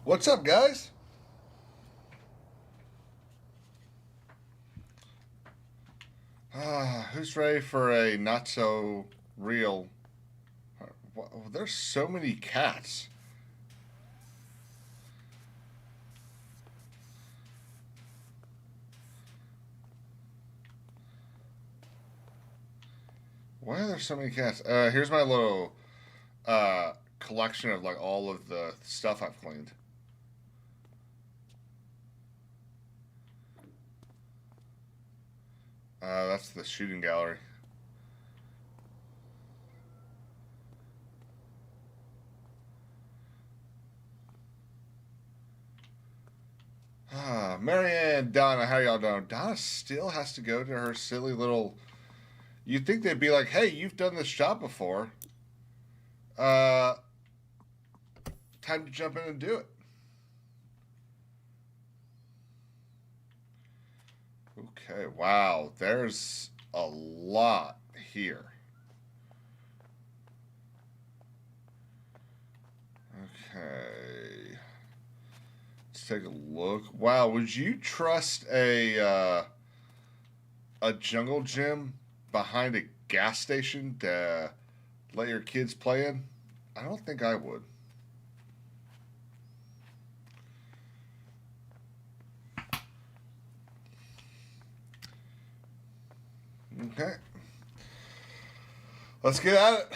What's up, guys? Who's ready for a not so real? There's so many cats. Why are there so many cats? Here's my little collection of like all of the stuff I've cleaned. That's the shooting gallery. Marianne, Donna, how y'all doing? Donna still has to go to her silly little. You'd think they'd be like, "Hey, you've done this job before. Uh, Time to jump in and do it." Okay, wow. There's a lot here. Okay. Let's take a look. Wow, would you trust a jungle gym behind a gas station to let your kids play in? I don't think I would. Okay. Let's get at it.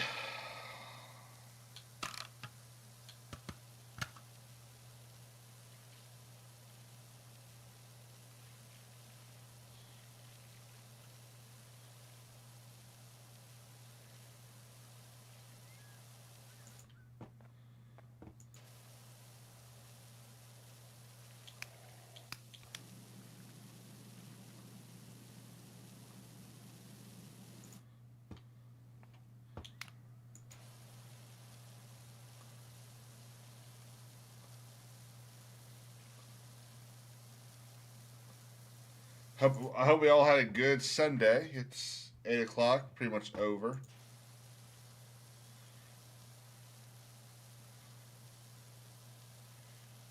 I hope we all had a good Sunday. It's 8 o'clock, pretty much over.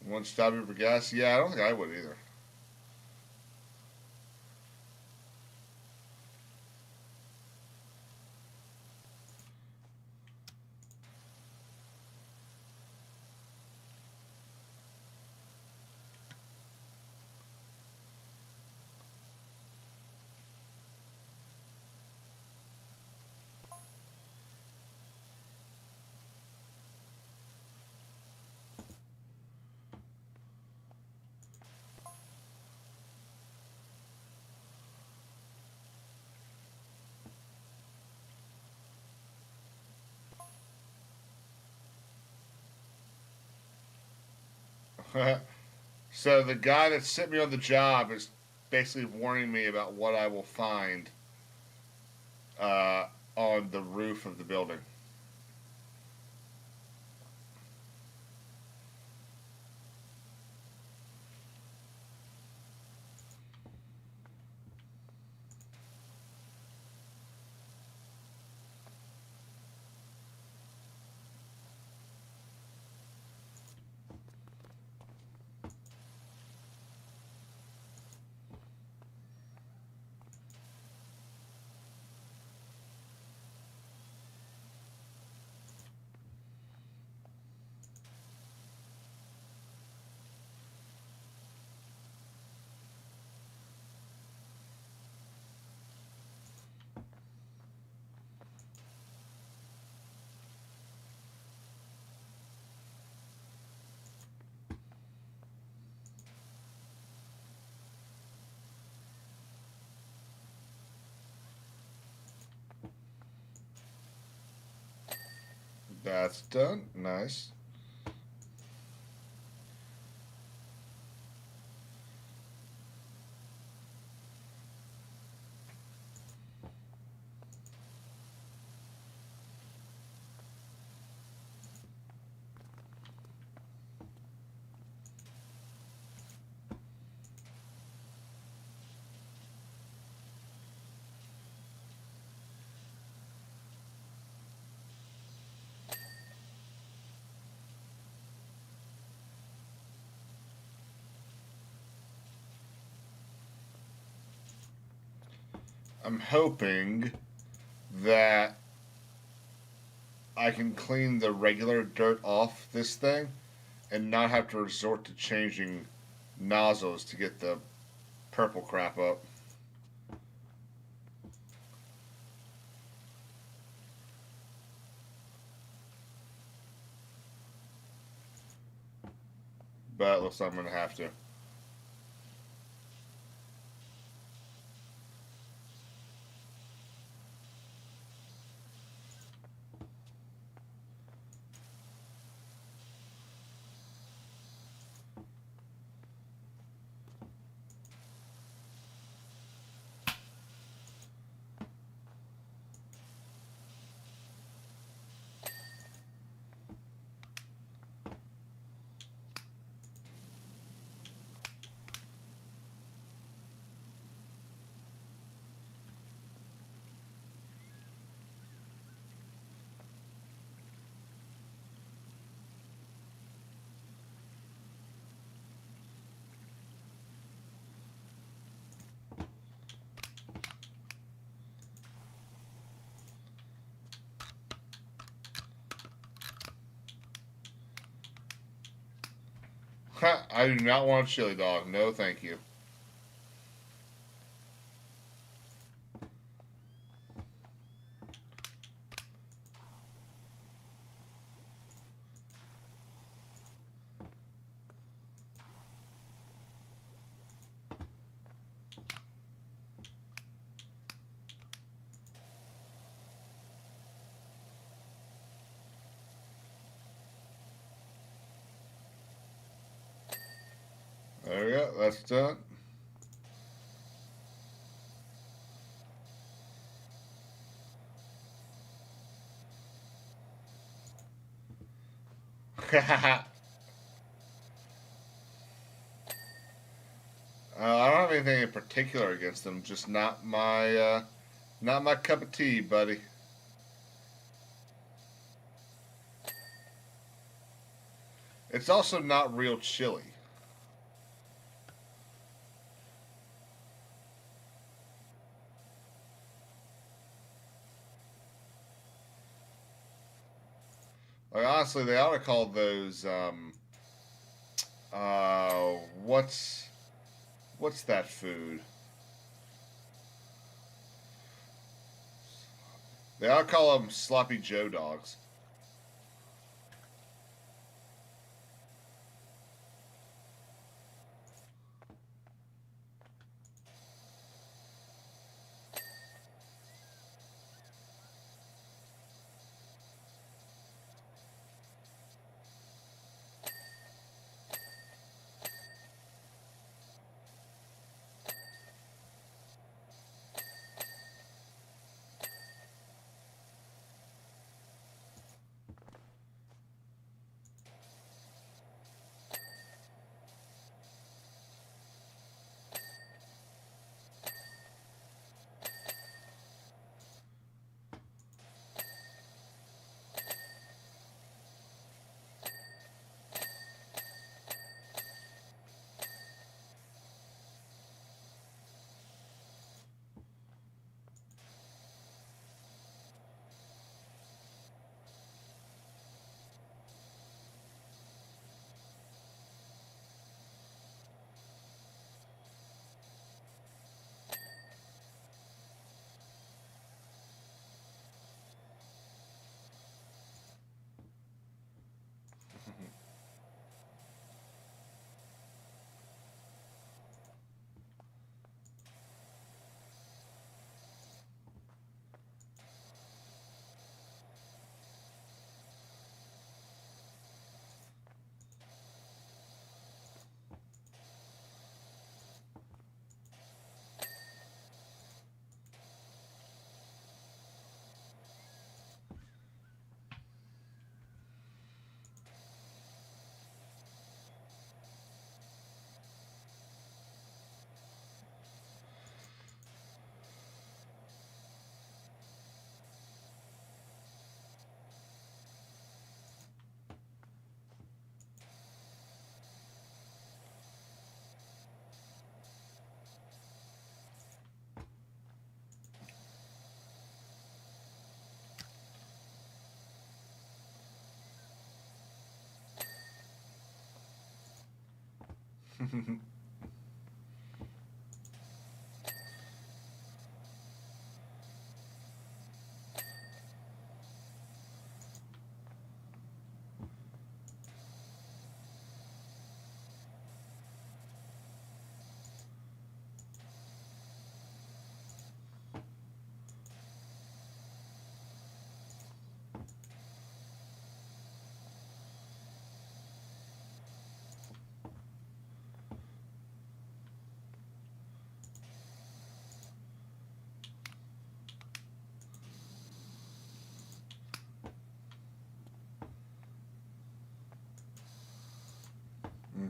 One stopping for gas? Yeah, I don't think I would either. So the guy that sent me on the job is basically warning me about what I will find uh, on the roof of the building. That's done. Nice. I'm hoping that I can clean the regular dirt off this thing and not have to resort to changing nozzles to get the purple crap up. But it looks like I'm going to have to. I do not want a chili dog. No, thank you. There we go. That's done. I don't have anything in particular against them. Just not my cup of tea, buddy. It's also not real chili. Like honestly, they ought to call those uh, what's what's that food? They ought to call them sloppy Joe dogs.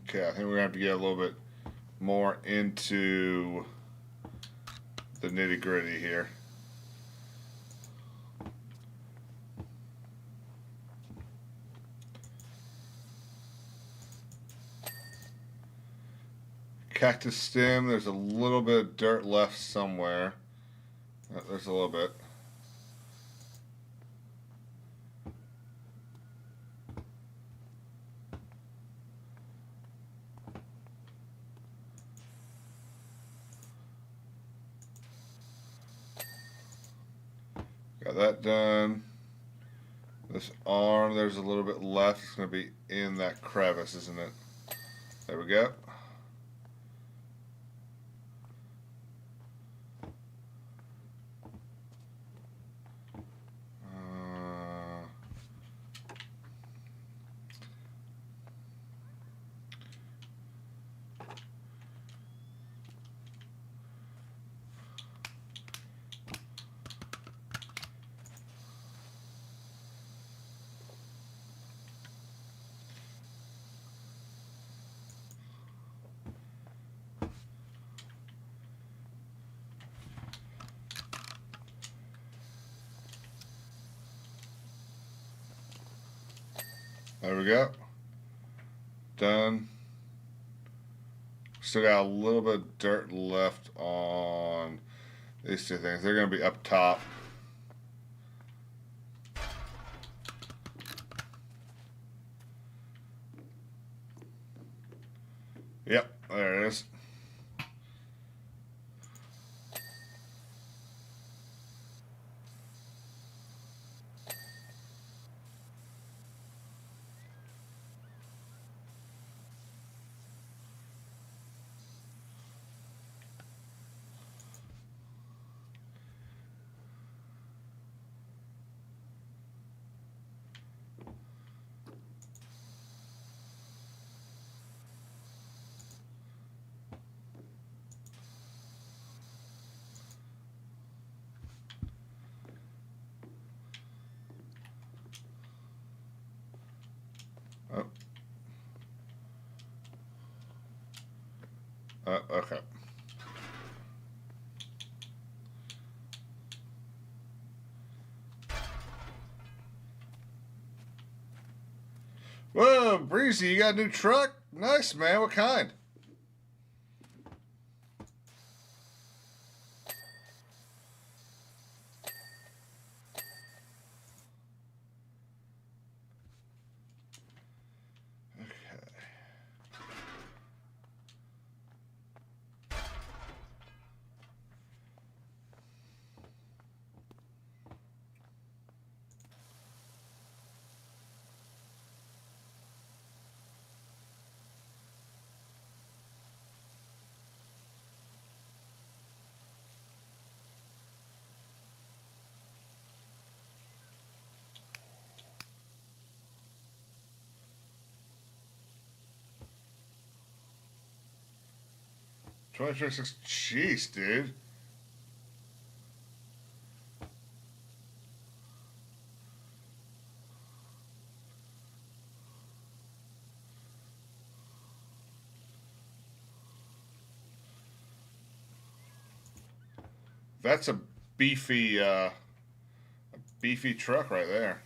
Okay, I think we're gonna have to get a little bit more into the nitty gritty here. Cactus stem, there's a little bit of dirt left somewhere. There's a little bit. Got that done. This arm, there's a little bit left. It's going to be in that crevice, isn't it? There we go. There we go. Done. Still got a little bit of dirt left on these two things. They're going to be up top. Yep, there it is. Oh. Okay. Whoa, Breezy, you got a new truck? Nice, man. What kind? Okay. 2026. Jeez, dude. That's a beefy, beefy truck right there.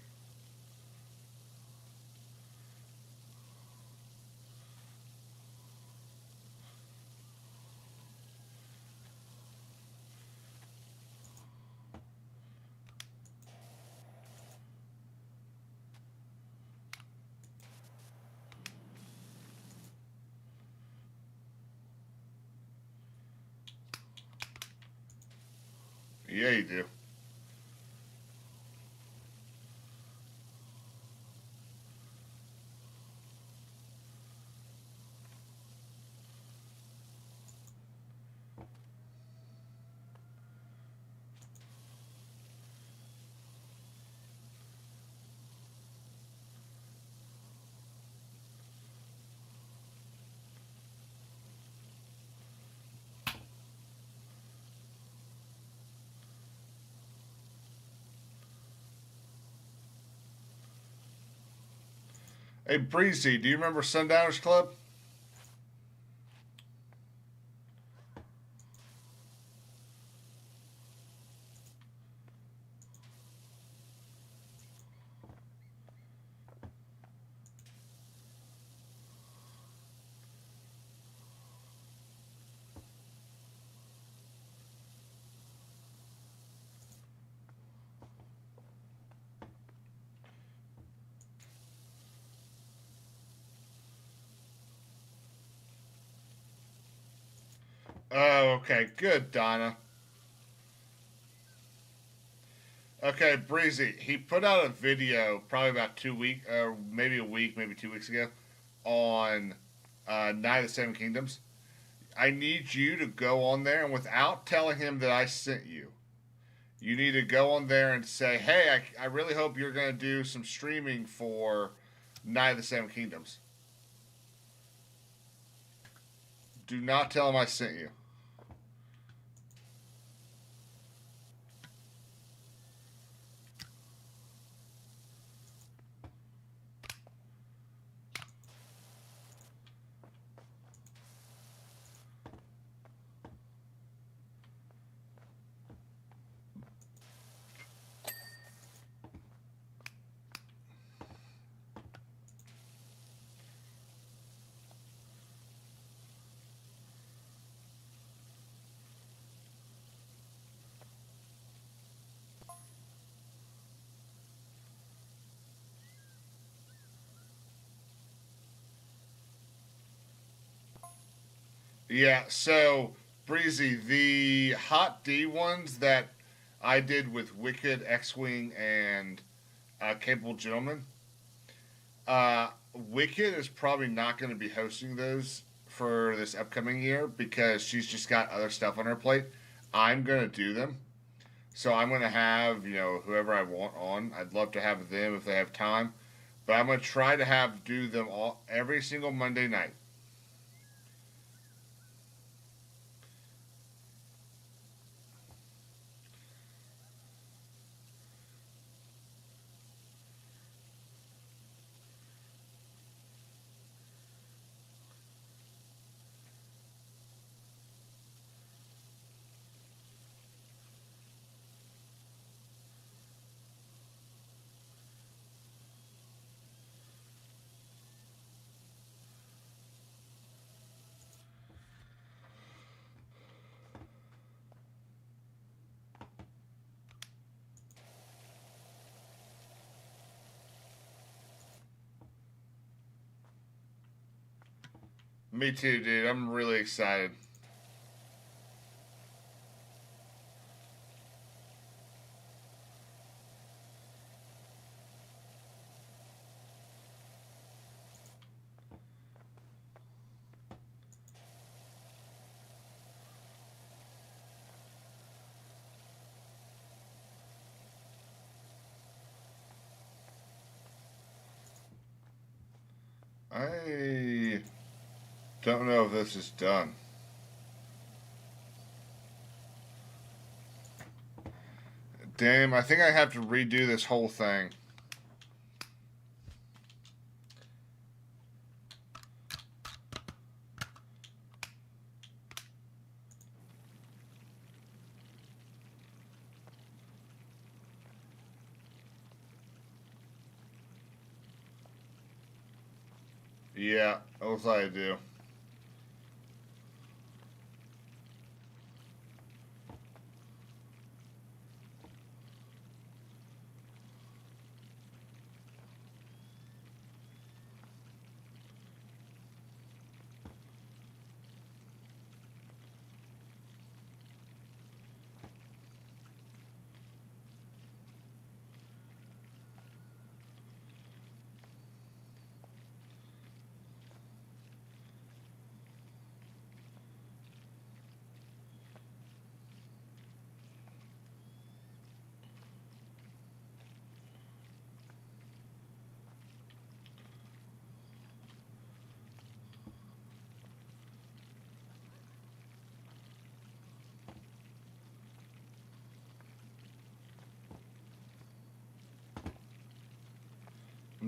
Yeah, you do. Hey, Breezy, do you remember Sundowners Club? Oh, okay. Good, Donna. Okay, Breezy, he put out a video probably about 2 weeks, or maybe a week, maybe 2 weeks ago, on Night of the Seven Kingdoms. I need you to go on there and without telling him that I sent you, you need to go on there and say, hey, I really hope you're going to do some streaming for Night of the Seven Kingdoms. Do not tell him I sent you. Yeah, so Breezy, the Hot D ones that I did with Wicked, X Wing, and Capable Gentleman, Wicked is probably not going to be hosting those for this upcoming year because she's just got other stuff on her plate. I'm going to do them. So I'm going to have, whoever I want on. I'd love to have them if they have time. But I'm going to try to have do them all every single Monday night. Me too, dude. I'm really excited. I don't know if this is done. Damn, I think I have to redo this whole thing. Yeah, looks like I do.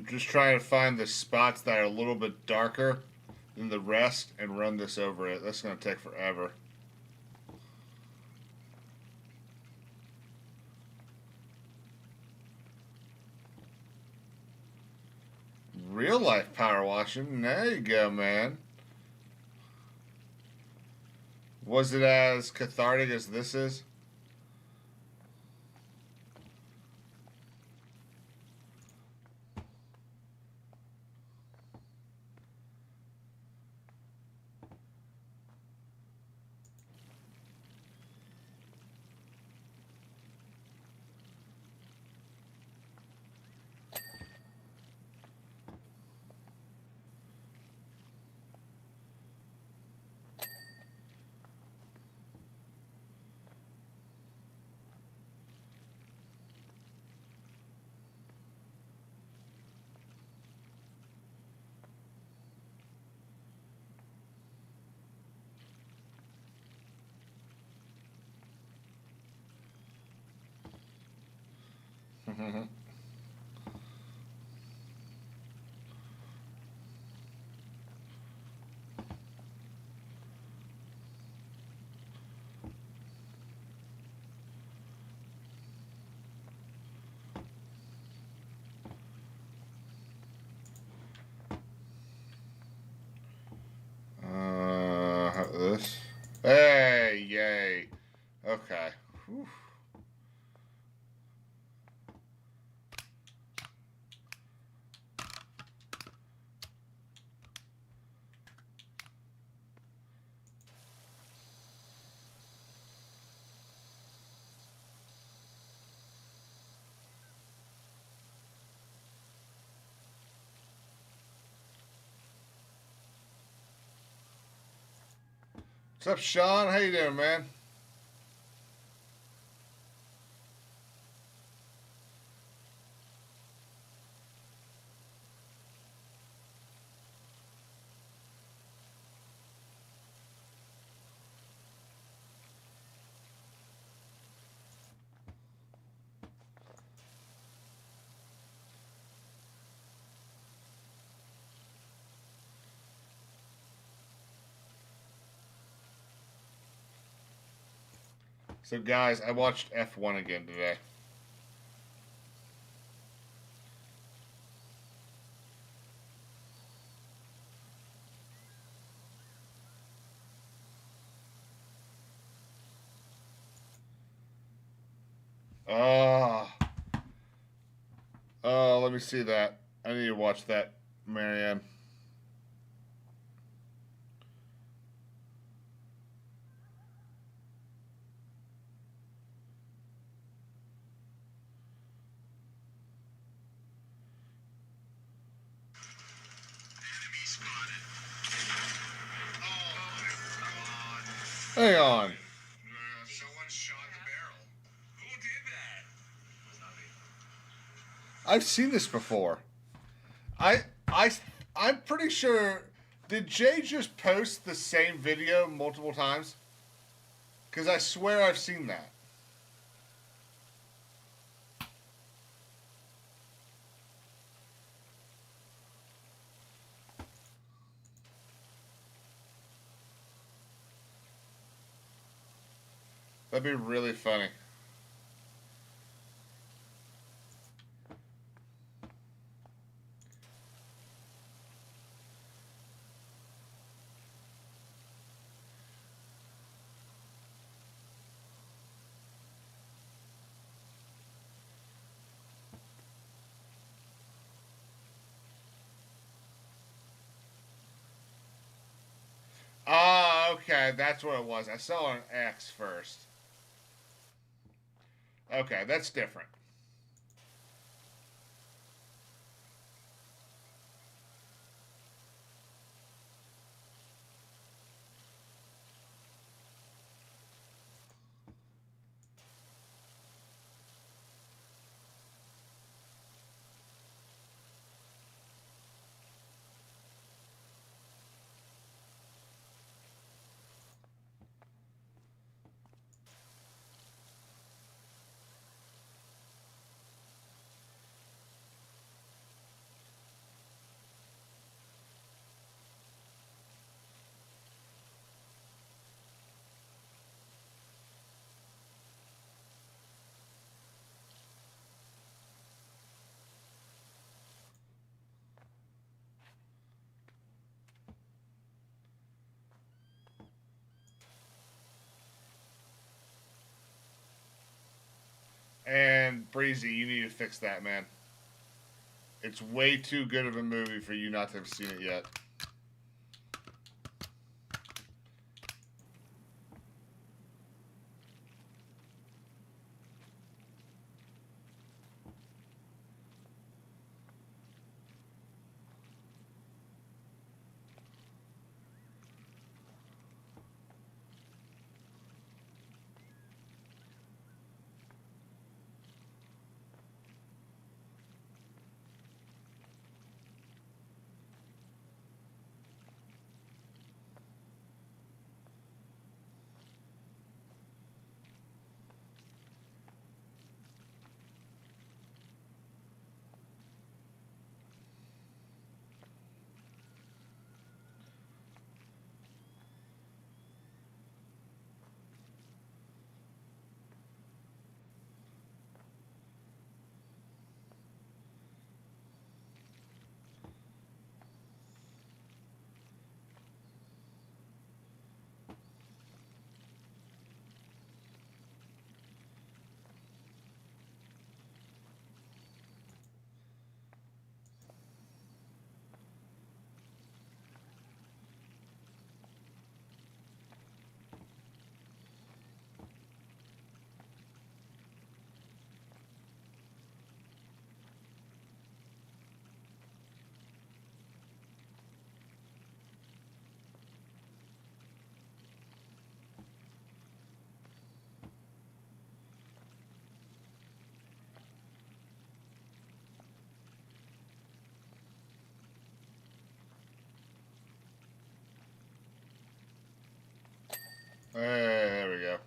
I'm just trying to find the spots that are a little bit darker than the rest and run this over it. That's going to take forever. Real life power washing. There you go, man. Was it as cathartic as this is? This. Hey, yay. Okay. Whew. What's up, Sean? How you doing, man? So, guys, I watched F1 again today. Oh, oh, let me see that. I need to watch that, Marianne. Hang on. Someone shot the barrel. Who did that? I've seen this before. I, I, I'm pretty sure. Did Jay just post the same video multiple times? Because I swear I've seen that. That'd be really funny. Ah, okay, that's what it was. I saw an X first. Okay, that's different. man, Breezy, you need to fix that, man. It's way too good of a movie for you not to have seen it yet. There we go.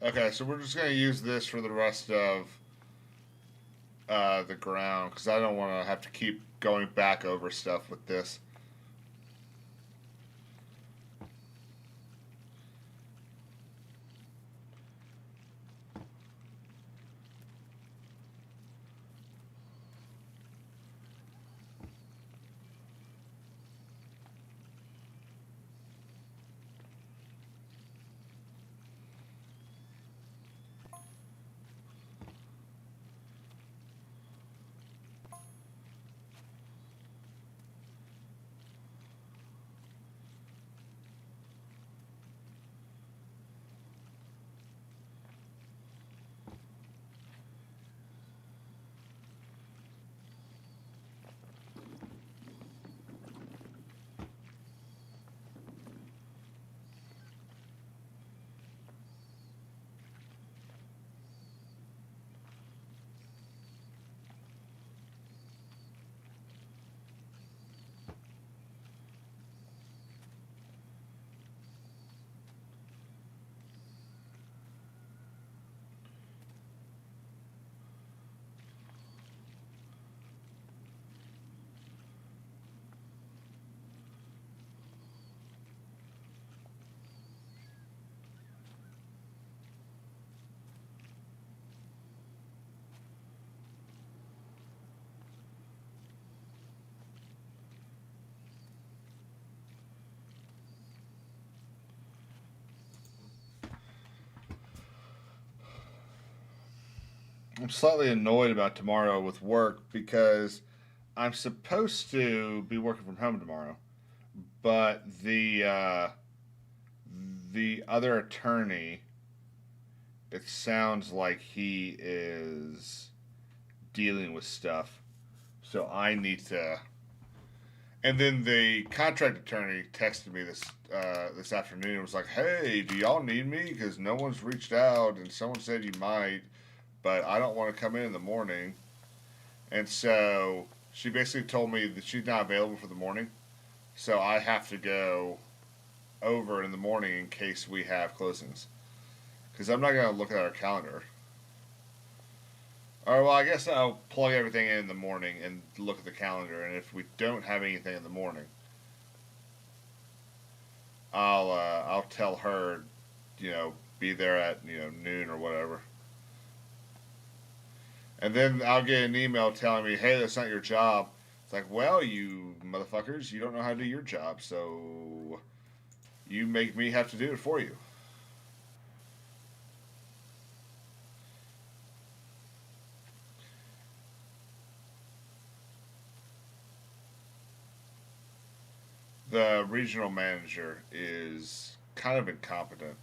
Okay, so we're just going to use this for the rest of the ground because I don't want to have to keep going back over stuff with this. I'm slightly annoyed about tomorrow with work because I'm supposed to be working from home tomorrow, but the other attorney, it sounds like he is dealing with stuff, so I need to. And then the contract attorney texted me this afternoon and was like, "Hey, do y'all need me? Because no one's reached out, and someone said you might, but I don't want to come in the morning." And so she basically told me that she's not available for the morning, so I have to go over in the morning in case we have closings. Because I'm not gonna look at our calendar. Or well, I guess I'll plug everything in the morning and look at the calendar. And if we don't have anything in the morning, I'll tell her, be there at noon or whatever. And then I'll get an email telling me, hey, that's not your job. It's like, well, you motherfuckers, you don't know how to do your job, so you make me have to do it for you. the regional manager is kind of incompetent.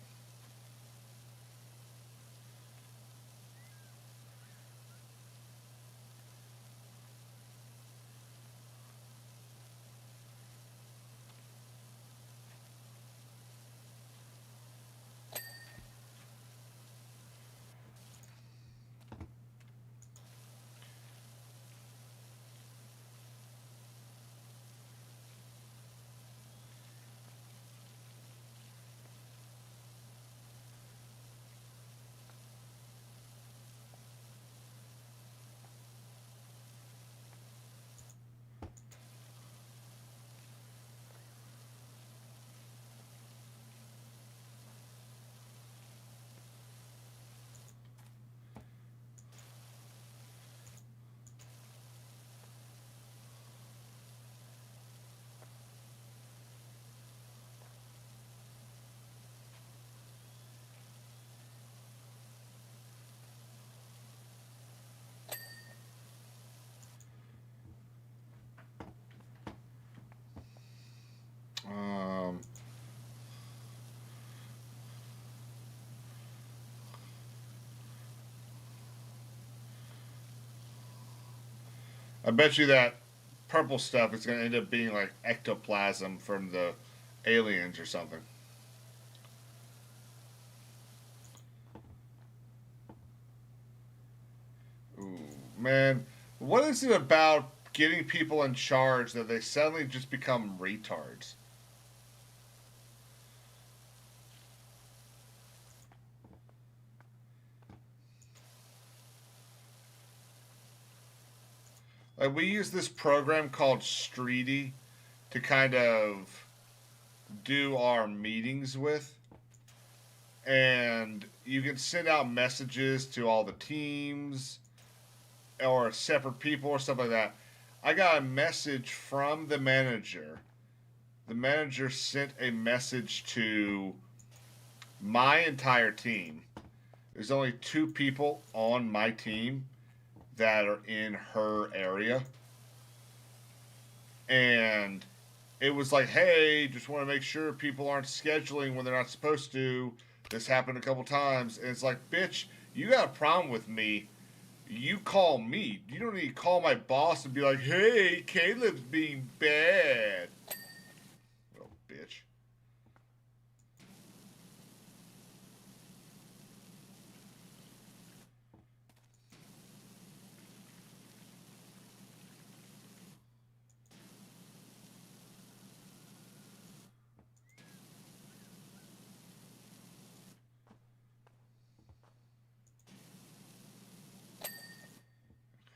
Um, I bet you that purple stuff is going to end up being like ectoplasm from the aliens or something. Ooh, man, what is it about getting people in charge that they suddenly just become retards? Like we use this program called Streety to kind of do our meetings with, and you can send out messages to all the teams or separate people or stuff like that. I got a message from the manager. The manager sent a message to my entire team. There's only two people on my team that are in her area. And it was like, hey, just want to make sure people aren't scheduling when they're not supposed to. This happened a couple times. And it's like, bitch, you got a problem with me. You call me. You don't need to call my boss and be like, hey, Caleb's being bad. Little bitch.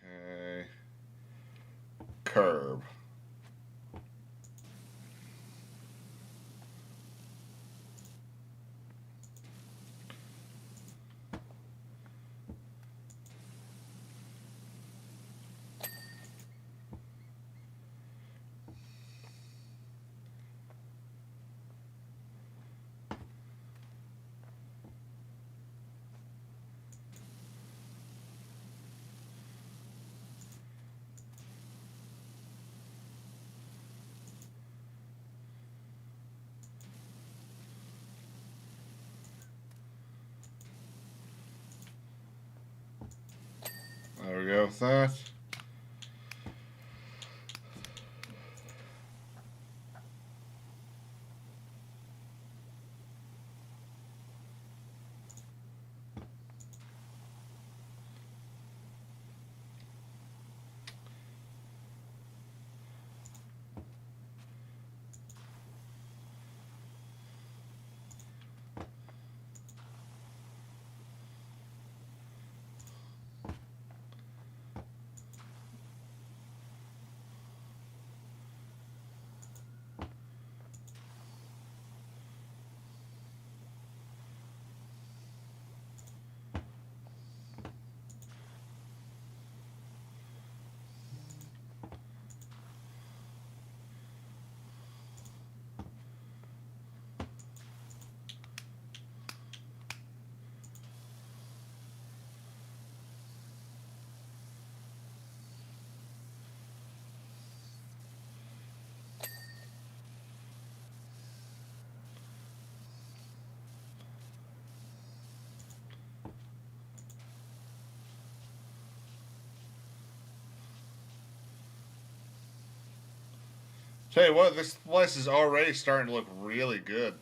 Okay. Curb. There we go with that. Tell you what, this place is already starting to look really good.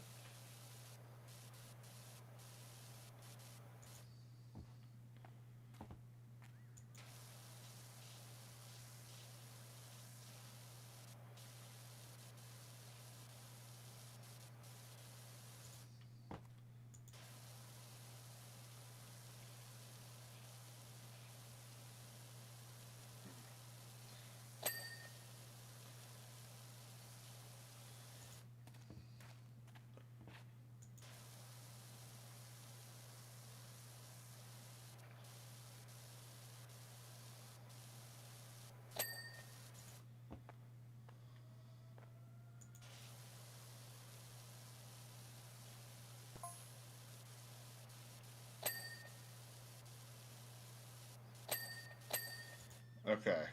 Okay.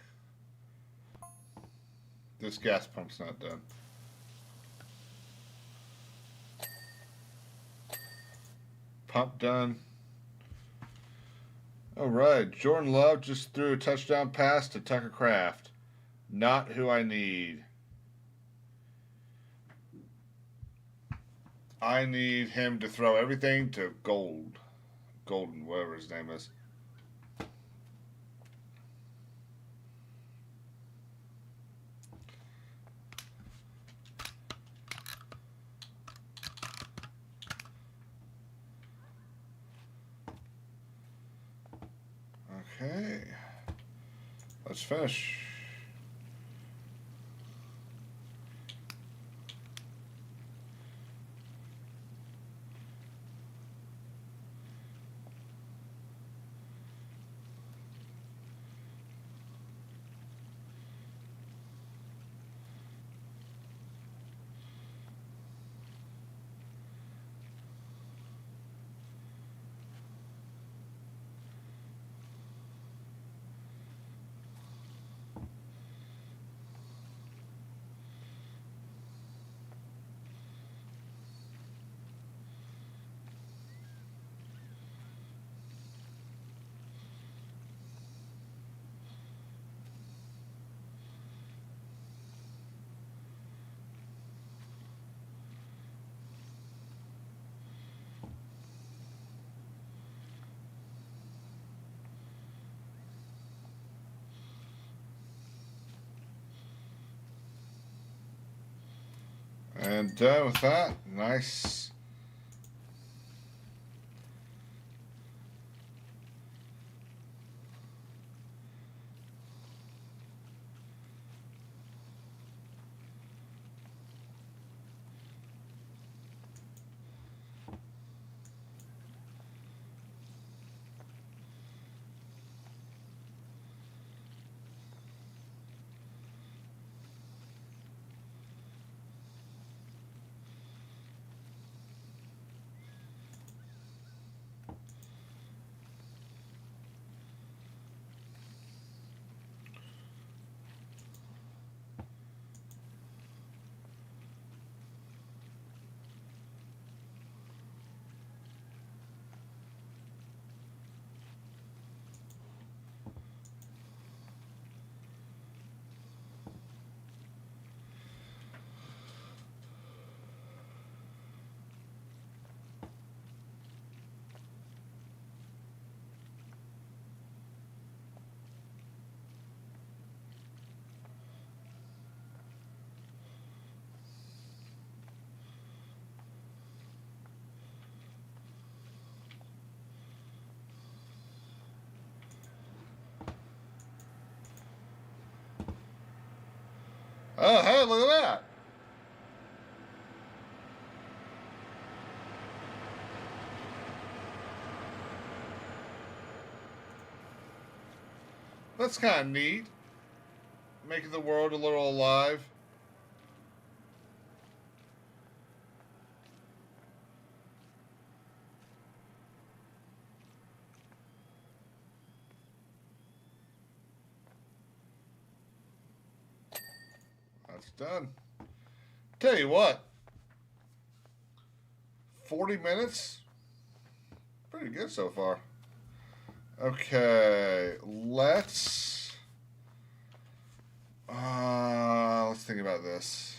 This gas pump's not done. Pump done. All right. Jordan Love just threw a touchdown pass to Tucker Kraft. Not who I need. I need him to throw everything to Golden, whatever his name is. Okay. Let's finish. And done with that. Nice. Oh, hey, look at that. That's kind of neat. Making the world a little alive. That's done. Tell you what, 40 minutes? Pretty good so far. Okay, let's Let's think about this.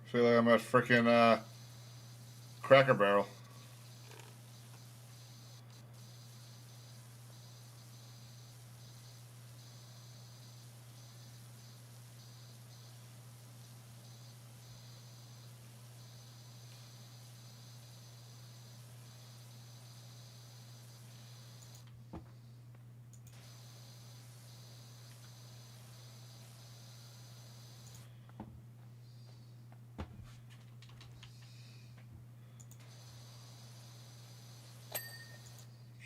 I feel like I'm at freaking Cracker Barrel.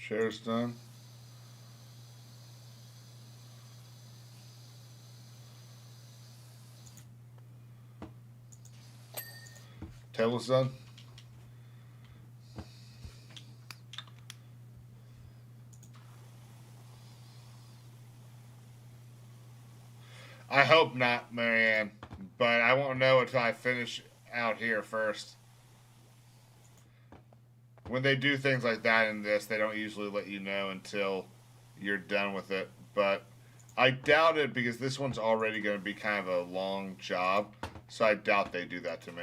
Share's done. Table's done. I hope not, Marianne, but I won't know until I finish out here first. When they do things like that in this, they don't usually let you know until you're done with it. But I doubt it because this one's already going to be kind of a long job, so I doubt they do that to me.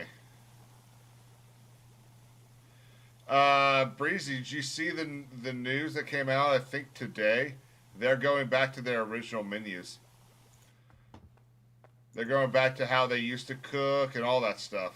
Breezy, did you see the news that came out? I think today they're going back to their original menus. They're going back to how they used to cook and all that stuff.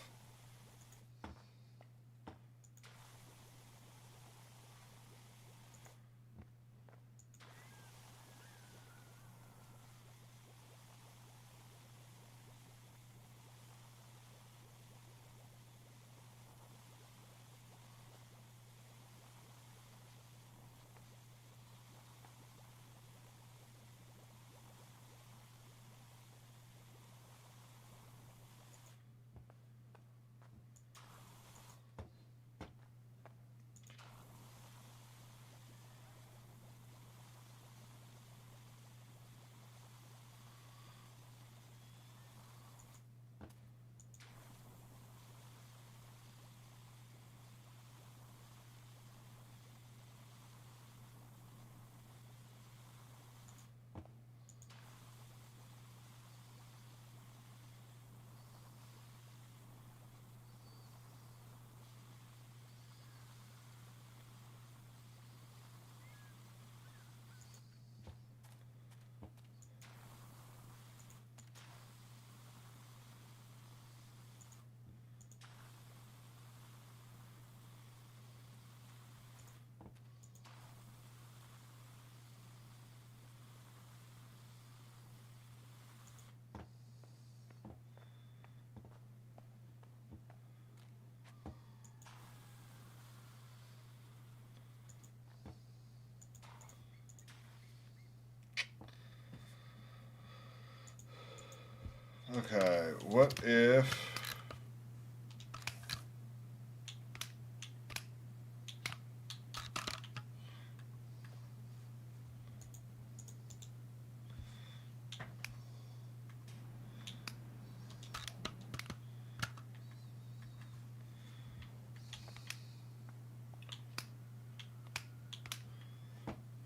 Okay, what if.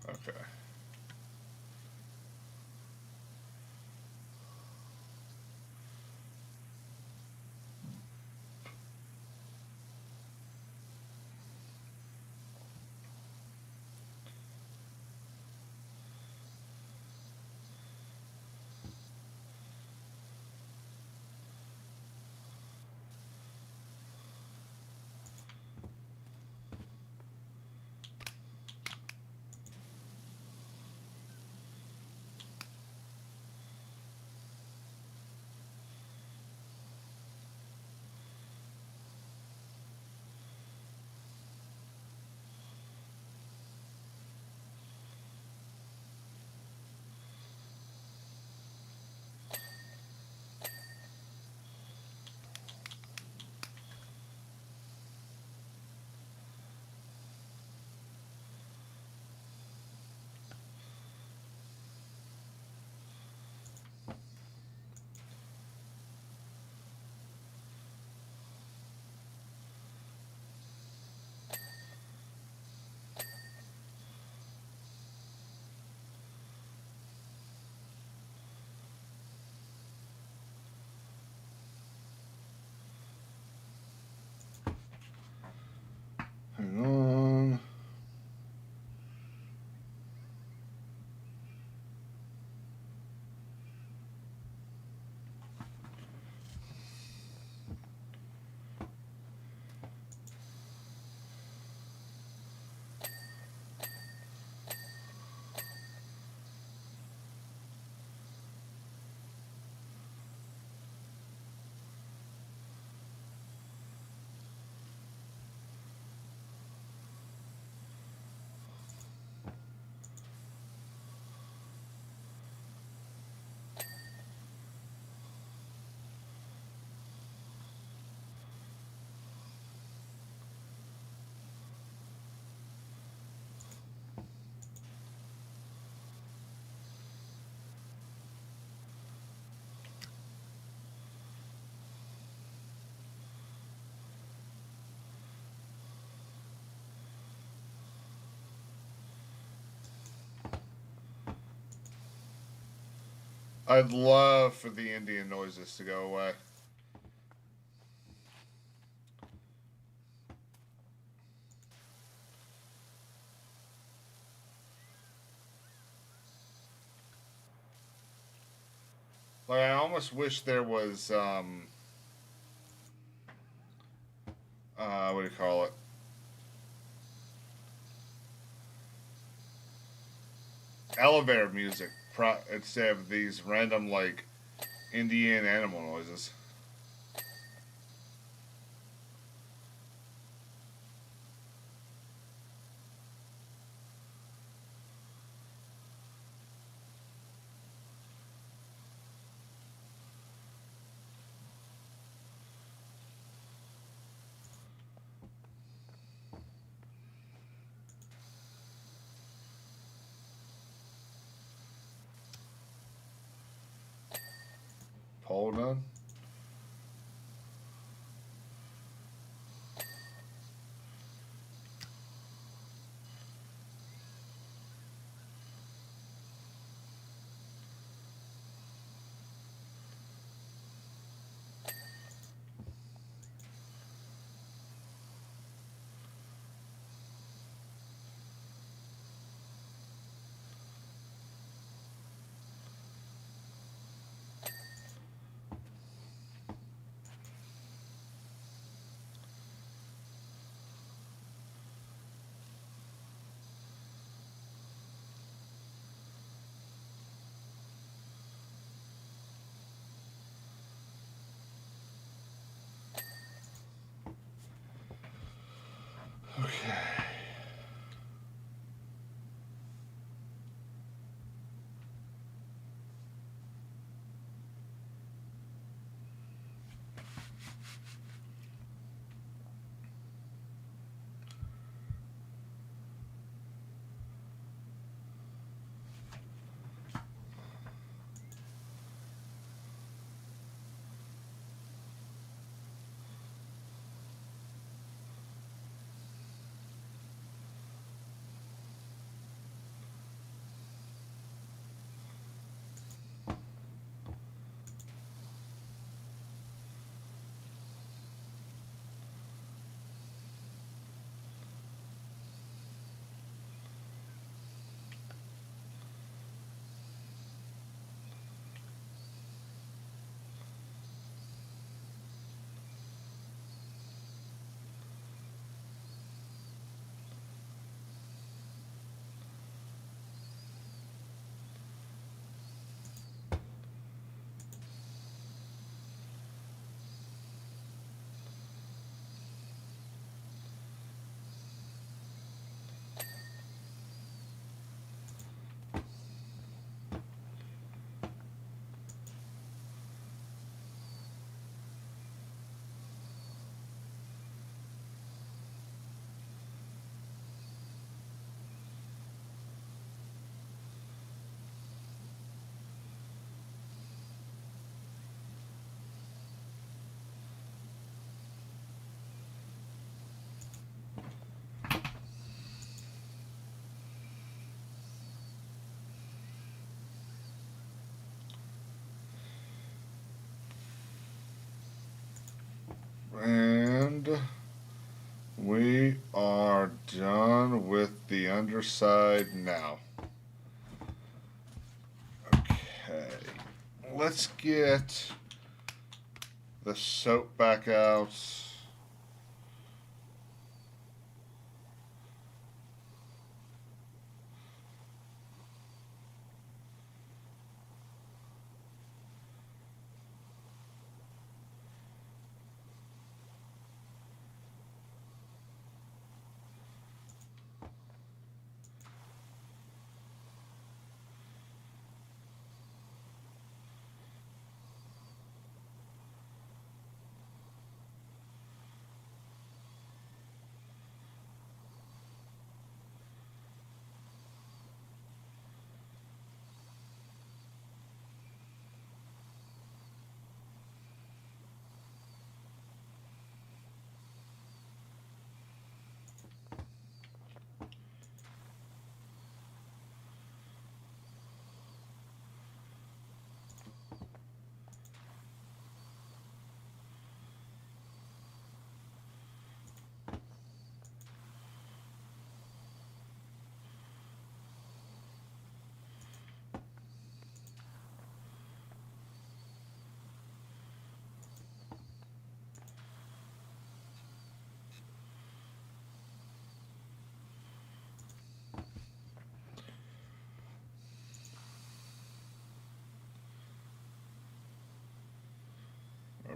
Okay. I'd love for the Indian noises to go away. Like I almost wish there was what do you call it? Elevator music instead of these random like Indian animal noises. Pole done. Okay. And we are done with the underside now. Okay. Let's get the soap back out.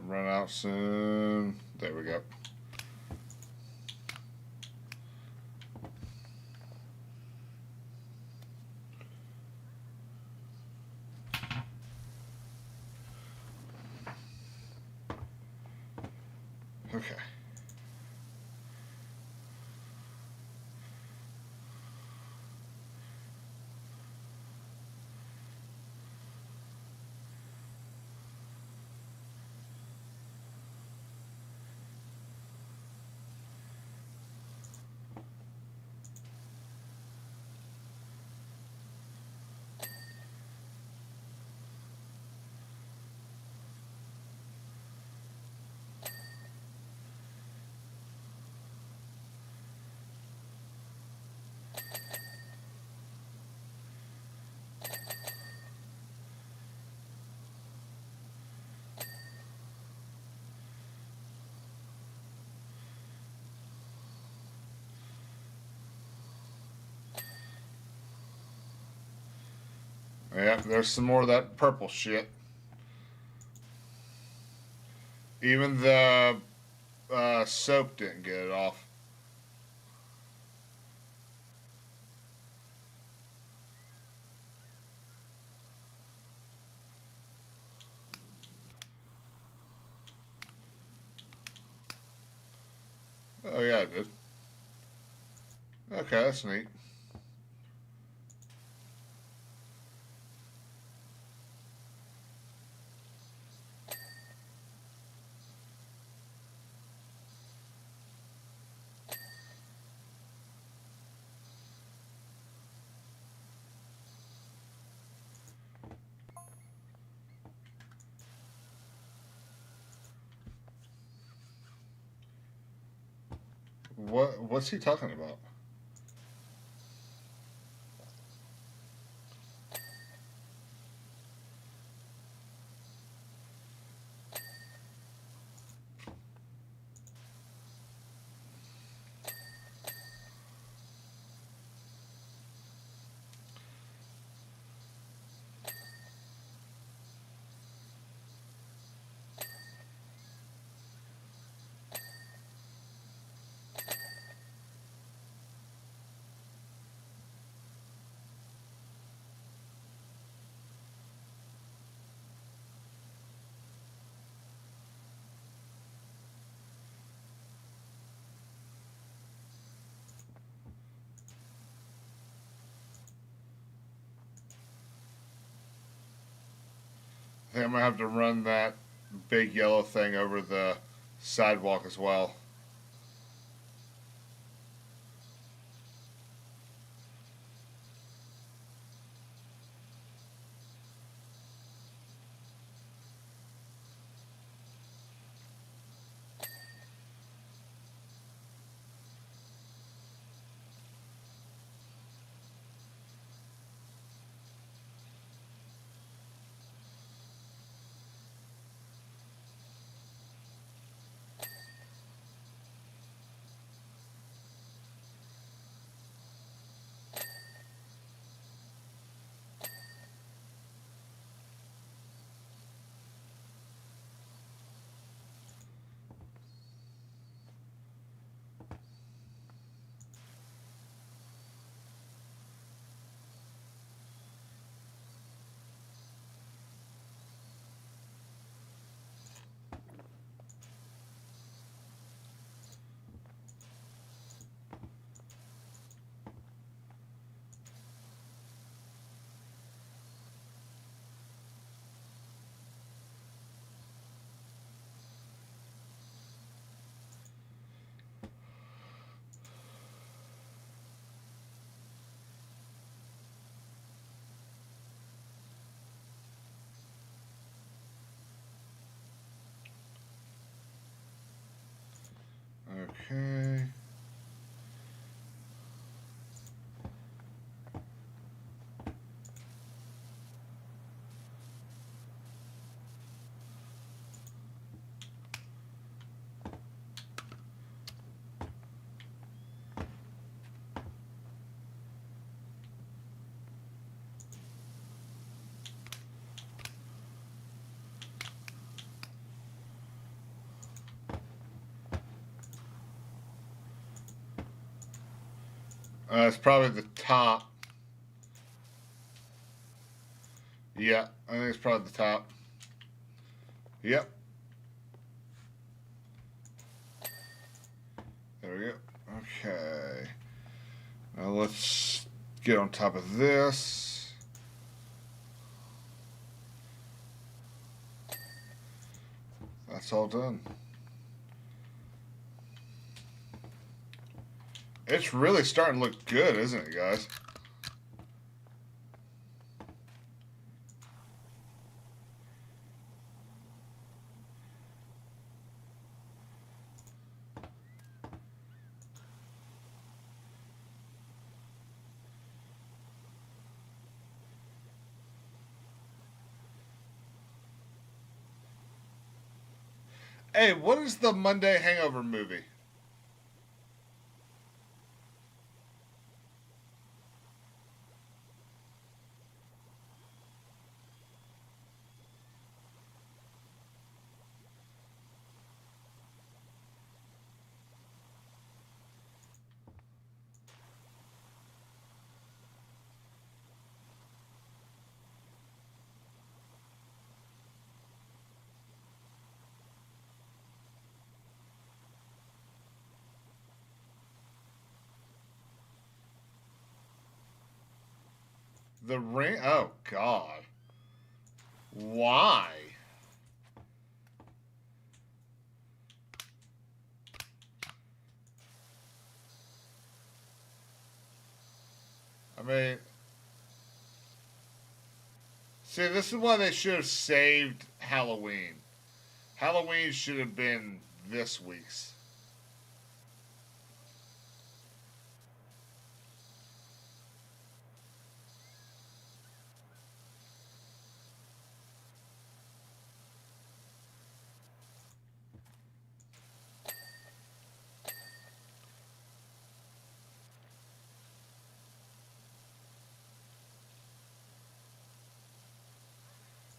run out soon. There we go. Okay. Yeah, there's some more of that purple shit. Even the soap didn't get it off. Oh yeah, it did. Okay, that's neat. What's he talking about? I think I'm gonna have to run that big yellow thing over the sidewalk as well. Okay. It's probably the top. Yeah, I think it's probably the top. Yep. There we go. Okay. Now let's get on top of this. That's all done. It's really starting to look good, isn't it, guys? Hey, what is the Monday Hangover movie? The Ring? Oh, God. Why? I mean, see, this is why they should have saved Halloween. Halloween should have been this week's.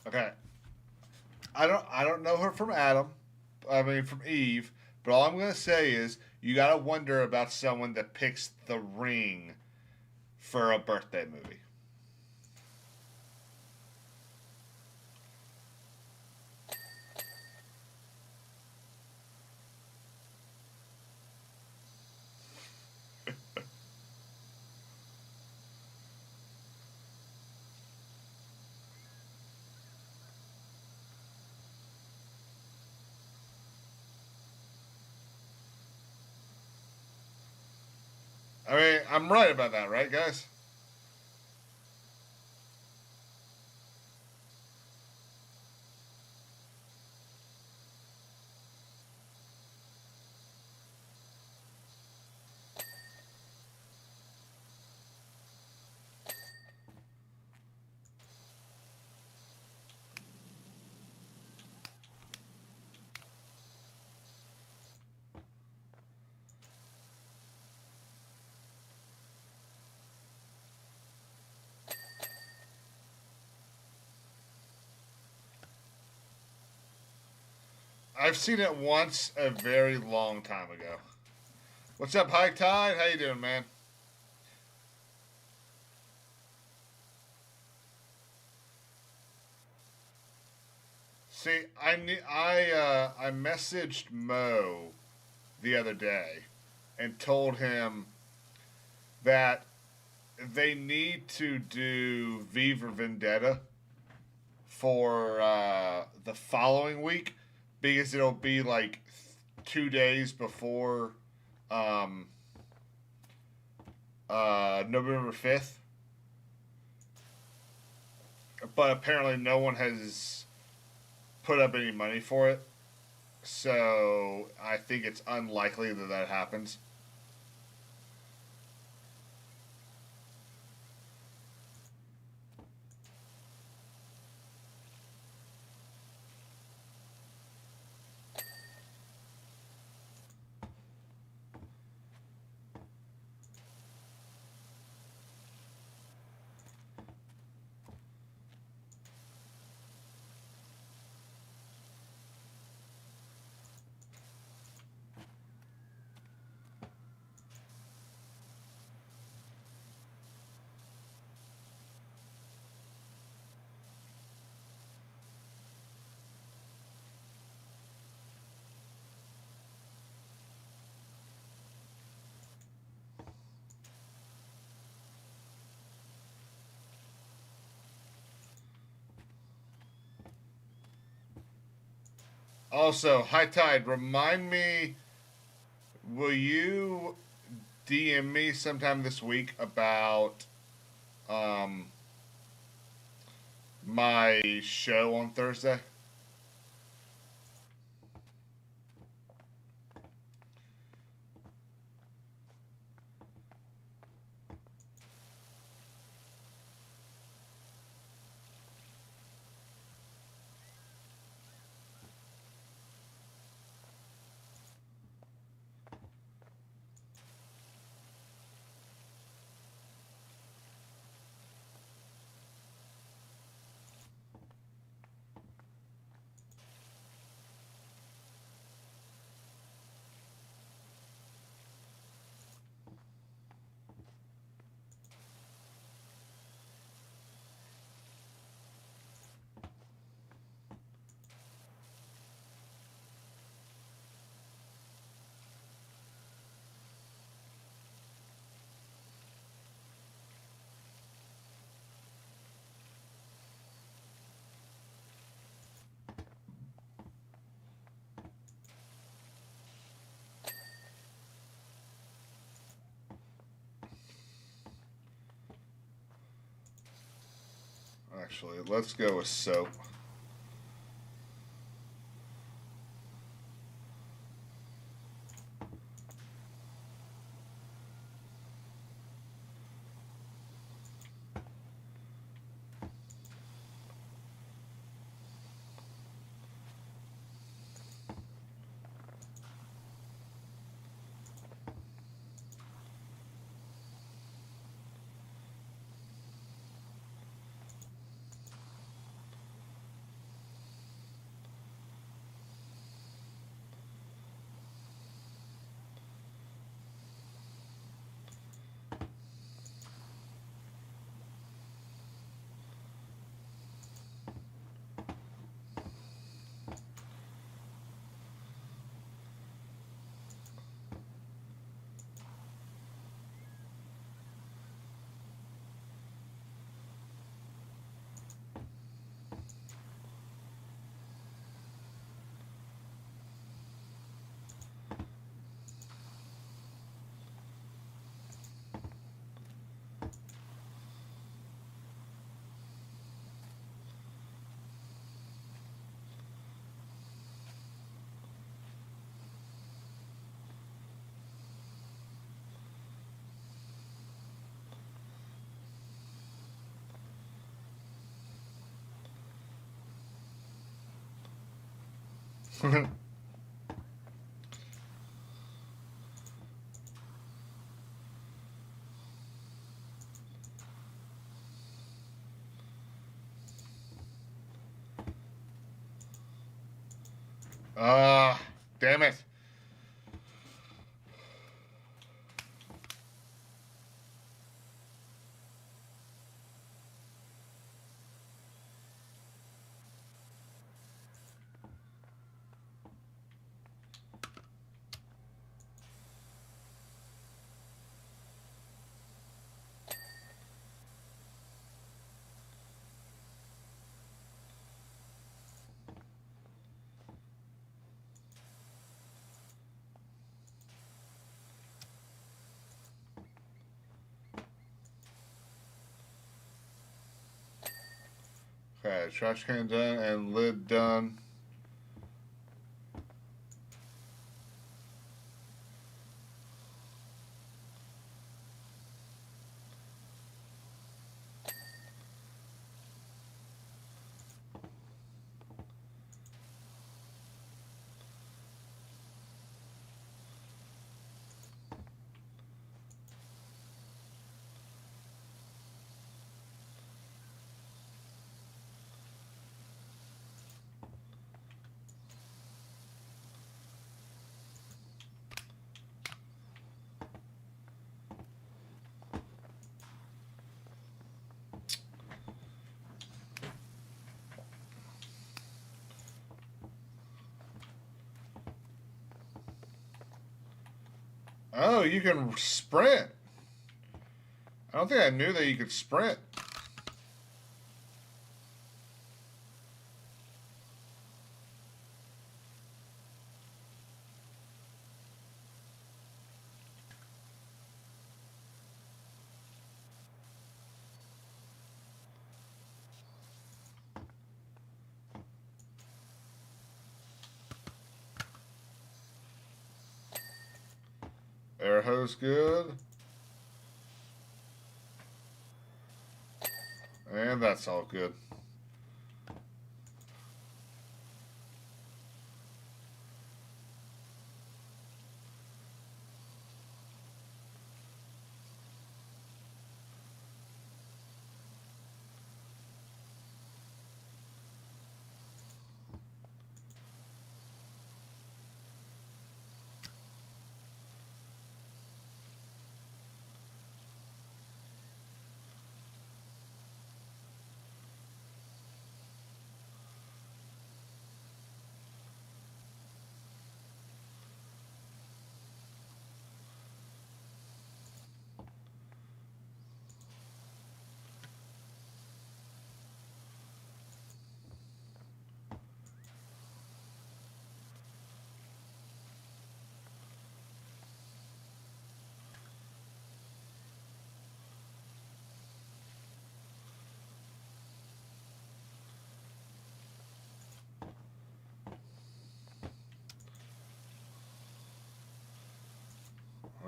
Okay. I don't know her from Adam. I mean from Eve. But all I'm gonna say is you gotta wonder about someone that picks The Ring for a birthday movie. I mean, I'm right about that, right, guys? I've seen it once a very long time ago. What's up, High Tide? How you doing, man? See, I messaged Mo the other day and told him that they need to do Viva Vendetta for the following week because it'll be like 2 days before um, November 5th. But apparently, no one has put up any money for it. So I think it's unlikely that that happens. Also, High Tide, remind me, will you DM me sometime this week about um, my show on Thursday? Actually, let's go with soap. Ah, damn it. Okay, trash can done and lid done. Oh, you can sprint. I don't think I knew that you could sprint. is good. And that's all good.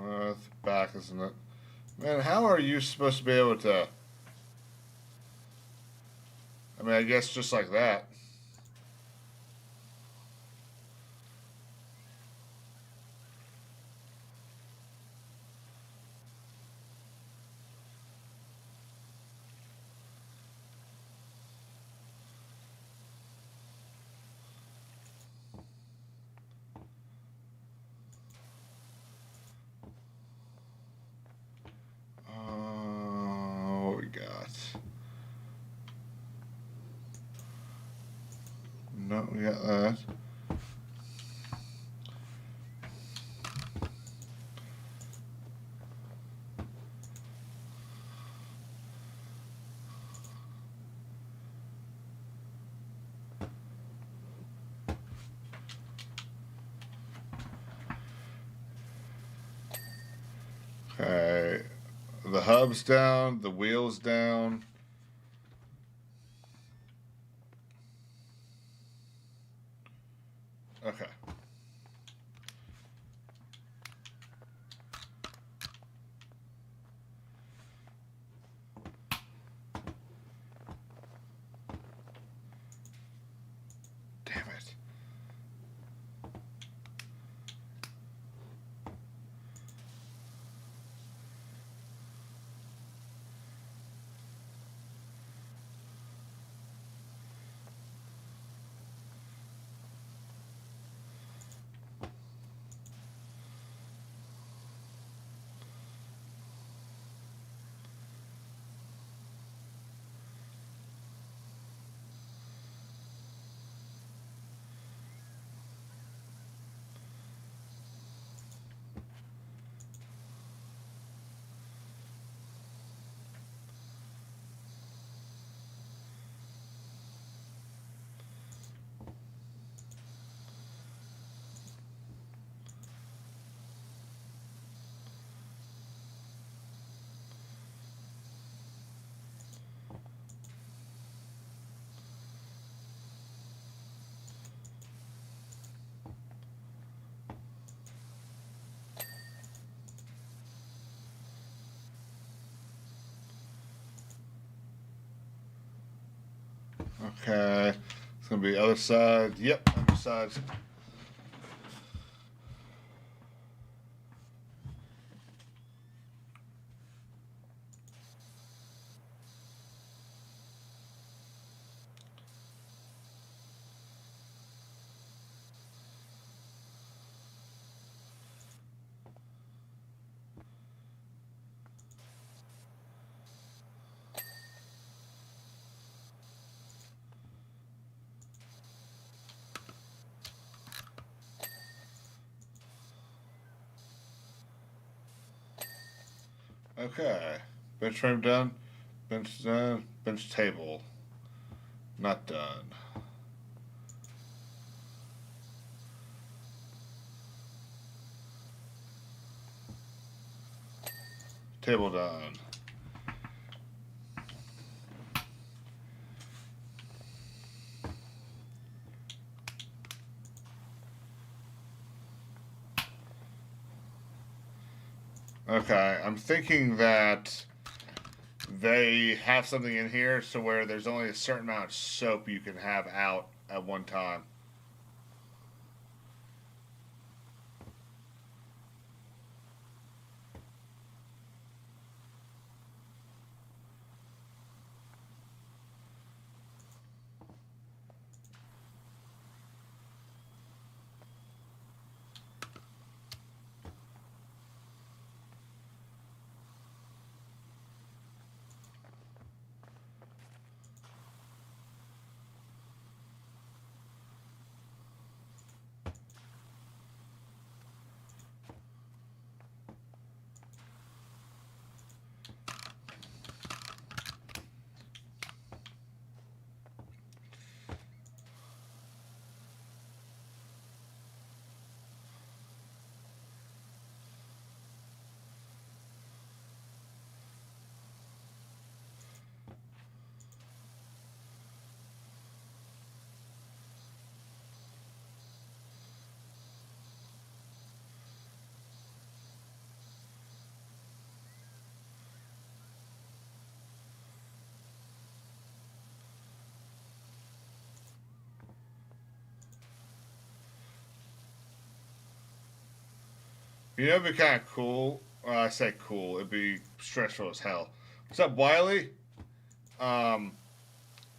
It's back, isn't it? Man, how are you supposed to be able to? I mean, I guess just like that. What we got? No, we got that. Okay. The hub's down, the wheel's down. Okay. Damn it. Okay. It's gonna be other side. Yep, other side. Okay. Bench frame done. Bench done. Bench table. Not done. Table done. Okay, I'm thinking that they have something in here so where there's only a certain amount of soap you can have out at one time. You know, it'd be kind of cool. I say cool. It'd be stressful as hell. What's up, Wiley? Um,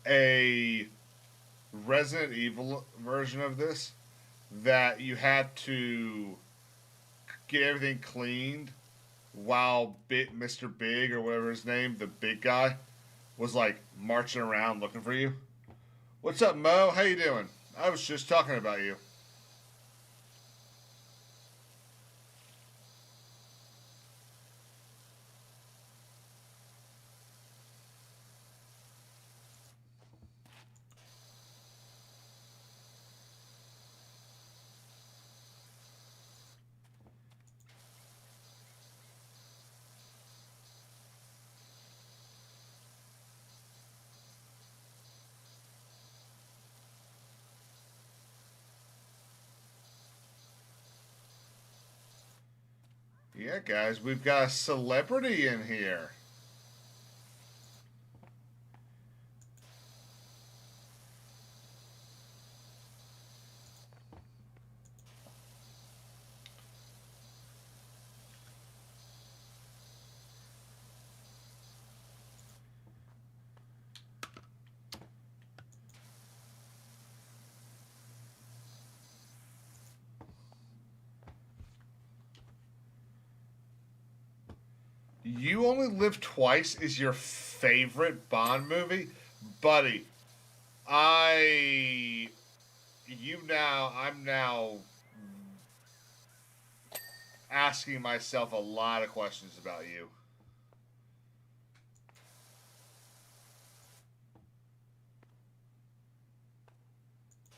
a Resident Evil version of this that you had to get everything cleaned while Mr. Big or whatever his name, the big guy, was like marching around looking for you. What's up, Mo? How you doing? I was just talking about you. Yeah, guys, we've got a celebrity in here. You Only Live Twice is your favorite Bond movie? Buddy, I. I'm now asking myself a lot of questions about you.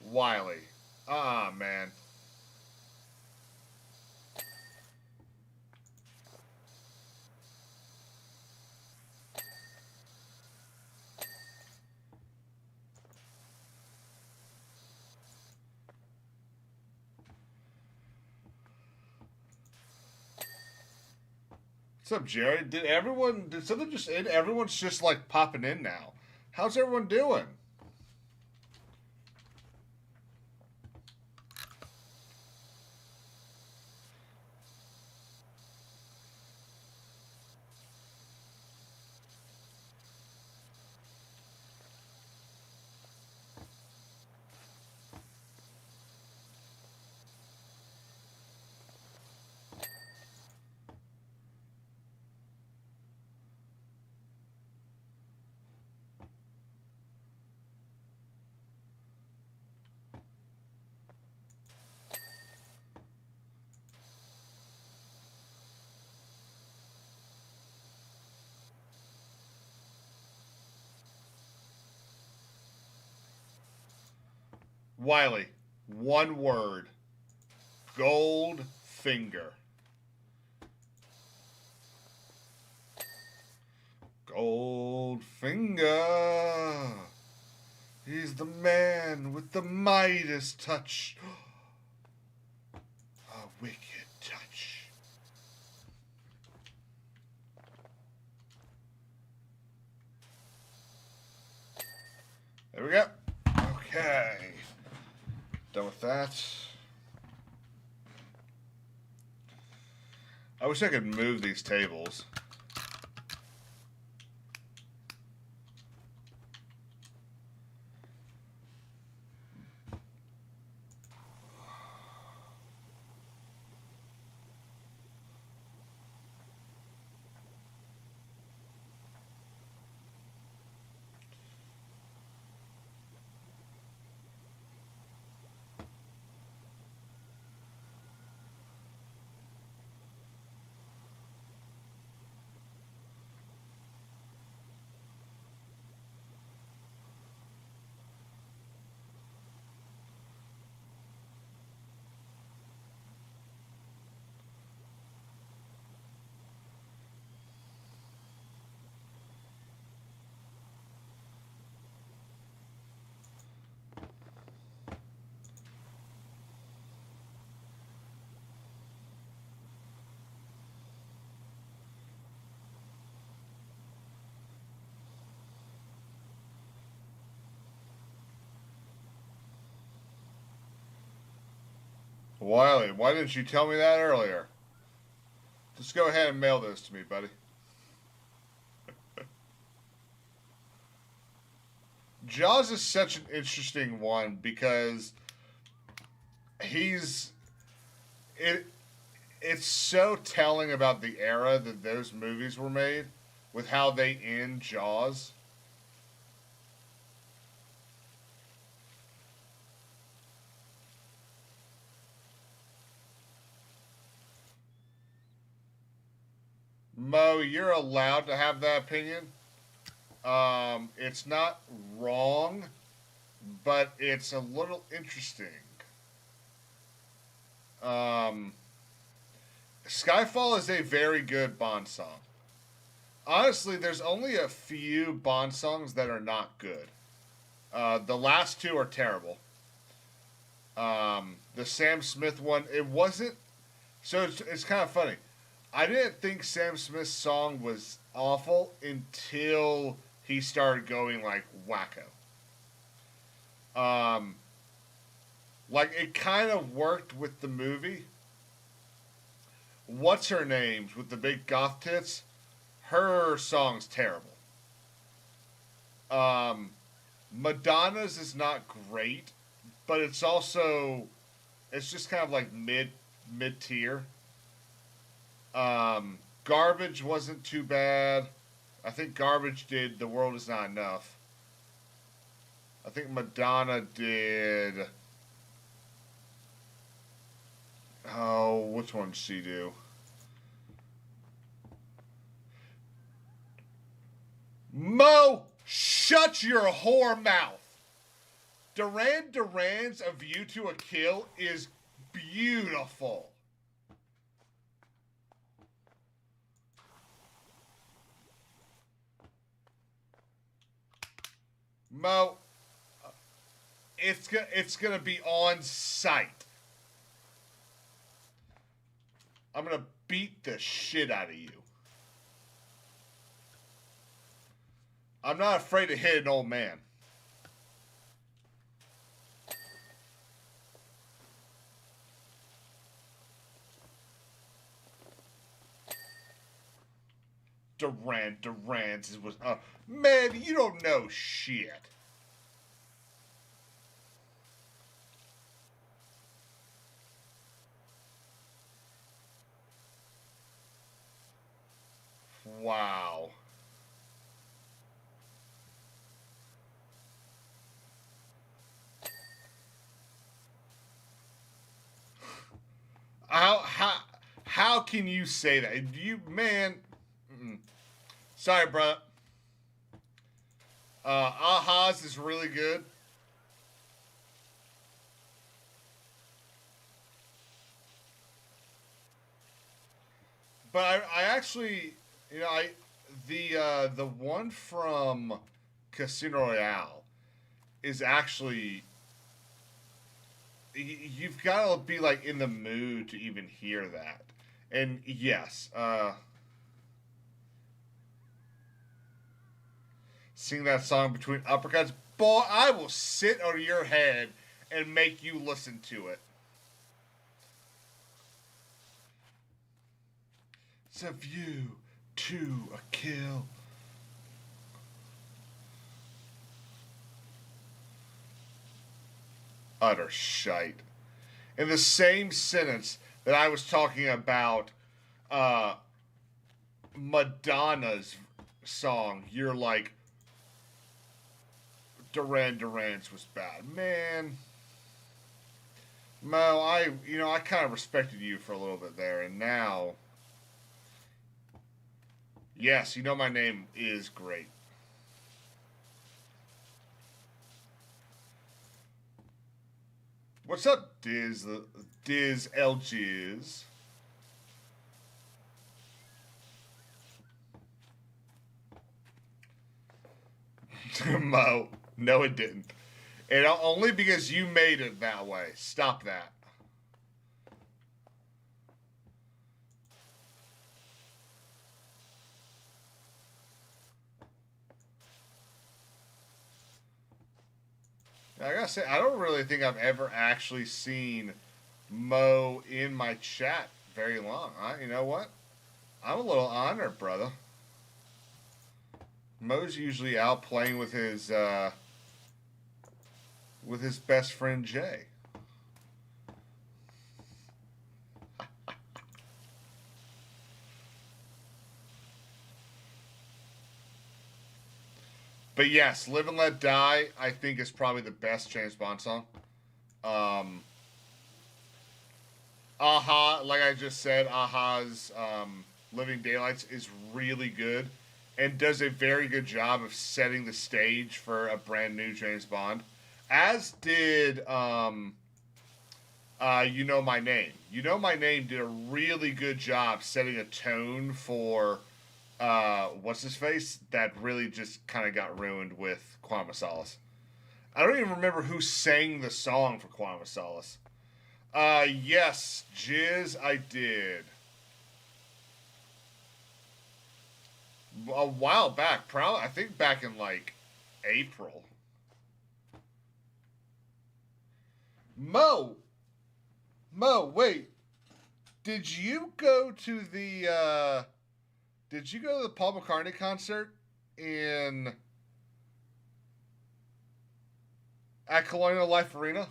Wiley. Ah, man. What's up, Jared? Did something just end? Everyone's just like popping in now. How's everyone doing? Wiley, one word. Goldfinger. Goldfinger. He's the man with the Midas touch. A wicked touch. There we go. Okay. Done with that. I wish I could move these tables. Wiley, why didn't you tell me that earlier? Just go ahead and mail those to me, buddy. Jaws is such an interesting one because it's so telling about the era that those movies were made with how they end Jaws. Mo, you're allowed to have that opinion. It's not wrong, but it's a little interesting. Skyfall is a very good Bond song. Honestly, there's only a few Bond songs that are not good. The last two are terrible. The Sam Smith one, it wasn't. So it's kind of funny. I didn't think Sam Smith's song was awful until he started going like wacko. Like it kind of worked with the movie. What's her name's with the big goth tits? Her song's terrible. Madonna's is not great, but it's also it's just kind of like mid tier. Garbage wasn't too bad. I think Garbage did The World Is Not Enough. I think Madonna did. Oh, which one did she do? Mo, shut your whore mouth. Duran Duran's A View to a Kill is beautiful. Mo, it's gonna be on site. I'm gonna beat the shit out of you. I'm not afraid to hit an old man. Duran's was man, you don't know shit. Wow. How can you say that? You man. Sorry, bro. Aha's is really good. But I actually, the one from Casino Royale is actually you've got to be like in the mood to even hear that. And yes, sing that song between uppercuts. boy, I will sit on your head and make you listen to it. It's a view to a kill. Utter shite. In the same sentence that I was talking about Madonna's song, you're like, Duran Duran's was bad. Man, Mo, I kind of respected you for a little bit there, and now, yes, my name is great. What's up, Diz LGs? Mo, no, it didn't. And only because you made it that way. Stop that. I gotta say, I don't really think I've ever actually seen Mo in my chat very long. You know what? I'm a little honored, brother. Mo's usually out playing with his best friend Jay. But yes, Live and Let Die, I think, is probably the best James Bond song. Aha, like I just said, Aha's Living Daylights is really good and does a very good job of setting the stage for a brand new James Bond. As did You Know My Name. You Know My Name did a really good job setting a tone for what's his face that really just kind of got ruined with Quantum of Solace. I don't even remember who sang the song for Quantum of Solace. Yes, Jizz, I did. A while back, probably, I think back in like April. Mo, wait. Did you go to the Paul McCartney concert at Colonial Life Arena?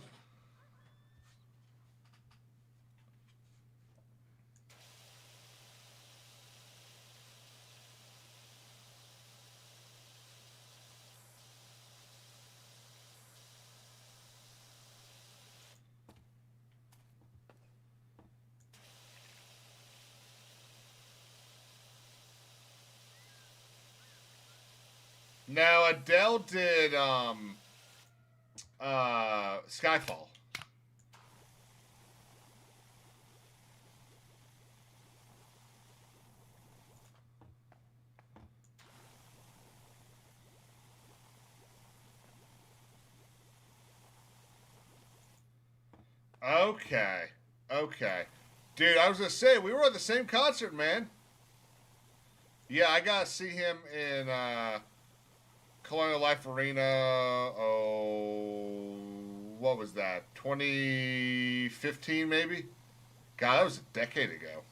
No, Adele did Skyfall. Okay. Okay. Dude, I was gonna say we were at the same concert, man. Yeah, I got to see him in Colonial Life Arena. Oh, what was that? 2015, maybe? God, that was a decade ago.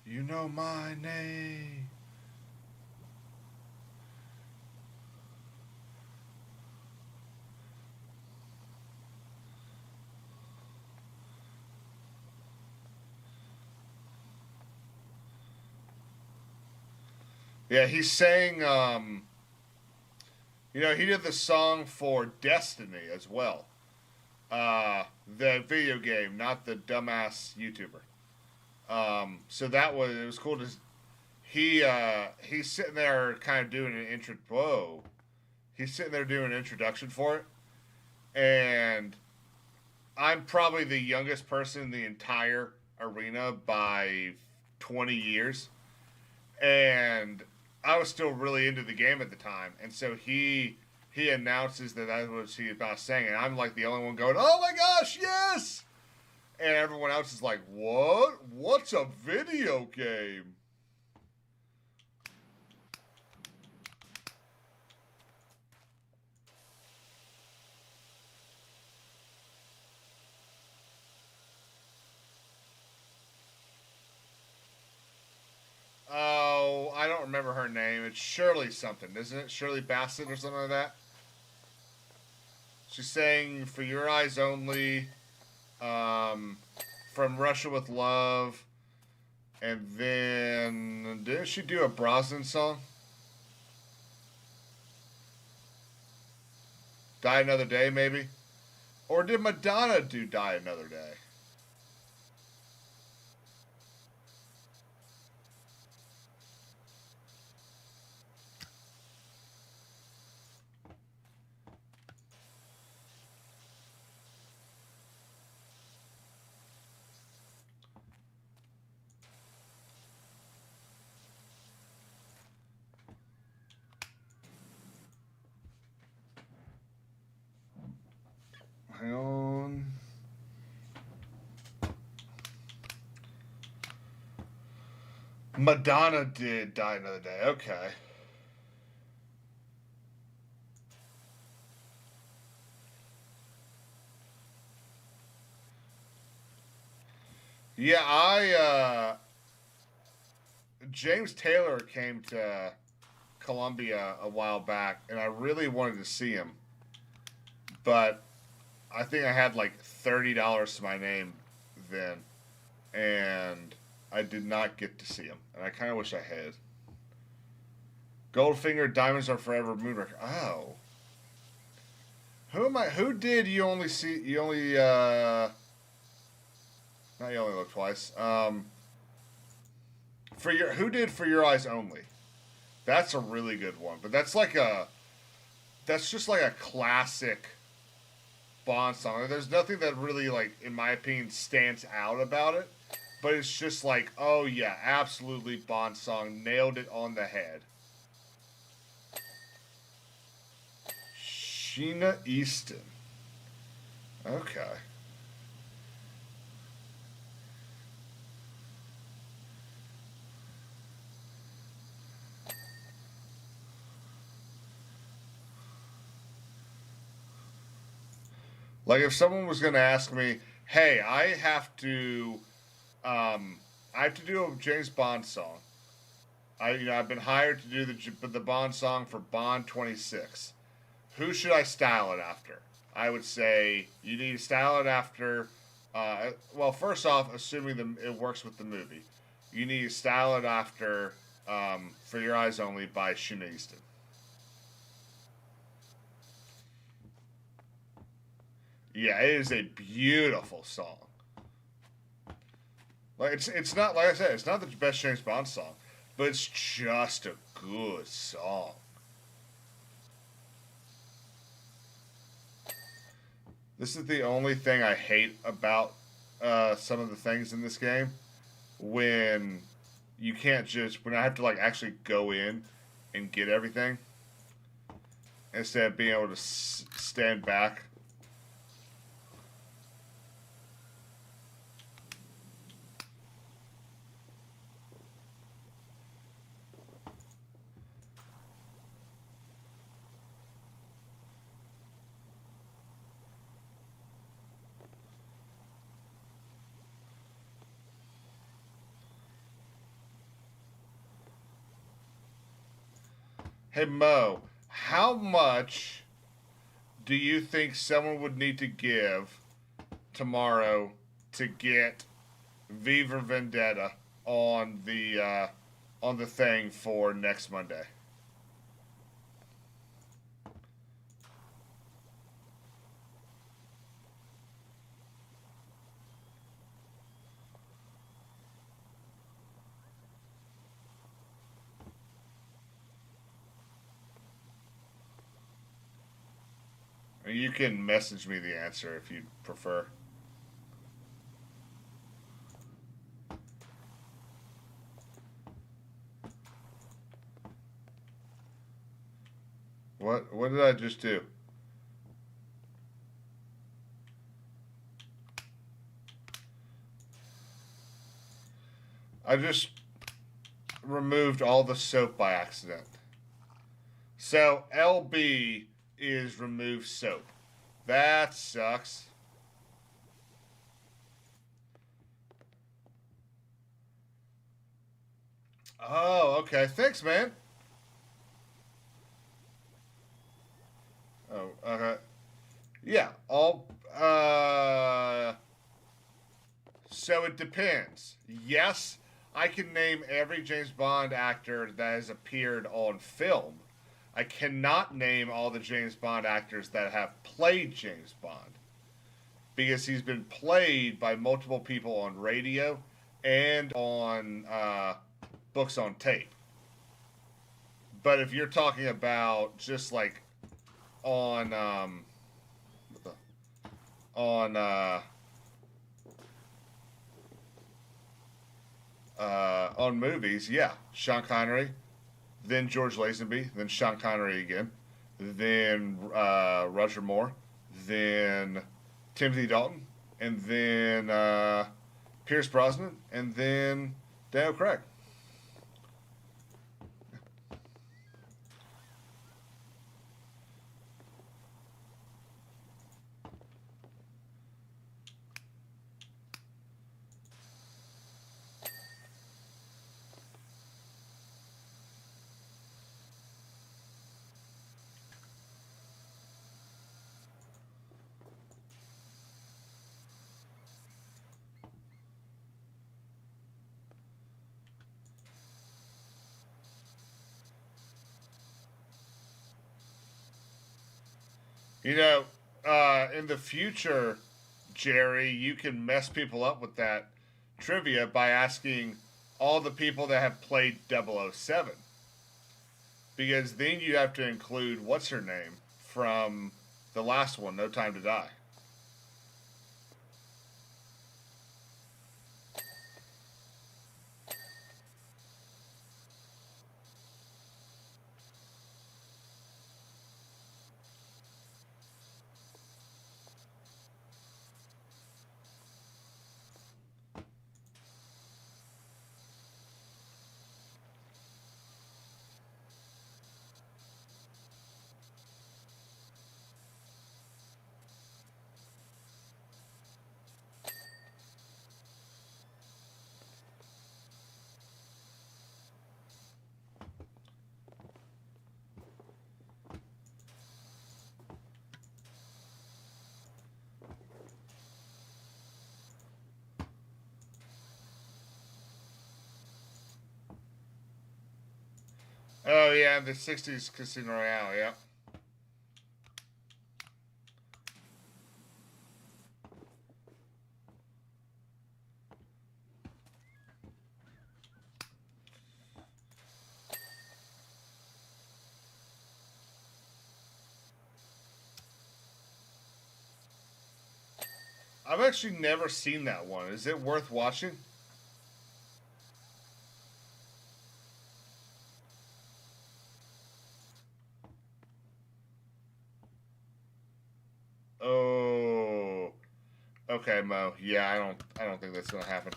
You know my name. Yeah, he sang. He did the song for Destiny as well. The video game, not the dumbass YouTuber. So it was cool to. He's sitting there kind of doing an intro. Whoa, he's sitting there doing an introduction for it, and I'm probably the youngest person in the entire arena by 20 years, and I was still really into the game at the time, and so he announces that that's what he about saying, and I'm like the only one going, "Oh my gosh, yes!" And everyone else is like, "What? What's a video game?" Oh, I don't remember her name. It's Shirley something, isn't it? Shirley Bassett or something like that. She's saying "For Your Eyes Only," um, "From Russia with Love," and then didn't she do a Brosnan song? "Die Another Day," maybe, or did Madonna do "Die Another Day"? Hang on. Madonna did "Die Another Day." Okay. Yeah, James Taylor came to Columbia a while back, and I really wanted to see him, but I think I had like $30 to my name then, and I did not get to see him, and I kind of wish I had. Goldfinger, "Diamonds Are Forever," Moonraker. Oh, who am I? Who did you only see? You only not you only look twice. For your who did "For Your Eyes Only"? That's a really good one, but that's just like a classic Bond song. There's nothing that really, like, in my opinion, stands out about it. But it's just like, oh yeah, absolutely Bond song, nailed it on the head. Sheena Easton. Okay. Like if someone was gonna ask me, hey, um, I have to do a James Bond song. I've been hired to do the Bond song for Bond 26. Who should I style it after? I would say you need to style it after. Well, first off, assuming it works with the movie, you need to style it after "For Your Eyes Only" by Sheena Easton. Yeah, it is a beautiful song. Like it's not like I said, it's not the best James Bond song, but it's just a good song. This is the only thing I hate about some of the things in this game when you can't just when I have to like actually go in and get everything instead of being able to stand back. Hey Mo, how much do you think someone would need to give tomorrow to get Viva Vendetta on the thing for next Monday? You can message me the answer if you prefer. What did I just do? I just removed all the soap by accident. So LB is remove soap. That sucks. Oh, okay. Thanks, man. Oh, okay. Yeah. All. So it depends. Yes, I can name every James Bond actor that has appeared on film. I cannot name all the James Bond actors that have played James Bond because he's been played by multiple people on radio and on books on tape. But if you're talking about just like on on on movies, yeah, Sean Connery, then George Lazenby, then Sean Connery again, then Roger Moore, then Timothy Dalton, and then Pierce Brosnan, and then Daniel Craig. You know, in the future, Jerry, you can mess people up with that trivia by asking all the people that have played 007. Because then you have to include what's her name from the last one, No Time to Die. Oh yeah, the '60s Casino Royale. Yeah. I've actually never seen that one. Is it worth watching? Oh, okay, Mo. Yeah, I don't think that's gonna happen.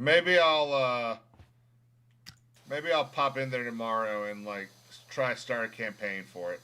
Maybe I'll pop in there tomorrow and like try to start a campaign for it.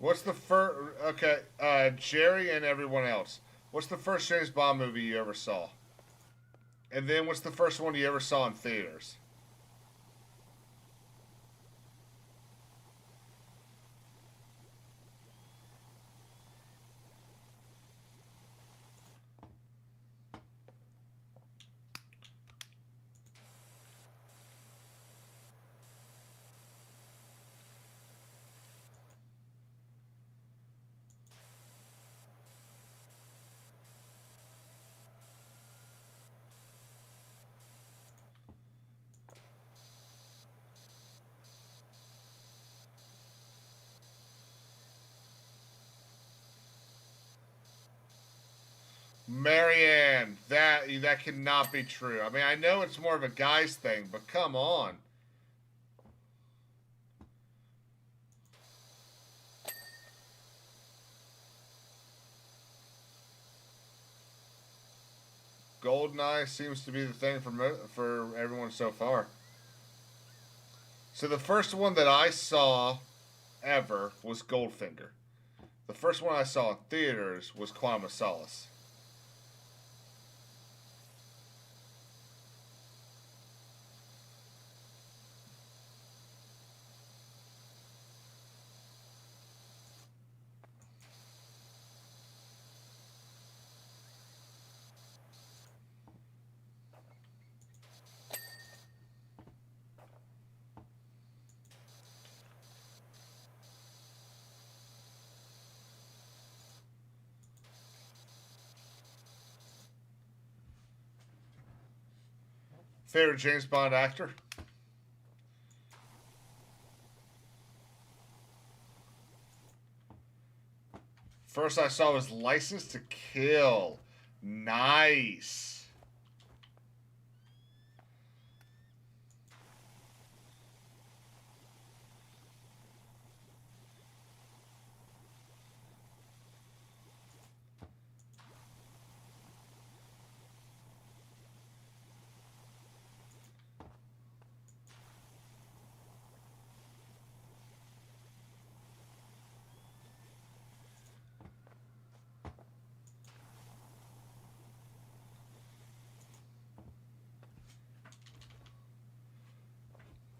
What's the first? Okay, Jerry and everyone else. What's the first James Bond movie you ever saw? And then what's the first one you ever saw in theaters? Marianne, that cannot be true. I mean, I know it's more of a guy's thing, but come on. Goldeneye seems to be the thing for everyone so far. So the first one that I saw ever was Goldfinger. The first one I saw in theaters was Quantum of Solace. Favorite James Bond actor? First I saw was License to Kill. Nice.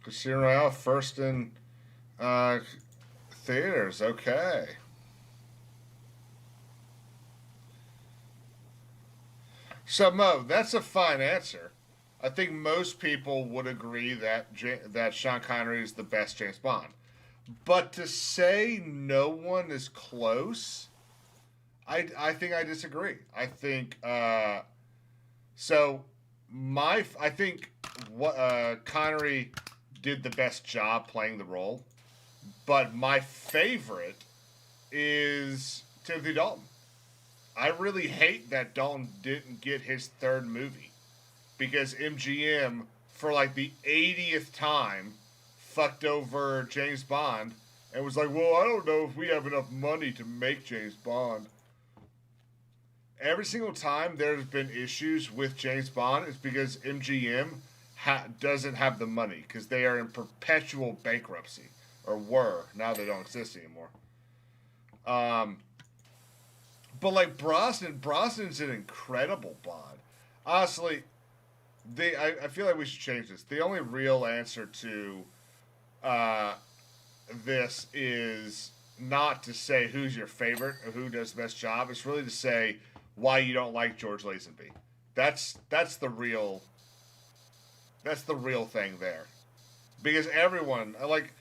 Casino Royale first in uh, theaters. Okay. So Mo, that's a fine answer. I think most people would agree that that Sean Connery is the best James Bond. But to say no one is close, I think I disagree. I think so. I think what Connery did the best job playing the role, but my favorite is Timothy Dalton. I really hate that Dalton didn't get his third movie because MGM for like the 80th time fucked over James Bond and was like, "Well, I don't know if we have enough money to make James Bond." Every single time there's been issues with James Bond, it's because MGM doesn't have the money because they are in perpetual bankruptcy or were. Now they don't exist anymore. Um, but like Brosnan's an incredible Bond. Honestly, I feel like we should change this. The only real answer to uh, this is not to say who's your favorite or who does the best job. It's really to say why you don't like George Lazenby. That's the real thing there. Because everyone like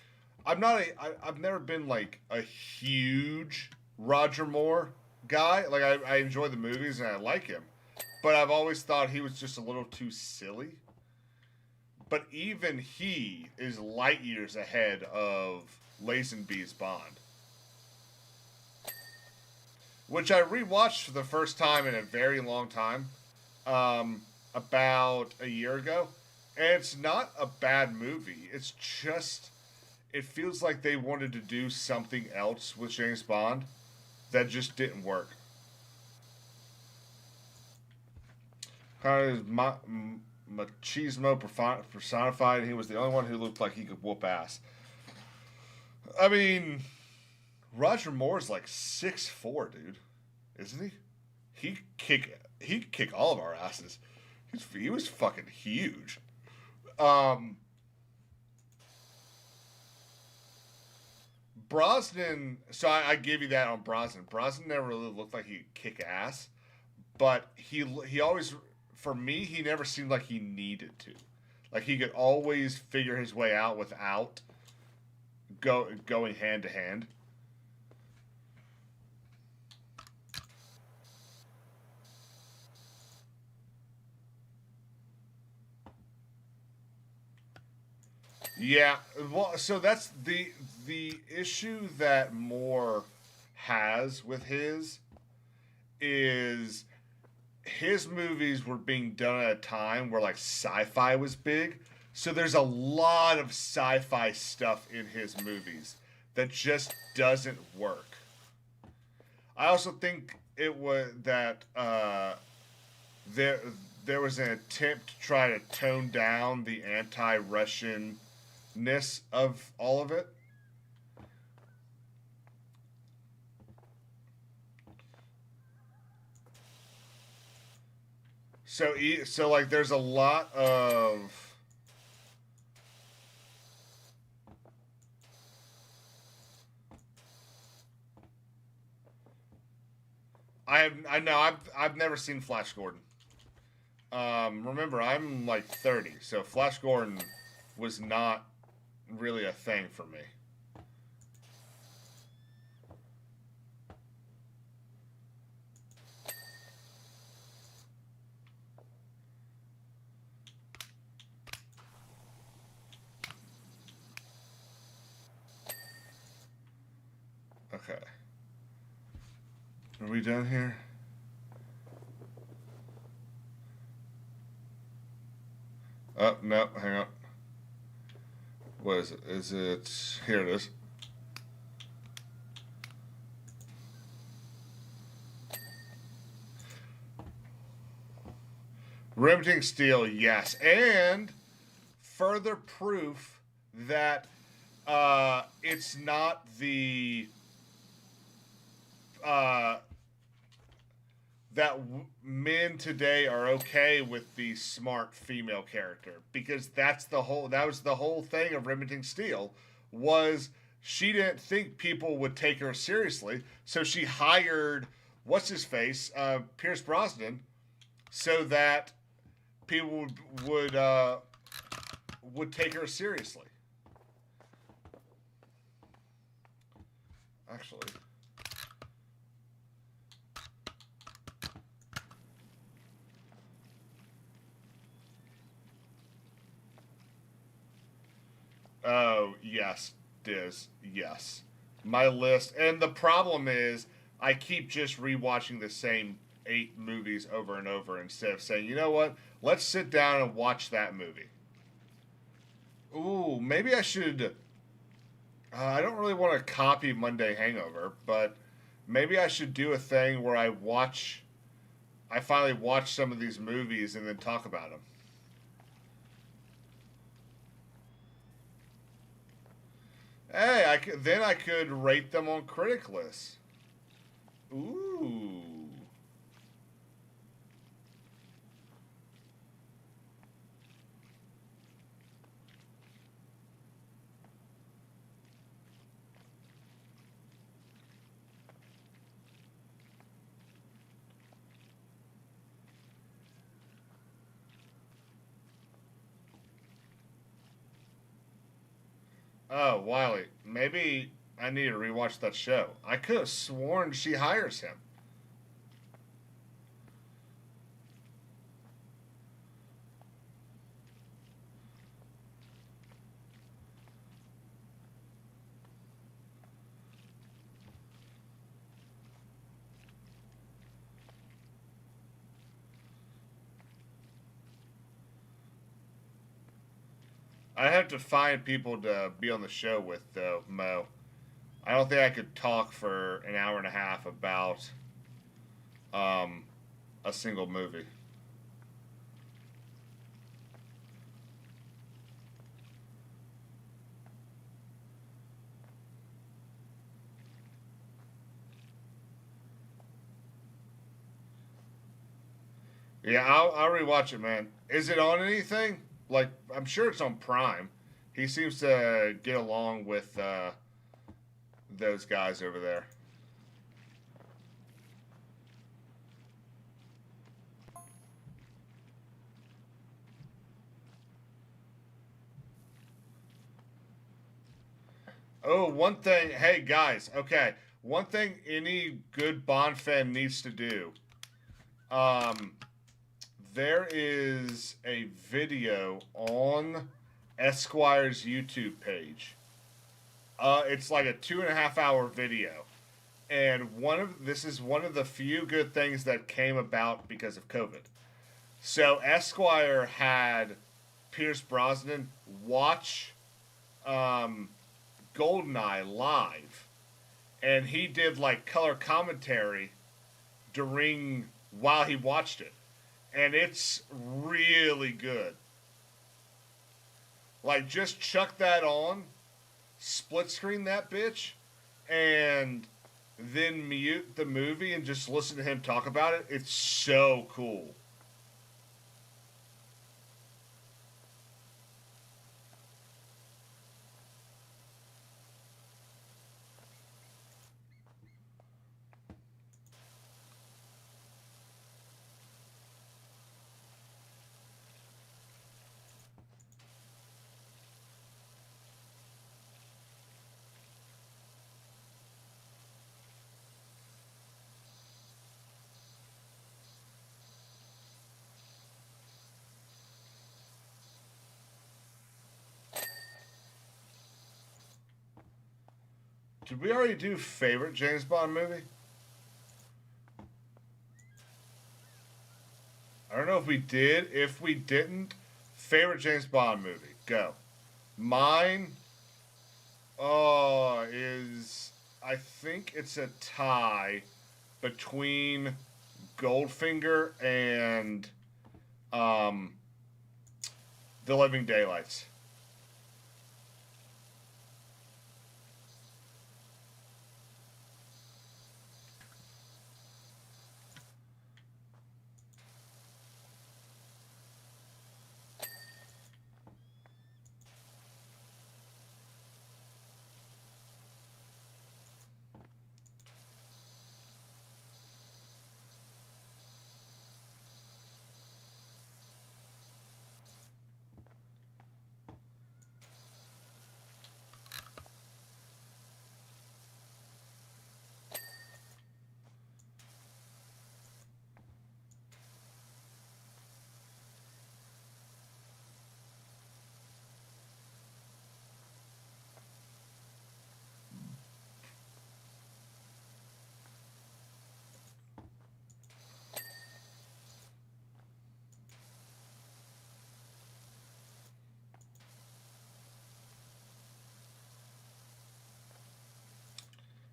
I've never been like a huge Roger Moore guy. Like I enjoy the movies and I like him, but I've always thought he was just a little too silly. But even he is light years ahead of Lazenby's Bond, which I rewatched for the first time in a very long time, about a year ago, and it's not a bad movie. It's just it feels like they wanted to do something else with James Bond that just didn't work. Kind of machismo personified. He was the only one who looked like he could whoop ass. I mean, Roger Moore's like 6'4", dude, isn't he? He'd kick all of our asses. He was fucking huge. Um, Brosnan. So I give you that on Brosnan. Brosnan never really looked like he could kick ass, but he always, for me, he never seemed like he needed to. Like he could always figure his way out without going hand to hand. Yeah, well, so that's the issue that Moore has with is his movies were being done at a time where like sci-fi was big. So there's a lot of sci-fi stuff in his movies that just doesn't work. I also think it was that there there was an attempt to try to tone down the anti-Russian ness of all of it. So like there's a lot of I know I've never seen Flash Gordon. Remember I'm like 30, so Flash Gordon was not really a thing for me. Okay, are we done here? Oh no, hang on. What is it? Is it here? It is. Riveting Steel, yes, and further proof that it's not the uh, men today are okay with the smart female character because that was the whole thing of Remington Steele was she didn't think people would take her seriously, so she hired what's his face Pierce Brosnan so that people would take her seriously. Actually, oh yes, Diz, yes. My list, and the problem is, I keep just rewatching the same 8 movies over and over instead of saying, you know what, let's sit down and watch that movie. Ooh, maybe I should. I don't really want to copy Monday Hangover, but maybe I should do a thing where I finally watch some of these movies and then talk about them. Hey, then I could rate them on critic lists. Ooh. Oh, Wiley, maybe I need to rewatch that show. I could have sworn she hires him. I have to find people to be on the show with, though, Mo. I don't think I could talk for an hour and a half about um, a single movie. Yeah, I'll rewatch it, man. Is it on anything? Like, I'm sure it's on Prime. He seems to get along with those guys over there. Oh, one thing. Hey, guys. Okay. One thing any good Bond fan needs to do. Um, there is a video on Esquire's YouTube page. It's like a 2.5 hour video, and this is one of the few good things that came about because of COVID. So Esquire had Pierce Brosnan watch um, Goldeneye live, and he did like color commentary during while he watched it, and it's really good. Like, just chuck that on, split screen that bitch, and then mute the movie and just listen to him talk about it. It's so cool. Did we already do favorite James Bond movie? I don't know if we did. If we didn't, favorite James Bond movie. Go. Mine is, I think it's a tie between Goldfinger and um, The Living Daylights.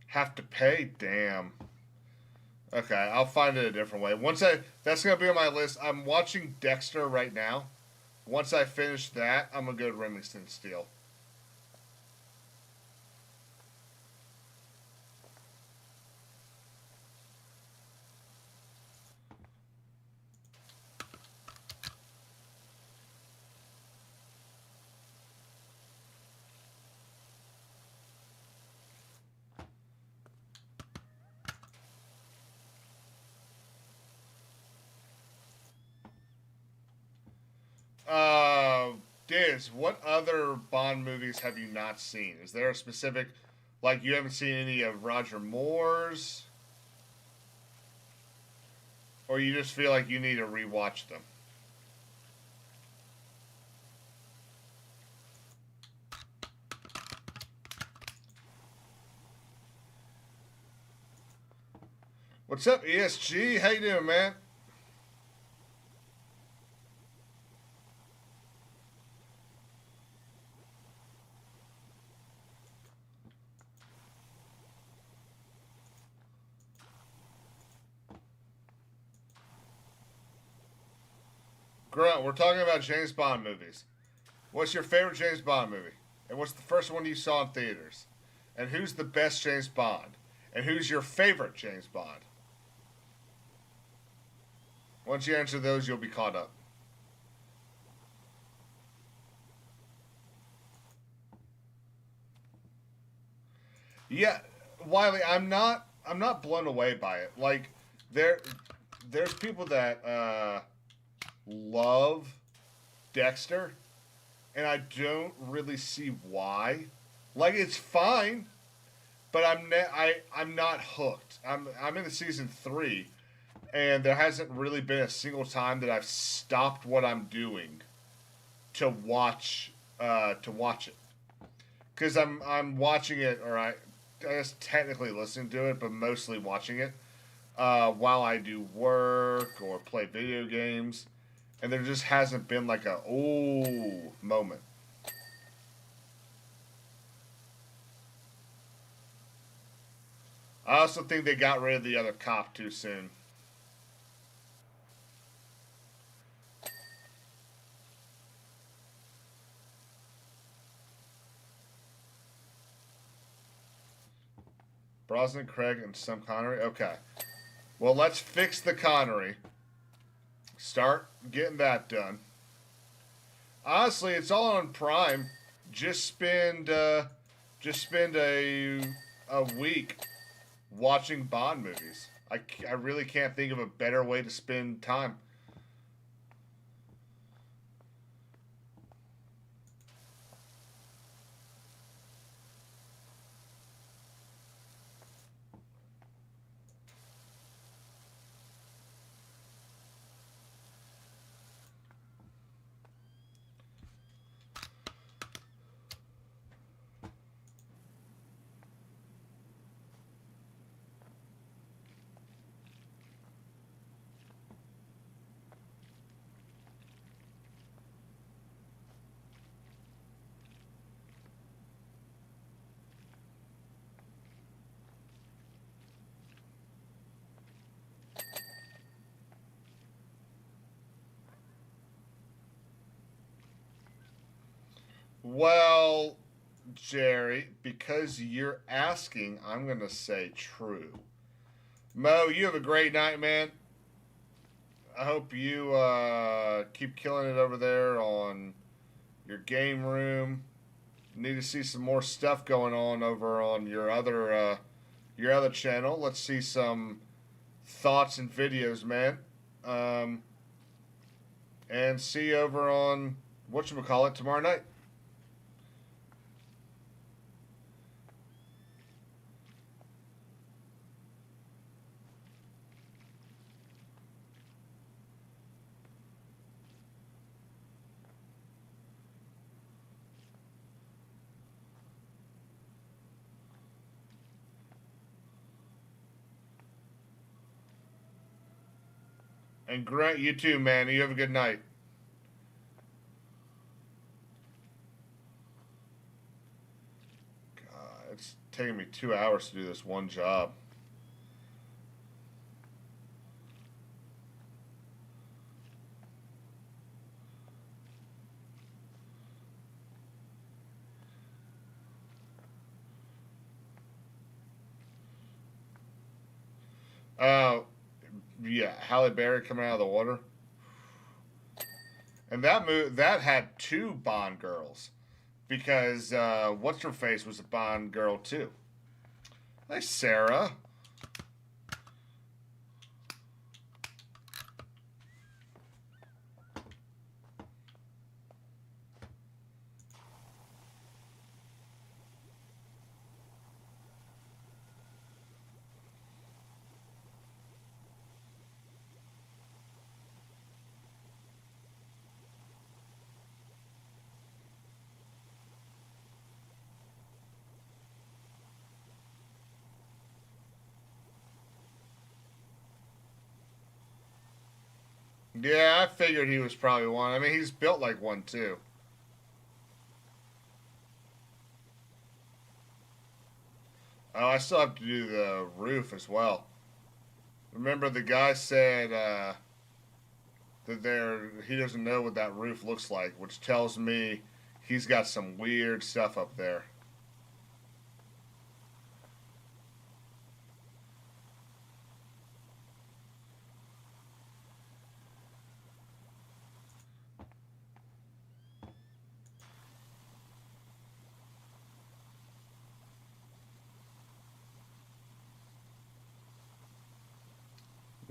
Have to pay? Damn. Okay, I'll find it a different way. That's gonna be on my list. I'm watching Dexter right now. Once I finish that, I'm gonna go to Remington Steel. Uh, Diz, what other Bond movies have you not seen? Is there a specific, like, you haven't seen any of Roger Moore's, or you just feel like you need to rewatch them? What's up, ESG? How you doing, man? Grunt, we're talking about James Bond movies. What's your favorite James Bond movie? And what's the first one you saw in theaters? And who's the best James Bond? And who's your favorite James Bond? Once you answer those, you'll be caught up. Yeah, Wiley, I'm not blown away by it. Like there there's people that love Dexter, and I don't really see why. Like it's fine, but I'm not hooked. I'm in the season 3, and there hasn't really been a single time that I've stopped what I'm doing to watch it. Because I'm watching it, or I guess technically listening to it, but mostly watching it while I do work or play video games, and there just hasn't been like a oh moment. I also think they got rid of the other cop too soon. Brosnan, Craig, and some Connery. Okay, well let's fix the Connery. Start getting that done. Honestly, it's all on Prime. Just spend just spend a week watching Bond movies. I really can't think of a better way to spend time. Well, Jerry, because you're asking, I'm gonna say true. Mo, you have a great night, man. I hope you keep killing it over there on your game room. Need to see some more stuff going on over on your other channel. Let's see some thoughts and videos, man. Um, and see you over on whatchamacallit tomorrow night. And Grant, you too, man. You have a good night. God, it's taking me 2 hours to do this one job. Uh, yeah, Halle Berry coming out of the water, and that had two Bond girls because what's her face was a Bond girl too. Hey, Sarah. Yeah, I figured he was probably one. I mean, he's built like one too. Oh, I still have to do the roof as well. Remember, the guy said that he doesn't know what that roof looks like, which tells me he's got some weird stuff up there.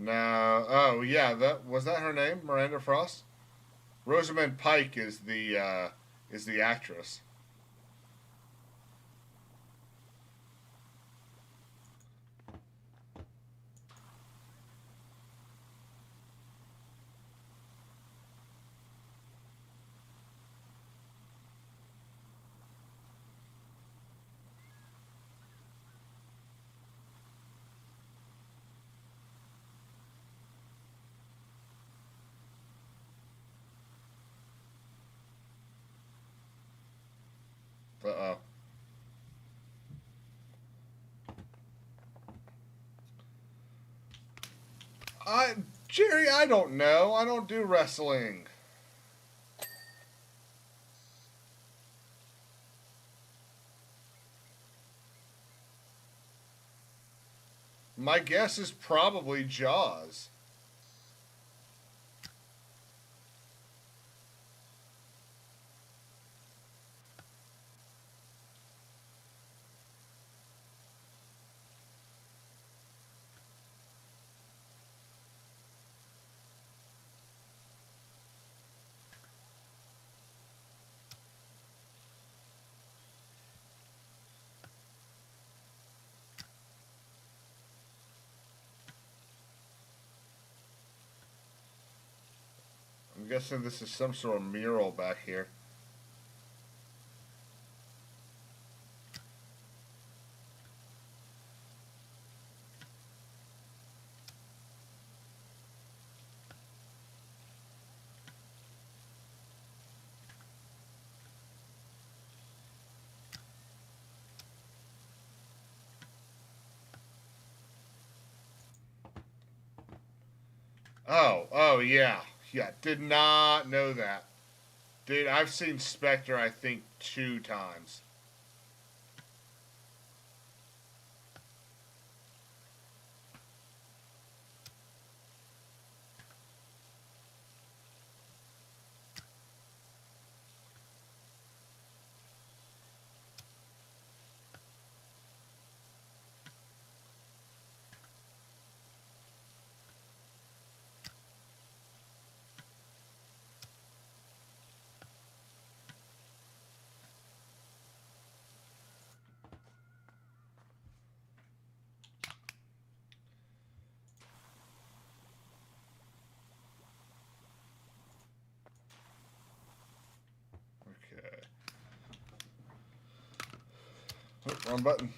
No. Oh yeah, that was that her name, Miranda Frost. Rosamund Pike is the actress. Uh oh. I Jerry, I don't know. I don't do wrestling. My guess is probably Jaws. I'm guessing this is some sort of mural back here. Oh, yeah. Yeah, did not know that. Dude, I've seen Spectre, I think, 2 times. Okay. Oh, wrong button.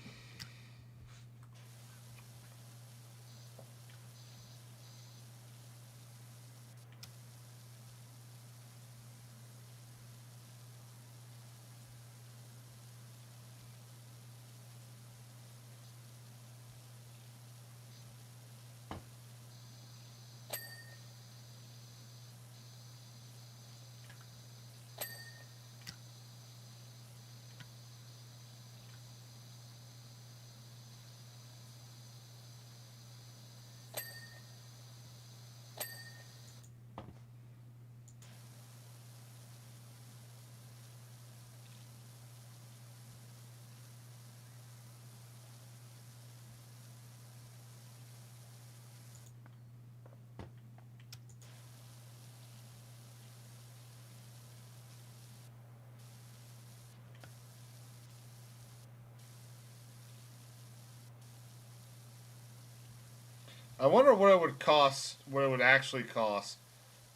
I wonder what it would cost, what it would actually cost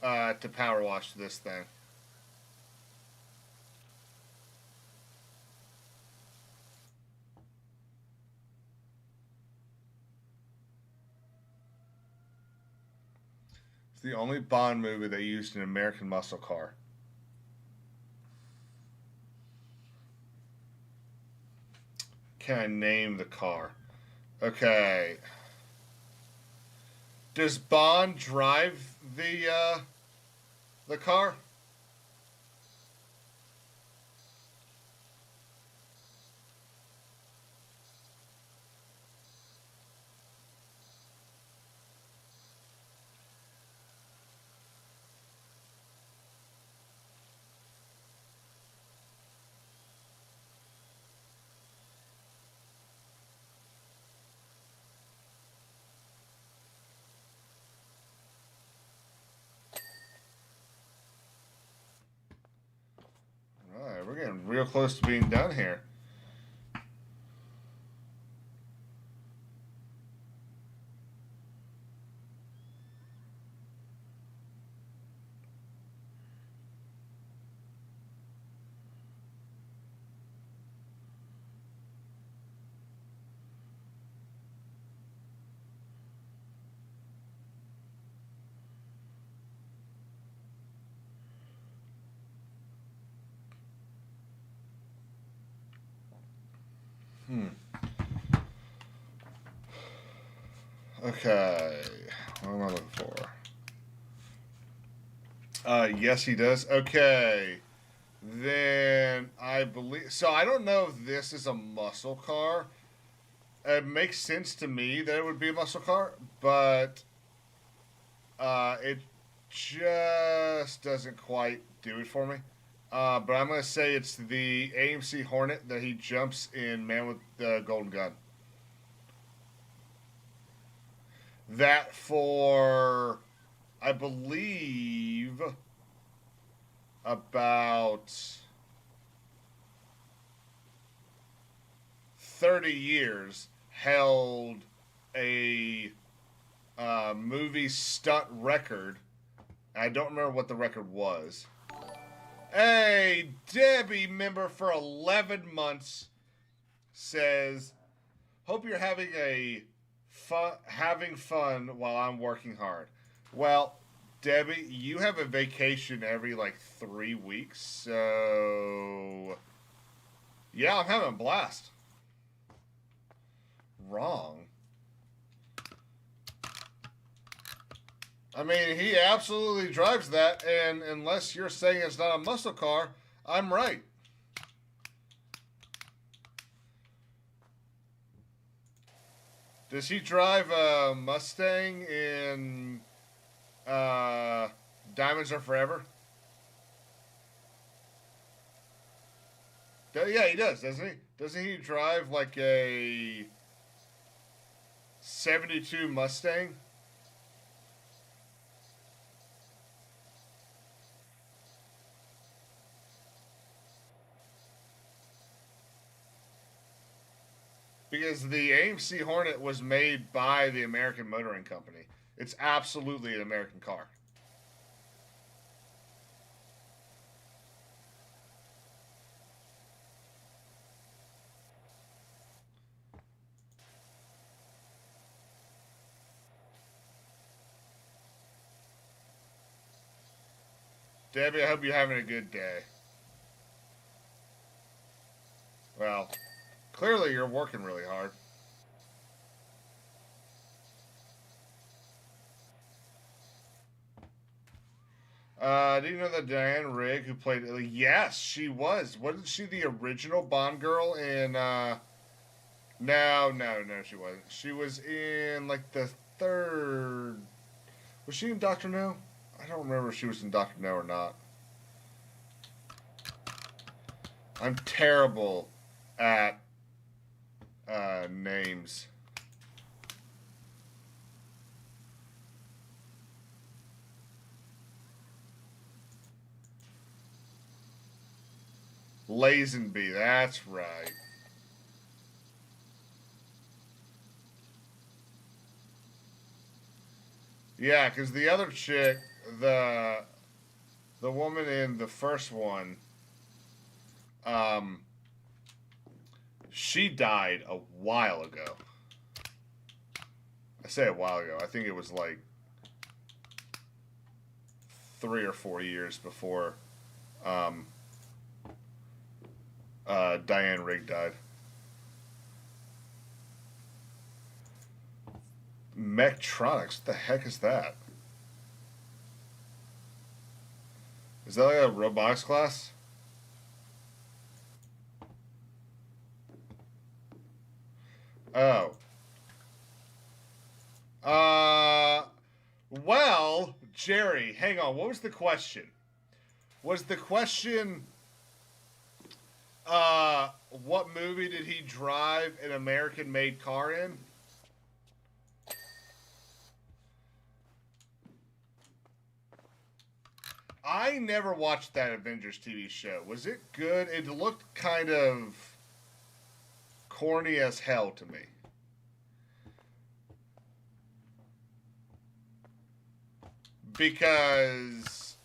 to power wash this thing. It's the only Bond movie that used an American muscle car. Can I name the car? Okay. Does Bond drive the car? Getting real close to being done here. Okay. What am I looking for? Yes, he does. Okay. Then I believe. So I don't know if this is a muscle car. It makes sense to me that it would be a muscle car, but it just doesn't quite do it for me. But I'm going to say it's the AMC Hornet that he jumps in Man with the Golden Gun. That for, I believe, about 30 years held a movie stunt record. I don't remember what the record was. Hey, Debbie, member for 11 months, says, "Hope you're having fun while I'm working hard." Well, Debbie, you have a vacation every like 3 weeks, so yeah, I'm having a blast. Wrong. I mean, he absolutely drives that, and unless you're saying it's not a muscle car, I'm right. Does he drive a Mustang in Diamonds Are Forever? Yeah, he does, doesn't he? Doesn't he drive like a 72 Mustang? Because the AMC Hornet was made by the American Motoring Company. It's absolutely an American car. Debbie, I hope you're having a good day. Well, clearly you're working really hard. Do you know that Diane Rigg, who played? Yes, she was. Wasn't she the original Bond girl in? No, she wasn't. She was in like the third. Was she in Doctor No? I don't remember if she was in Doctor No or not. I'm terrible at names. Lazenby, that's right. Yeah, because the other chick, the woman in the first one, um, she died a while ago. I say a while ago. I think it was like 3 or 4 years before um, Diane Rigg died. Mechtronics? What the heck is that? Is that like a robotics class? Oh. Well, Jerry, hang on. What was the question? Was the question, what movie did he drive an American made car in? I never watched that Avengers TV show. Was it good? It looked kind of corny as hell to me. Because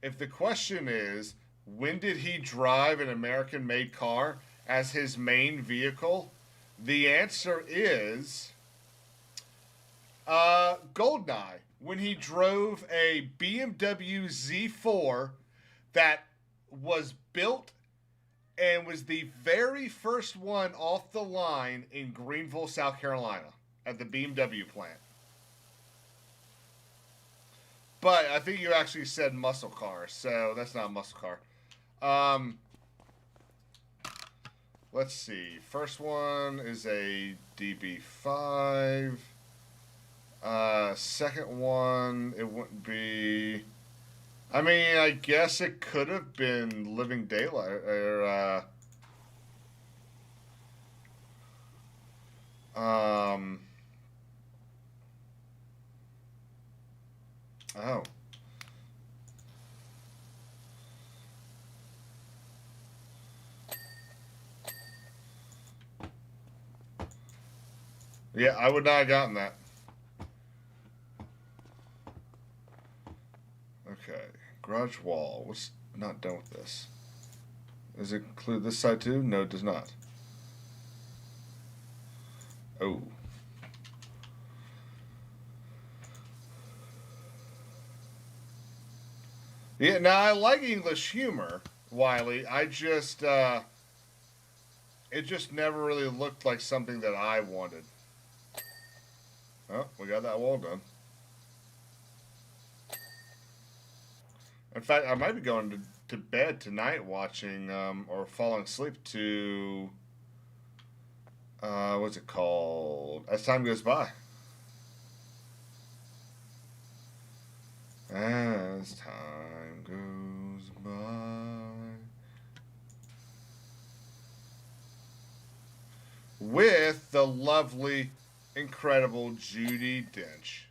if the question is, when did he drive an American made car as his main vehicle? The answer is Goldeneye. When he drove a BMW Z4 that was built and was the very first one off the line in Greenville, South Carolina at the BMW plant. But I think you actually said muscle car, so that's not a muscle car. Let's see. First one is a DB5. Second one, it wouldn't be. I mean, I guess it could have been Living Daylight or. Oh. Yeah, I would not have gotten that. Okay. Garage wall. What's not done with this? Does it include this side too? No, it does not. Oh. Yeah, now I like English humor, Wiley. It just never really looked like something that I wanted. Oh, we got that wall done. In fact, I might be going to bed tonight watching or falling asleep to what's it called? As Time Goes By. As time goes by. With the lovely, incredible Judi Dench.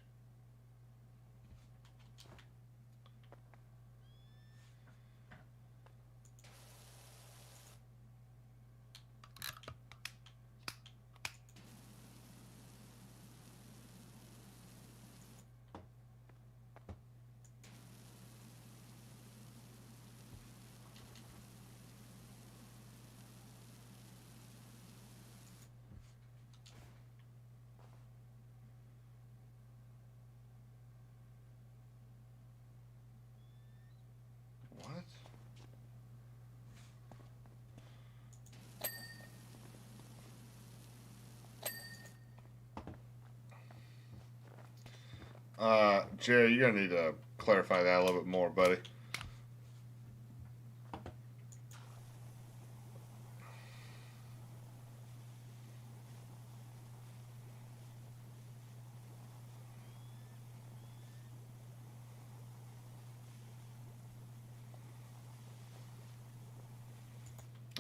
What? Jerry, you're gonna need to clarify that a little bit more, buddy.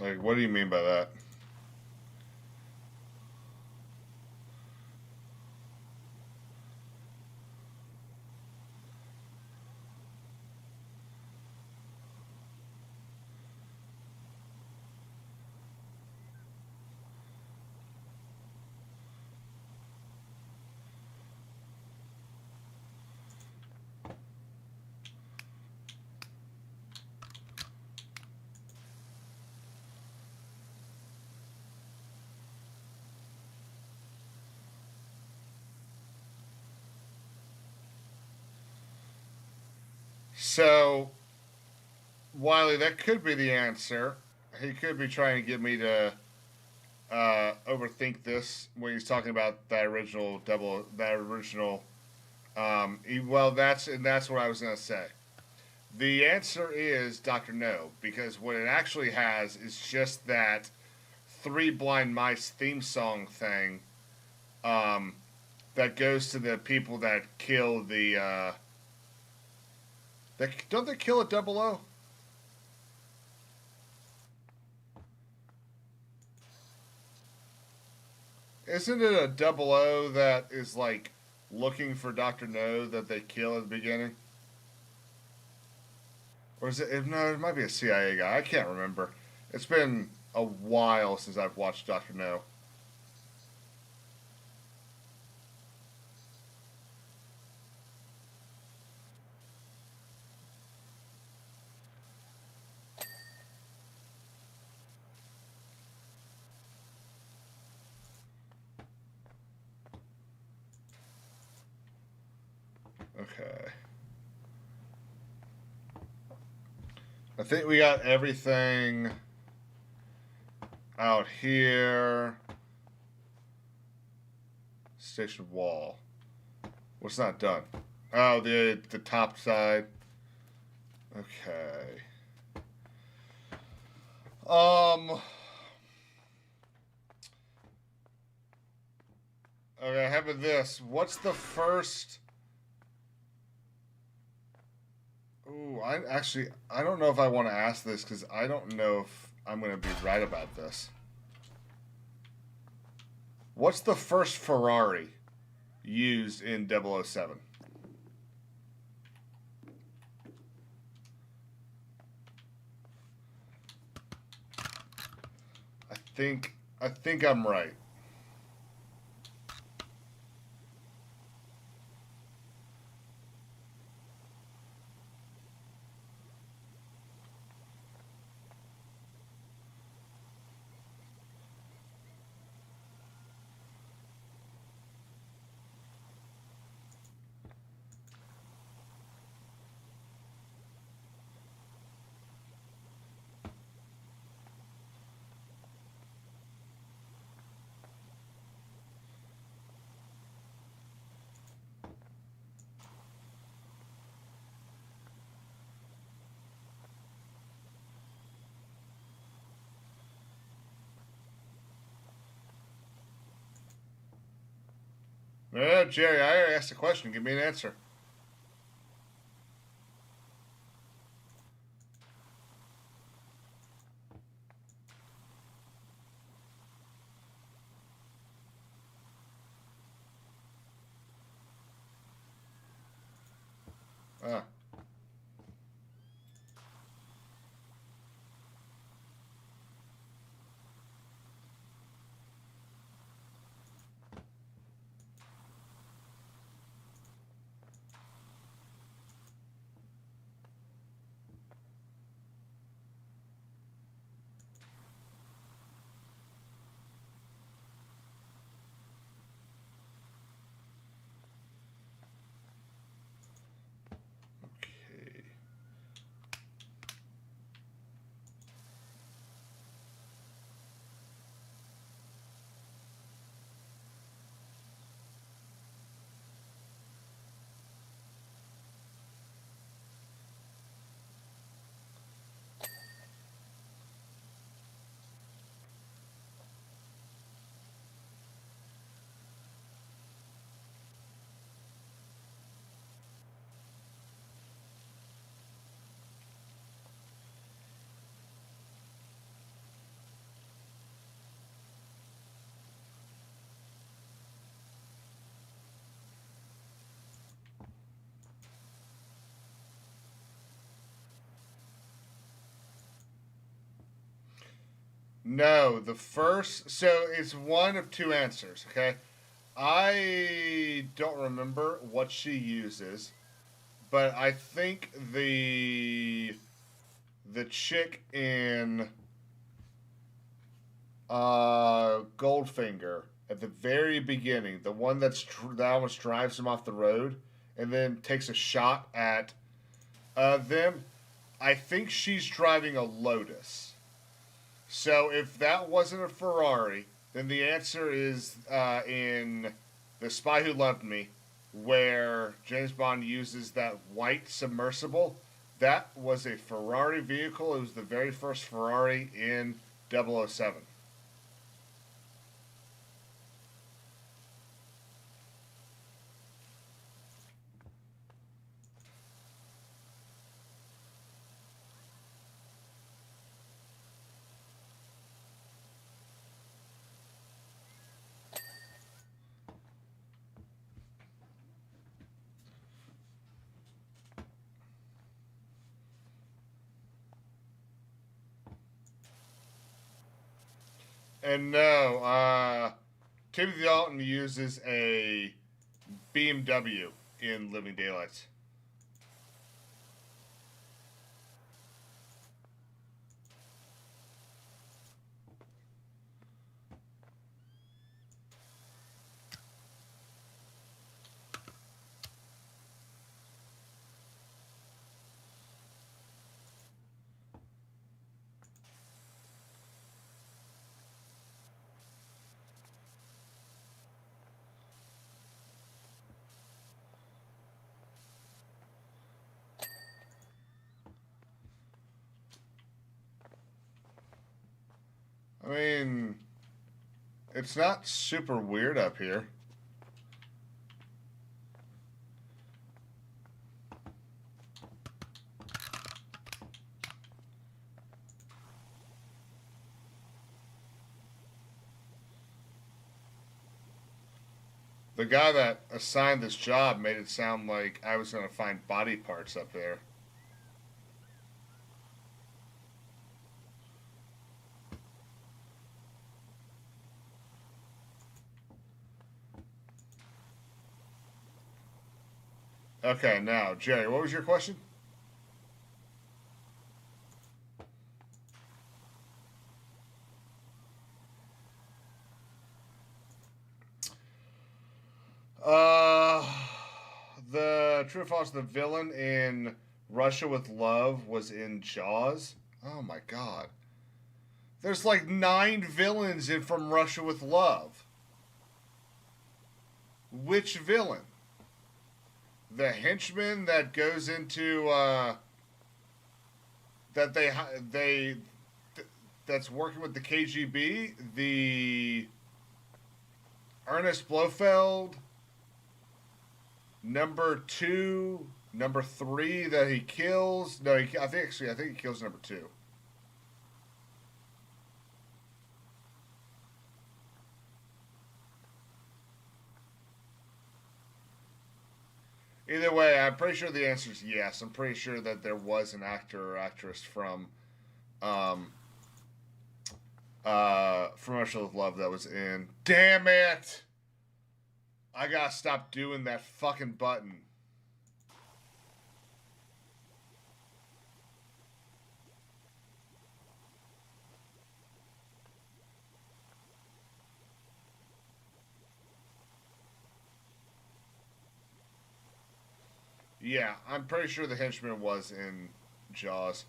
Like, what do you mean by that? So, Wiley, that could be the answer. He could be trying to get me to overthink this when he's talking about that original double, that original. Well, that's what I was gonna say. The answer is Doctor No, because what it actually has is just that Three Blind Mice theme song thing. Um, that goes to the people that kill the. Don't they kill a double O? Isn't it a double O that is like looking for Doctor No that they kill at the beginning? Or is it? No, it might be a CIA guy. I can't remember. It's been a while since I've watched Doctor No. Okay. I think we got everything out here. Station wall. What's not done? Oh, the top side. Okay. Okay, how about this? What's the first? Ooh, I don't know if I want to ask this because I don't know if I'm going to be right about this. What's the first Ferrari used in 007? I think I'm right. No, Jerry, I already asked a question. Give me an answer. Ah. Okay. No, the first. So it's one of two answers. Okay, I don't remember what she uses, but I think the chick in Goldfinger at the very beginning, the one that almost drives him off the road, and then takes a shot at them. I think she's driving a Lotus. So if that wasn't a Ferrari, then the answer is in The Spy Who Loved Me, where James Bond uses that white submersible. That was a Ferrari vehicle. It was the very first Ferrari in 007. And no, Timothy Dalton uses a BMW in Living Daylights. I mean, it's not super weird up here. The guy that assigned this job made it sound like I was going to find body parts up there. Okay, now, Jerry, what was your question? Uh, the true or false, the villain in Russia with Love was in Jaws. Oh my god. There's like 9 villains in From Russia with Love. Which villain? The henchman that goes into that they that's working with the KGB, the Ernest Blofeld, number 2, number 3 that he kills. No, I think he kills number 2. Either way, I'm pretty sure the answer is yes. I'm pretty sure that there was an actor or actress from Russia with Love that was in. Damn it! I gotta stop doing that fucking button. Yeah, I'm pretty sure the henchman was in Jaws.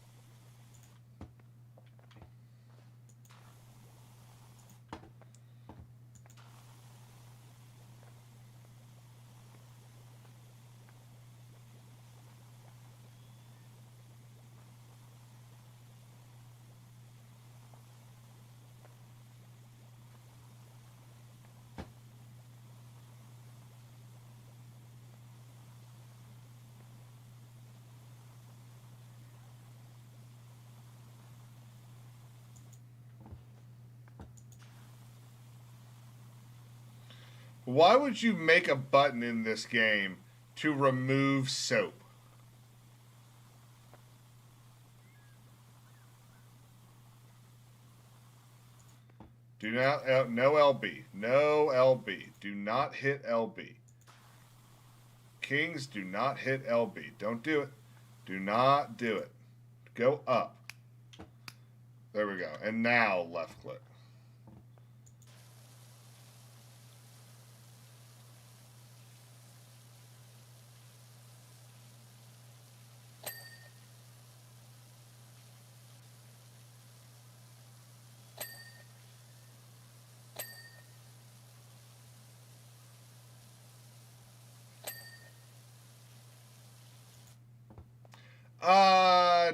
Why would you make a button in this game to remove soap? Do not, no LB. No LB. Do not hit LB. Kings, do not hit LB. Don't do it. Do not do it. Go up. There we go. And now left click.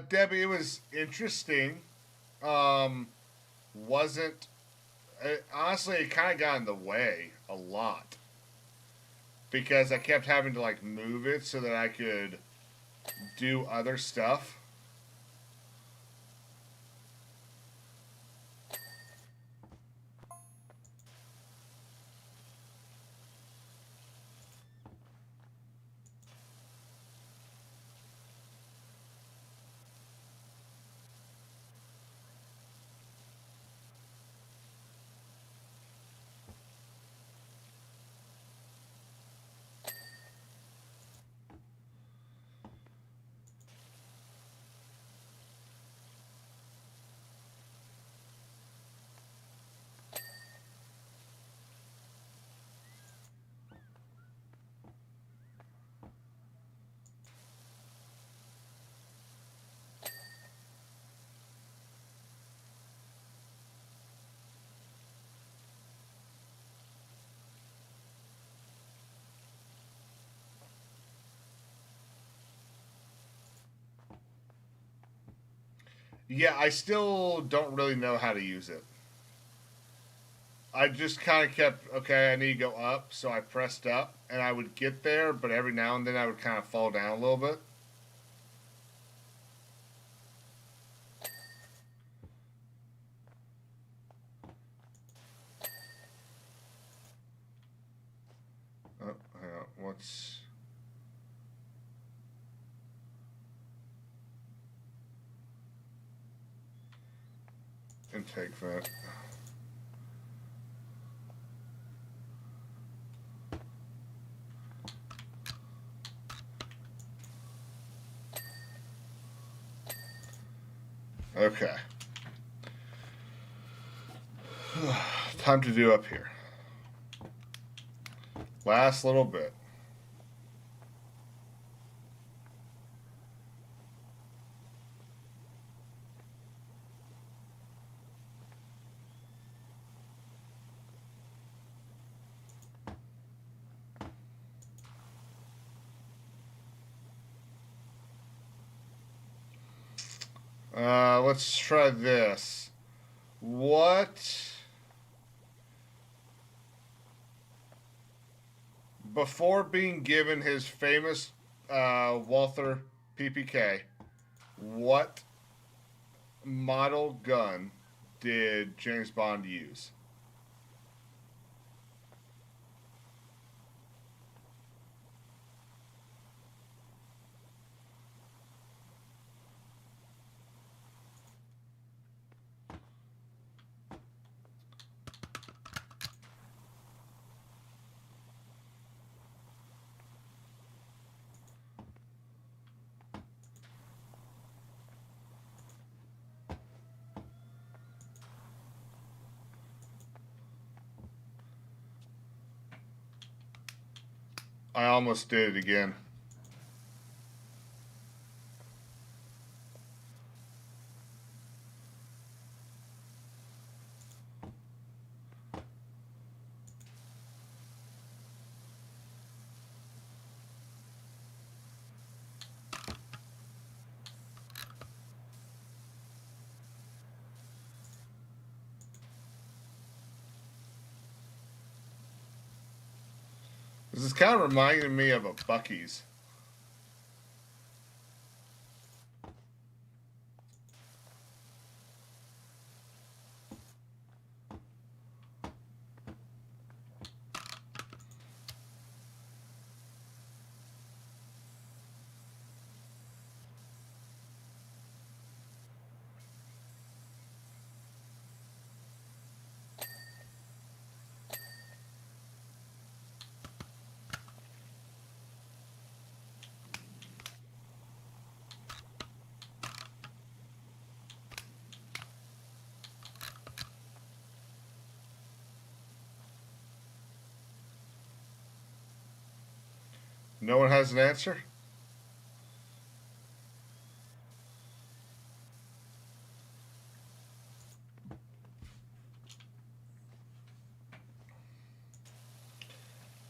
Debbie, it was interesting. Wasn't honestly, it kind of got in the way a lot because I kept having to like move it so that I could do other stuff. Yeah, I still don't really know how to use it. I just kind of kept, okay, I need to go up, so I pressed up, and I would get there, but every now and then I would kind of fall down a little bit. Oh, hang on, what's... intake vent? Okay. Time to do up here. Last little bit. Let's try this. What... before being given his famous Walther PPK, what model gun did James Bond use? I almost did it again. This is kind of reminding me of a Bucky's. No one has an answer?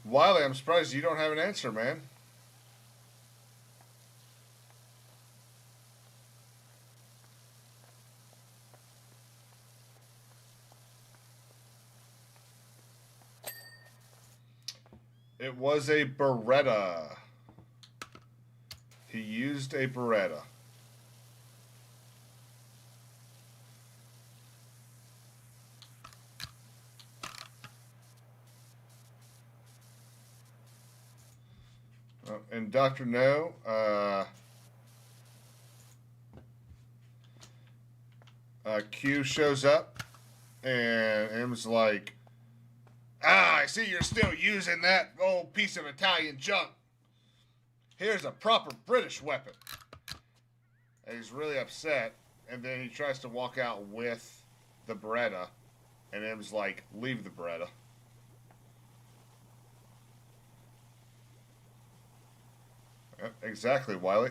Wiley, I'm surprised you don't have an answer, man. It was a Beretta. He used a Beretta. And Dr. No, Q shows up and M's like, ah, I see you're still using that old piece of Italian junk. Here's a proper British weapon. And he's really upset, and then he tries to walk out with the Beretta, and M's like, leave the Beretta. Yep, exactly, Wiley.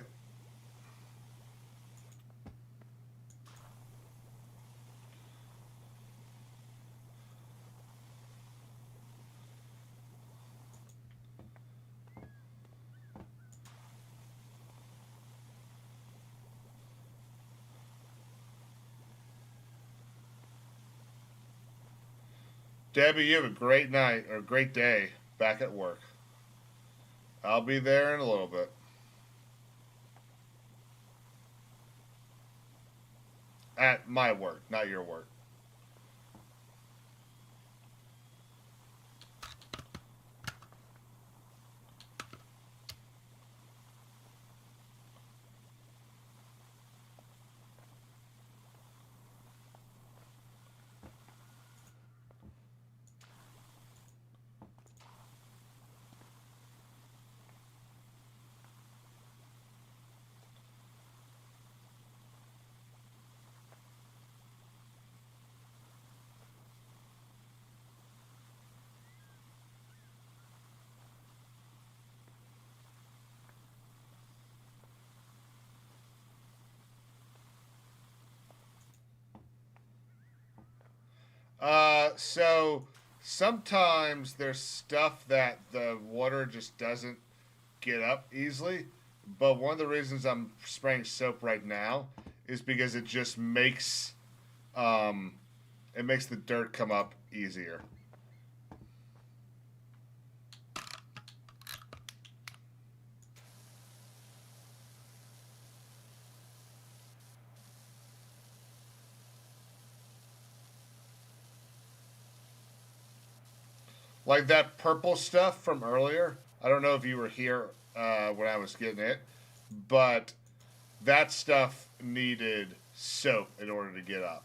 Debbie, you have a great night or a great day back at work. I'll be there in a little bit. At my work, not your work. So sometimes there's stuff that the water just doesn't get up easily. But one of the reasons I'm spraying soap right now is because um, it makes the dirt come up easier. Like that purple stuff from earlier. I don't know if you were here when I was getting it, but that stuff needed soap in order to get up.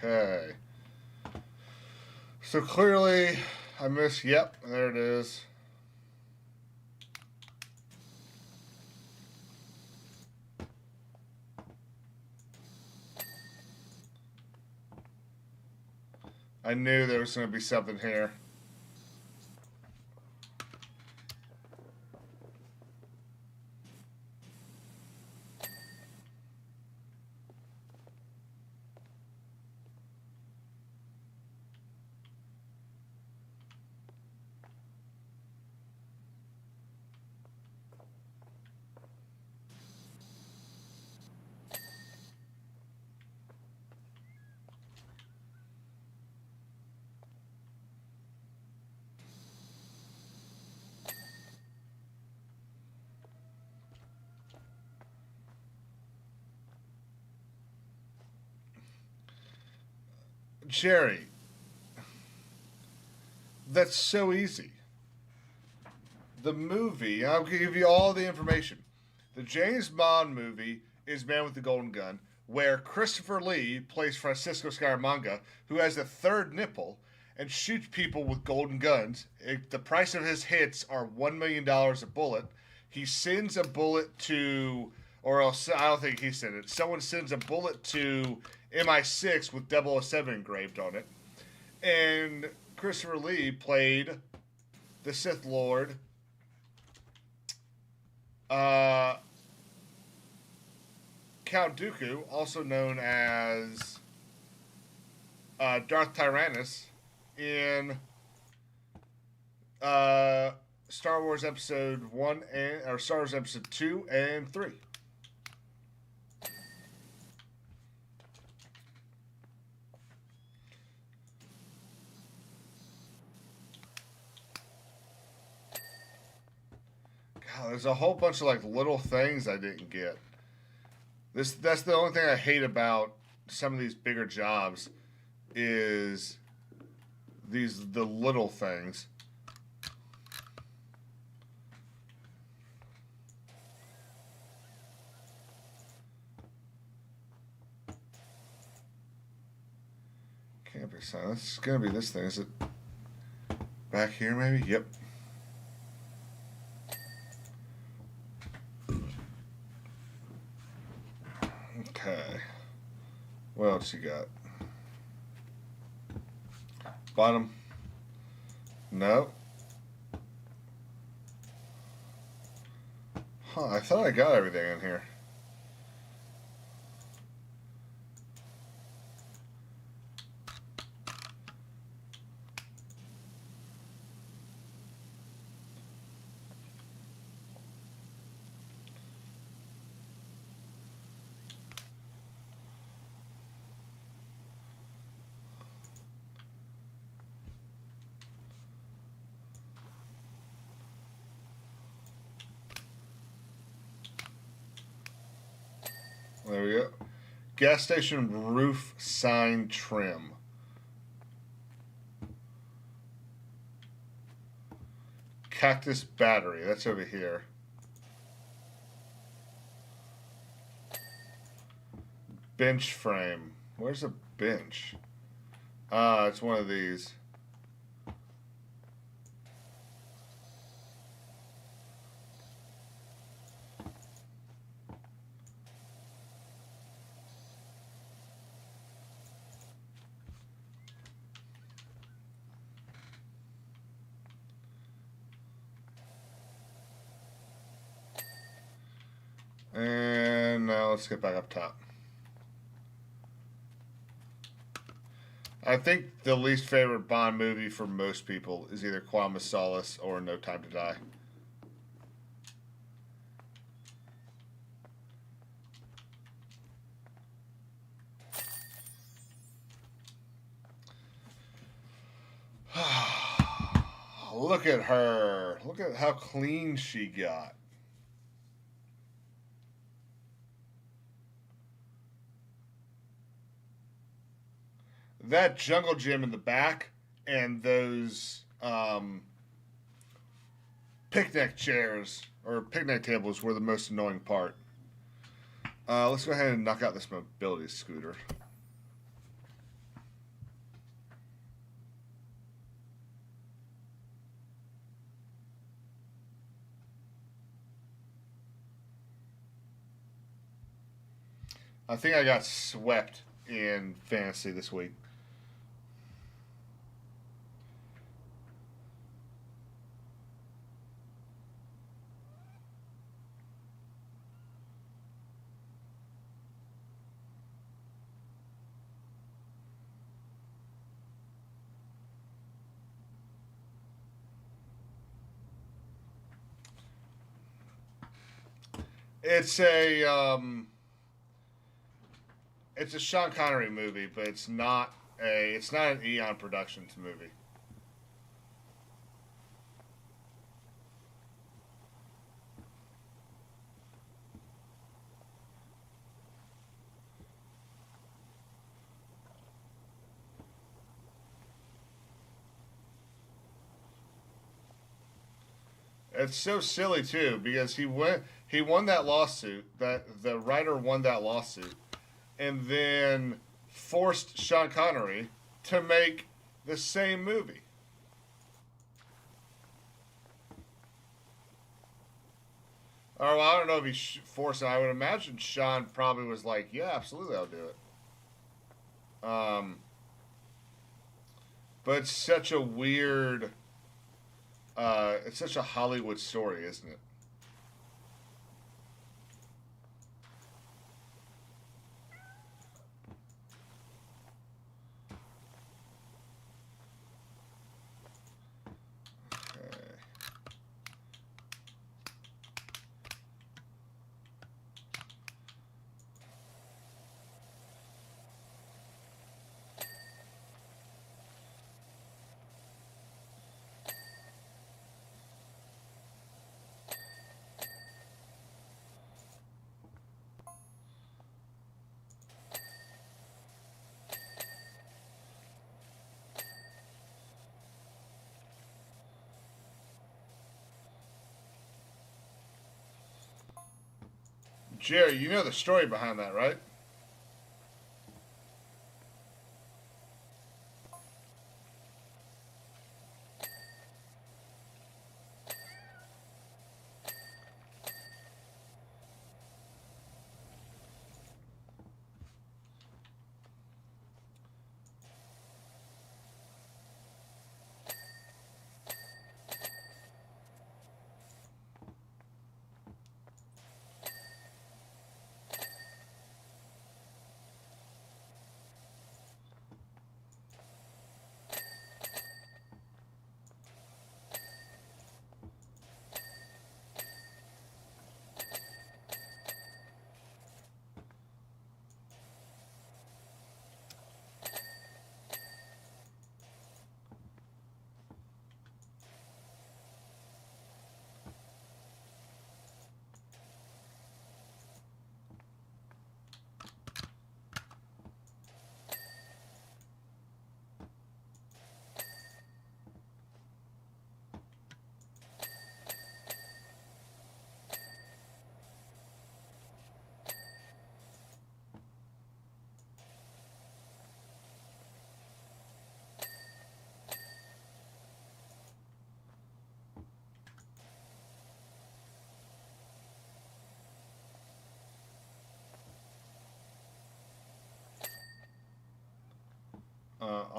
Okay. So clearly, I missed. Yep, there it is. I knew there was going to be something here. Jerry, that's so easy. The movie, I'll give you all the information. The James Bond movie is Man with the Golden Gun, where Christopher Lee plays Francisco Scaramanga, who has a third nipple and shoots people with golden guns. The price of his hits are $1 million a bullet. He sends a bullet to, or else I don't think he sent it. Someone sends a bullet to MI6 with 007 engraved on it. And Christopher Lee played the Sith Lord. Count Dooku, also known as Darth Tyrannus, in Star Wars Episode 1 or Star Wars Episode 2 and 3. God, there's a whole bunch of like little things I didn't get. That's the only thing I hate about some of these bigger jobs is the little things. Camping sign. It's gonna be this thing. Is it back here maybe? Yep. Okay. What else you got? Bottom. No. Huh, I thought I got everything in here. There we go. Gas station roof sign trim. Cactus battery. That's over here. Bench frame. Where's a bench? It's one of these. And now let's get back up top. I think the least favorite Bond movie for most people is either Quantum of Solace or No Time to Die. Look at her. Look at how clean she got. That jungle gym in the back and those picnic chairs or picnic tables were the most annoying part. Let's go ahead and knock out this mobility scooter. I think I got swept in fantasy this week. It's a Sean Connery movie, but it's not an Eon Productions movie. It's so silly too because he won that lawsuit. That the writer won that lawsuit, and then forced Sean Connery to make the same movie. Or well, I don't know if he forced it. I would imagine Sean probably was like, "Yeah, absolutely, I'll do it." But it's such a weird. It's such a Hollywood story, isn't it? Okay. Jerry, you know the story behind that, right?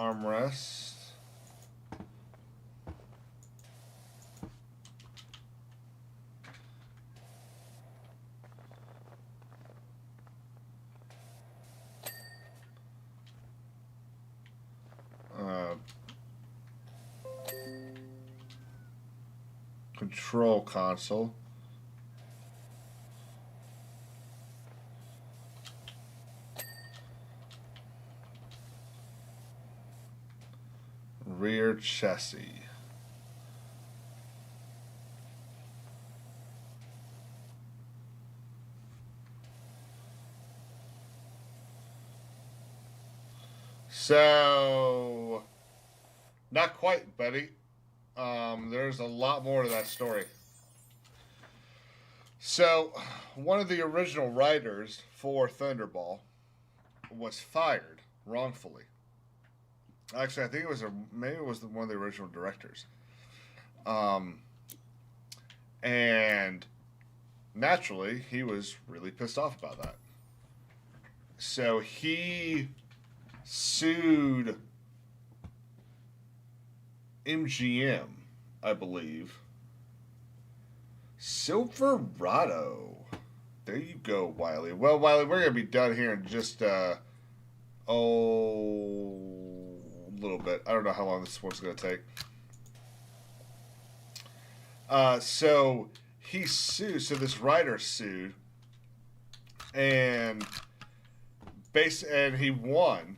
Armrest. Uh, Control console. Rear chassis. So, not quite, buddy. There's a lot more to that story. So, one of the original writers for Thunderball was fired wrongfully. Actually, I think it was maybe it was one of the original directors. Um, and naturally, he was really pissed off about that. So he sued MGM, I believe. Silverado. There you go, Wiley. Well, Wiley, we're gonna be done here in just a little bit. I don't know how long this one's gonna take. So he sued. So this writer sued, and and he won.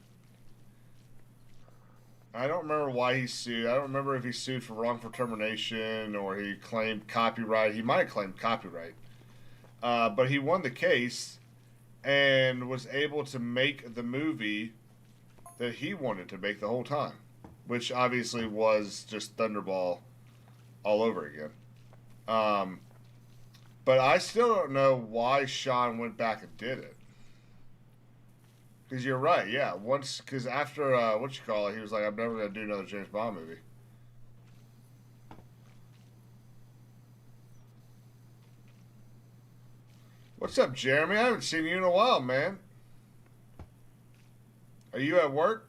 I don't remember why he sued. I don't remember if he sued for wrongful termination or he claimed copyright. He might have claimed copyright. But he won the case and was able to make the movie that he wanted to make the whole time, which obviously was just Thunderball all over again. Um, but I still don't know why Sean went back and did it. Because you're right, yeah. Once, because after what you call it, he was like, "I'm never gonna do another James Bond movie." What's up, Jeremy? I haven't seen you in a while, man. Are you at work?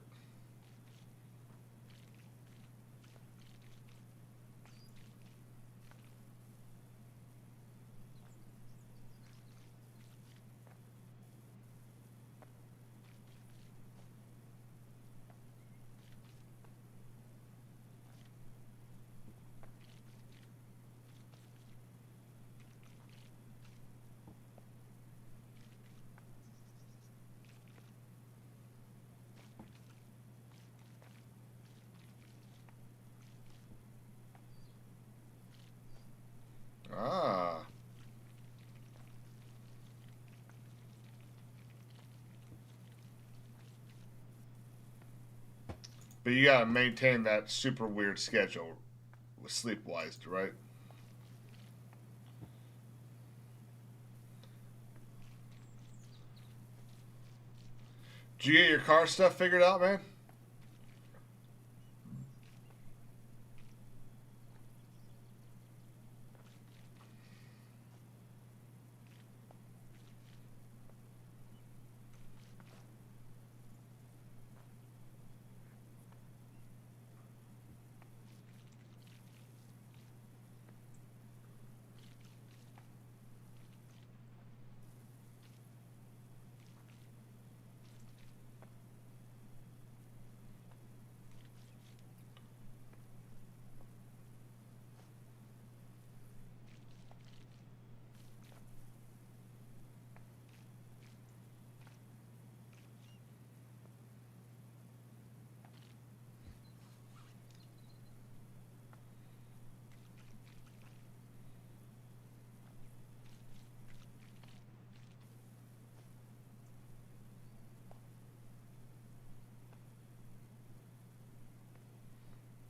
Ah. But you gotta maintain that super weird schedule with sleep-wise, right? Did you get your car stuff figured out, man?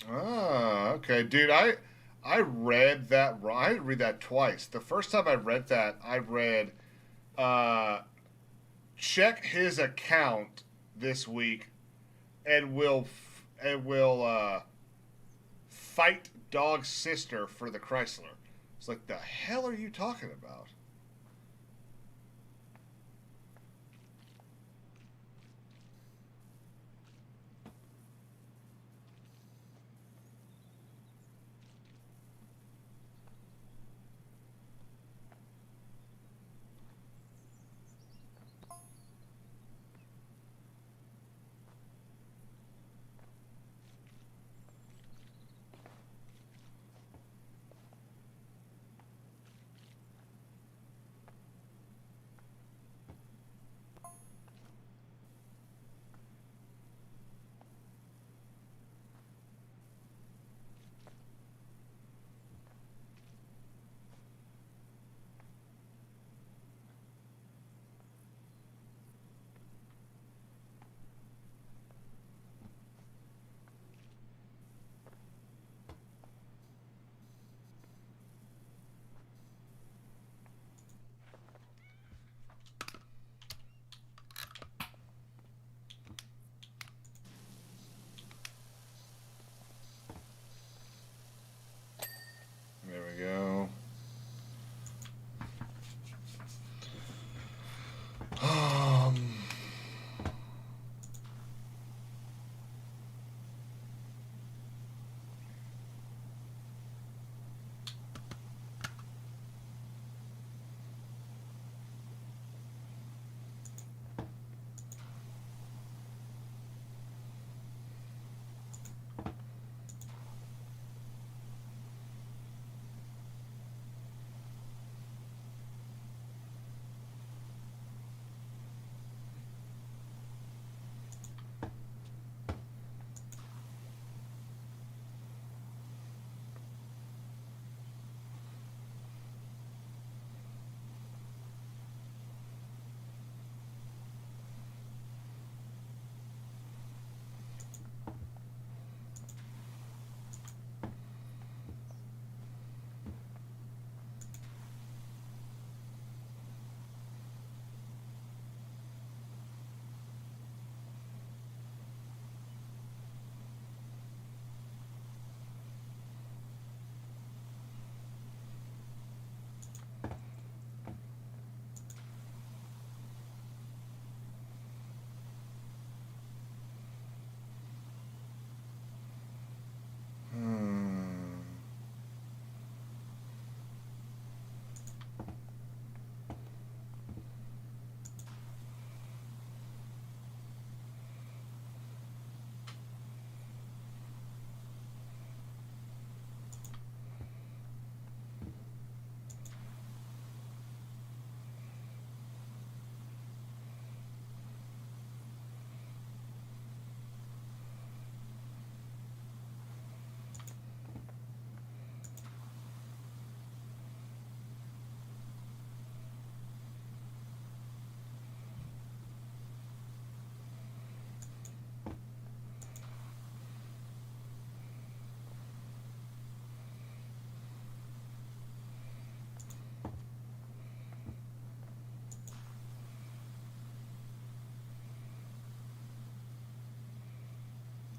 Ah, okay, dude. I read that wrong. I had to read that twice. The first time I read that, I read, uh, check his account this week, and will fight dog's sister for the Chrysler. It's like, the hell are you talking about?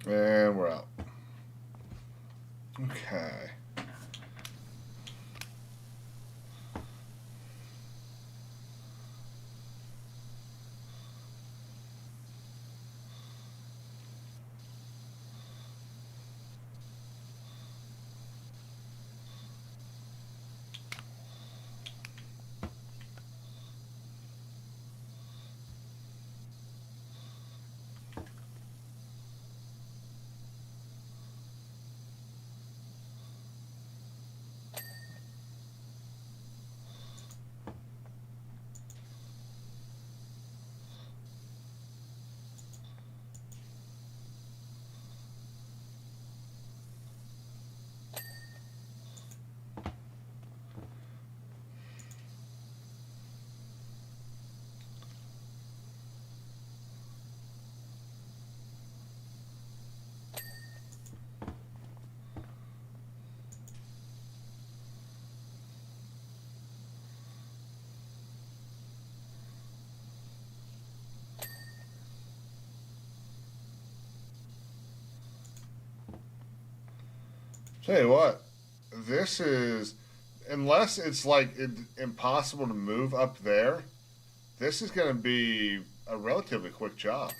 And we're out. Okay. Tell you what, this is, unless it's like impossible to move up there, this is going to be a relatively quick job.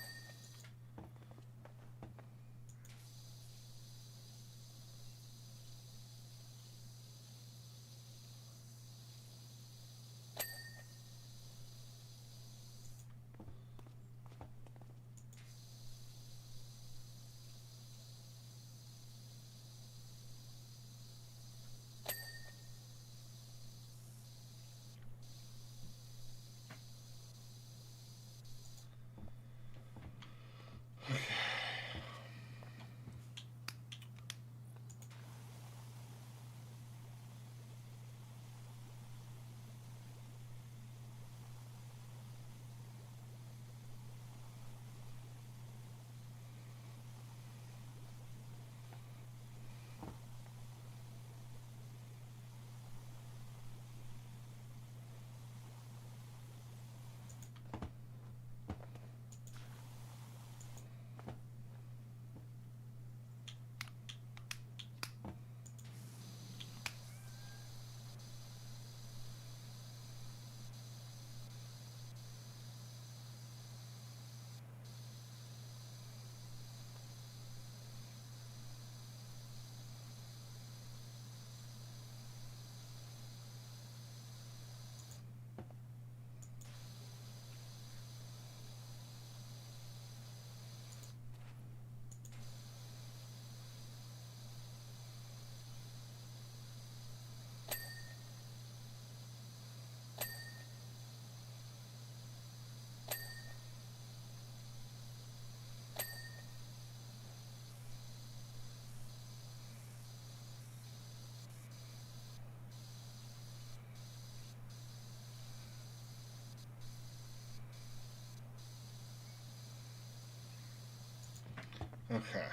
Okay.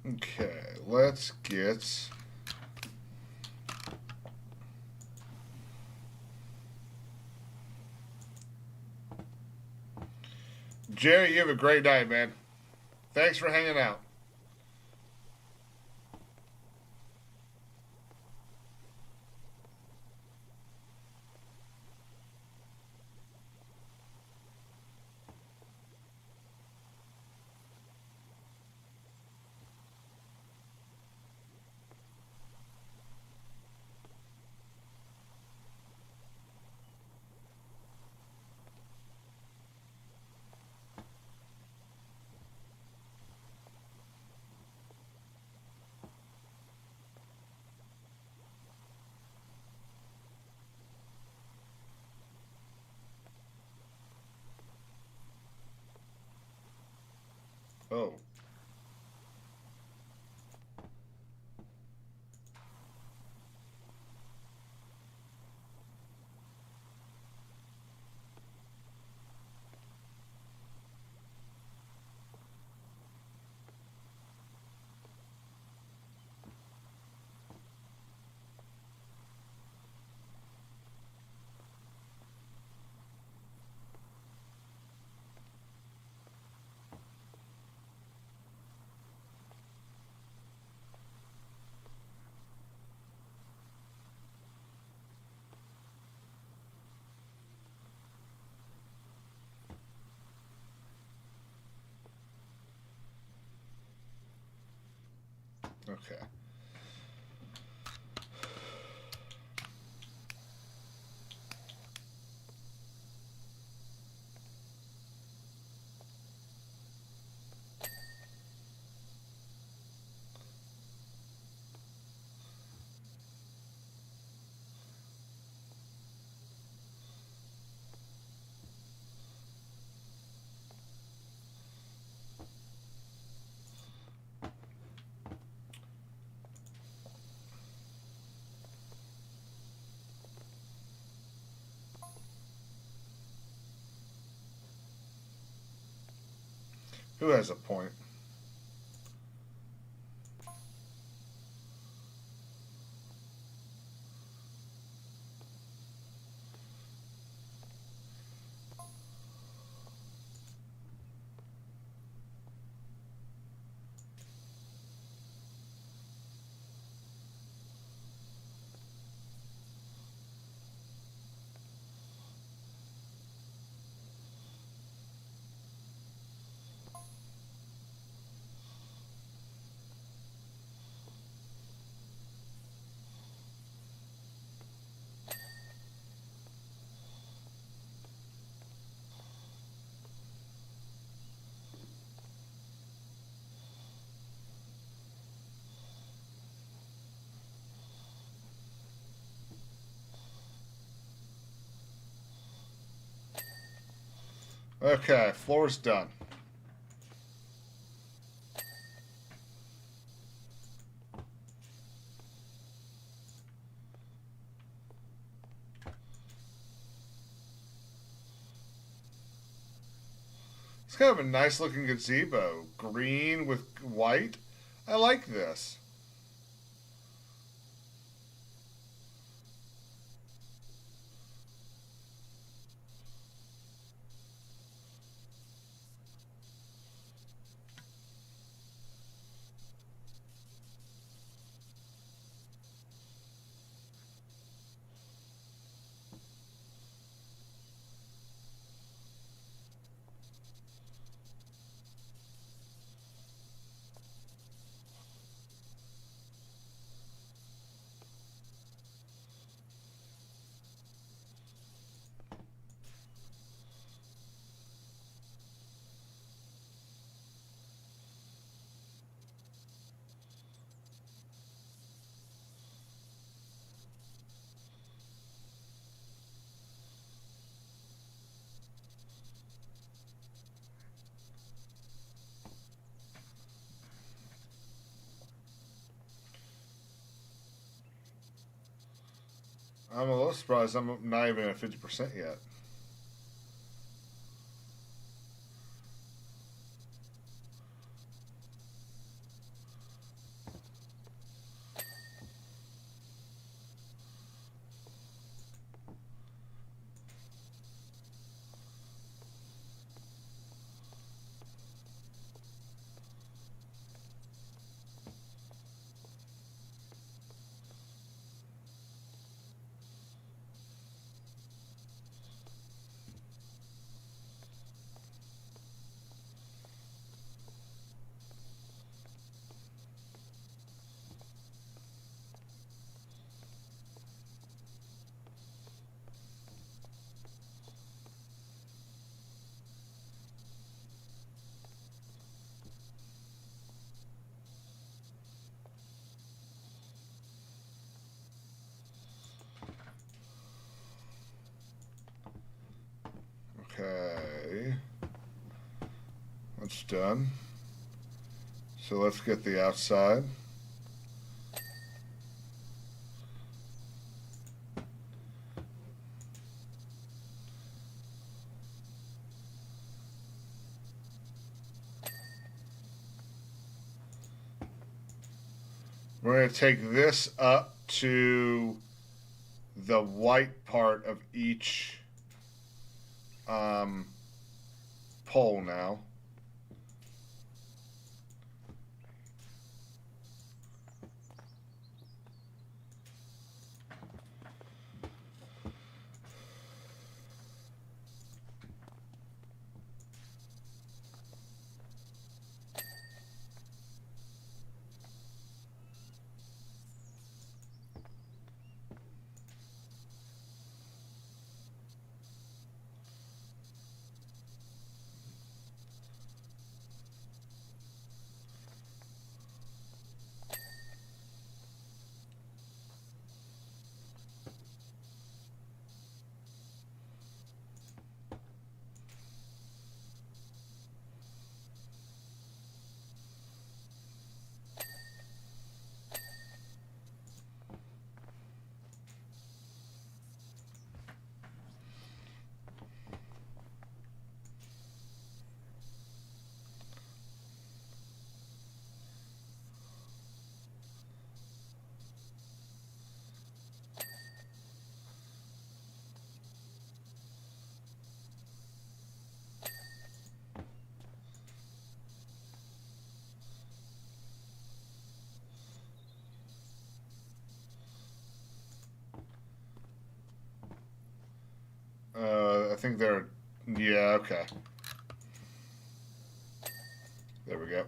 Okay, let's get. Jerry, you have a great night, man. Thanks for hanging out. Oh. Okay. Who has a point? Okay, floor's done. It's kind of a nice looking gazebo. Green with white. I like this. I'm a little surprised I'm not even at 50% yet. Okay. That's done. So let's get the outside. We're going to take this up to the white part of each pole now. I think they're, yeah, okay. There we go.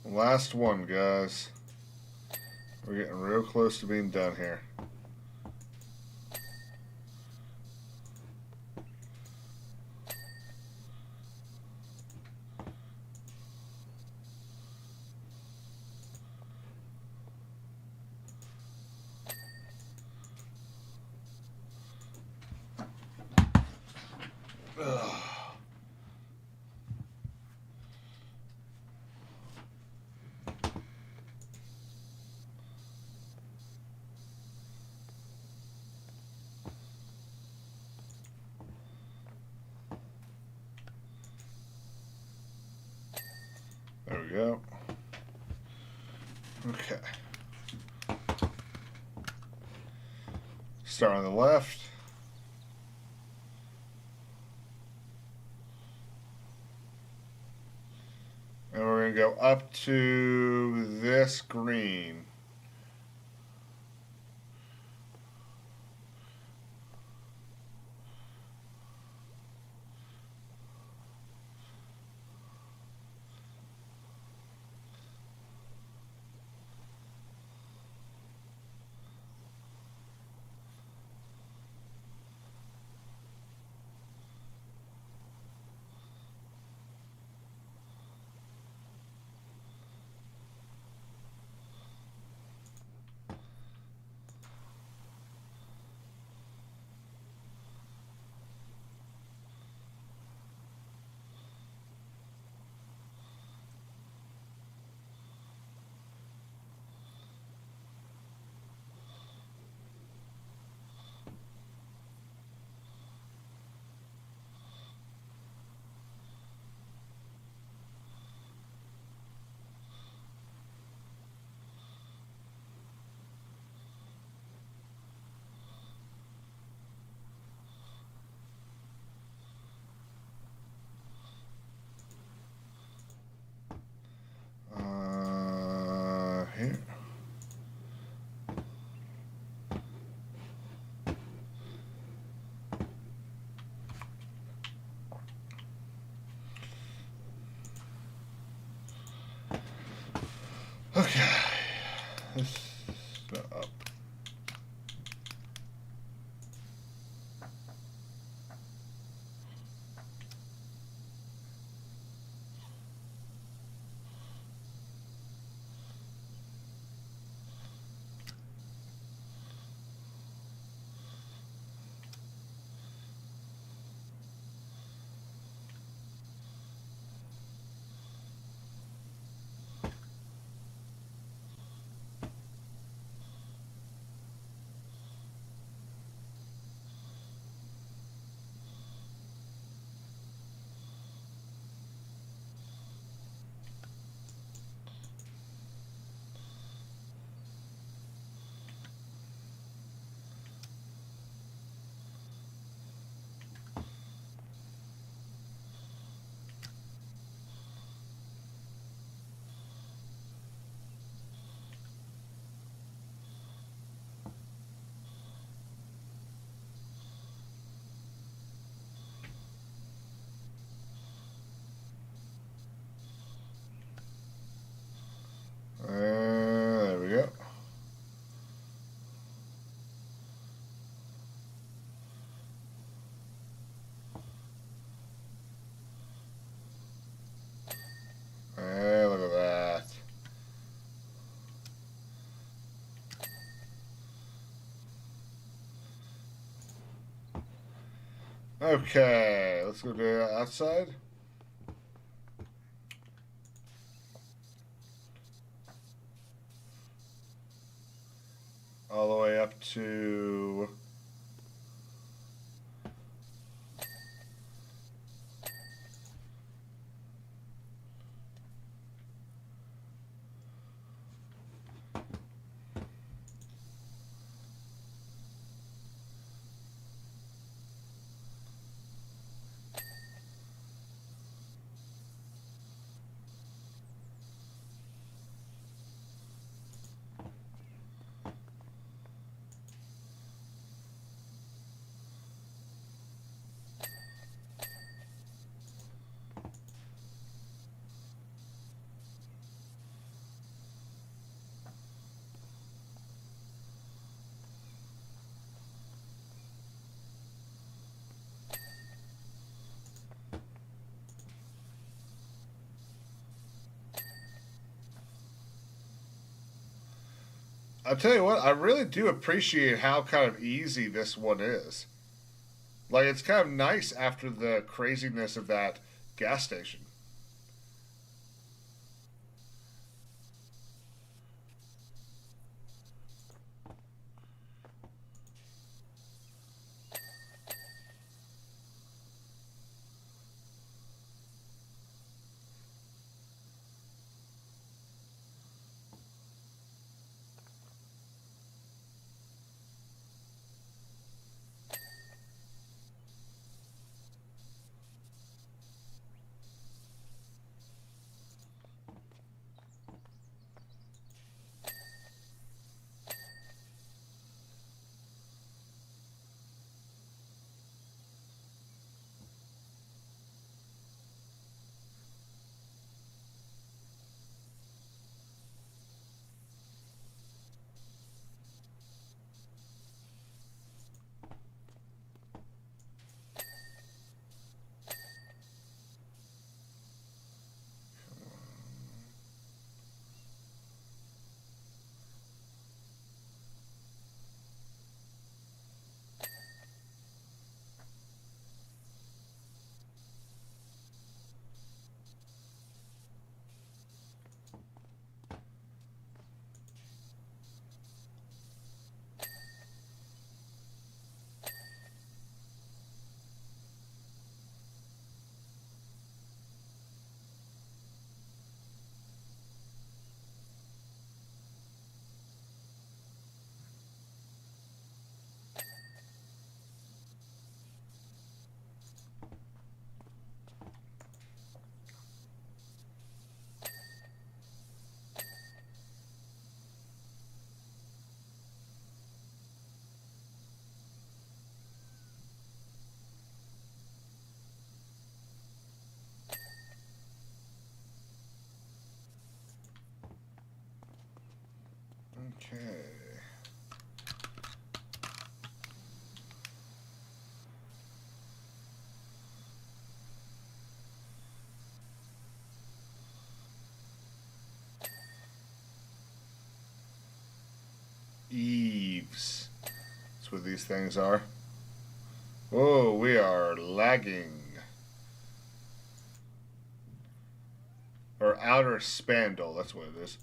Last one, guys. We're getting real close to being done here. Ugh. There we go. Okay. Start on the left. And we're going to go up to this green. Here. Okay. This is up. Okay, let's go to outside. All the way up to I'll tell you what, I really do appreciate how kind of easy this one is. Like, it's kind of nice after the craziness of that gas station. Okay. Eaves. That's what these things are. Oh, we are lagging. Or outer spandrel, that's what it is.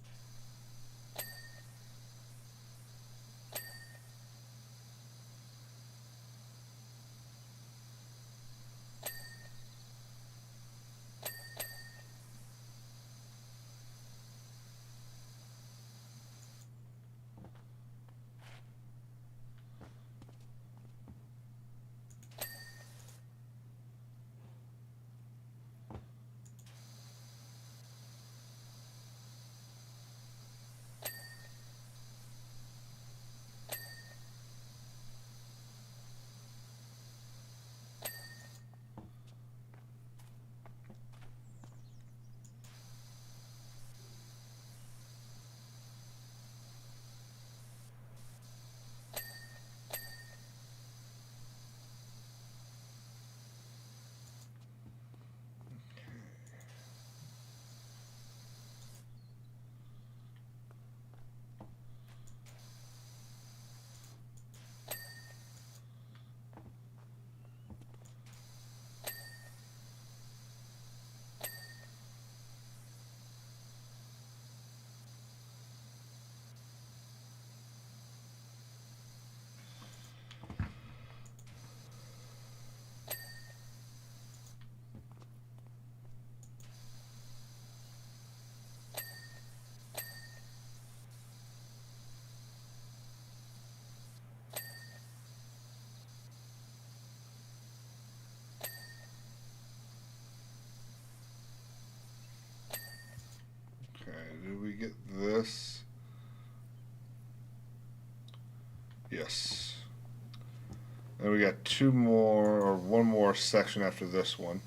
And we got two more, or one more section after this one.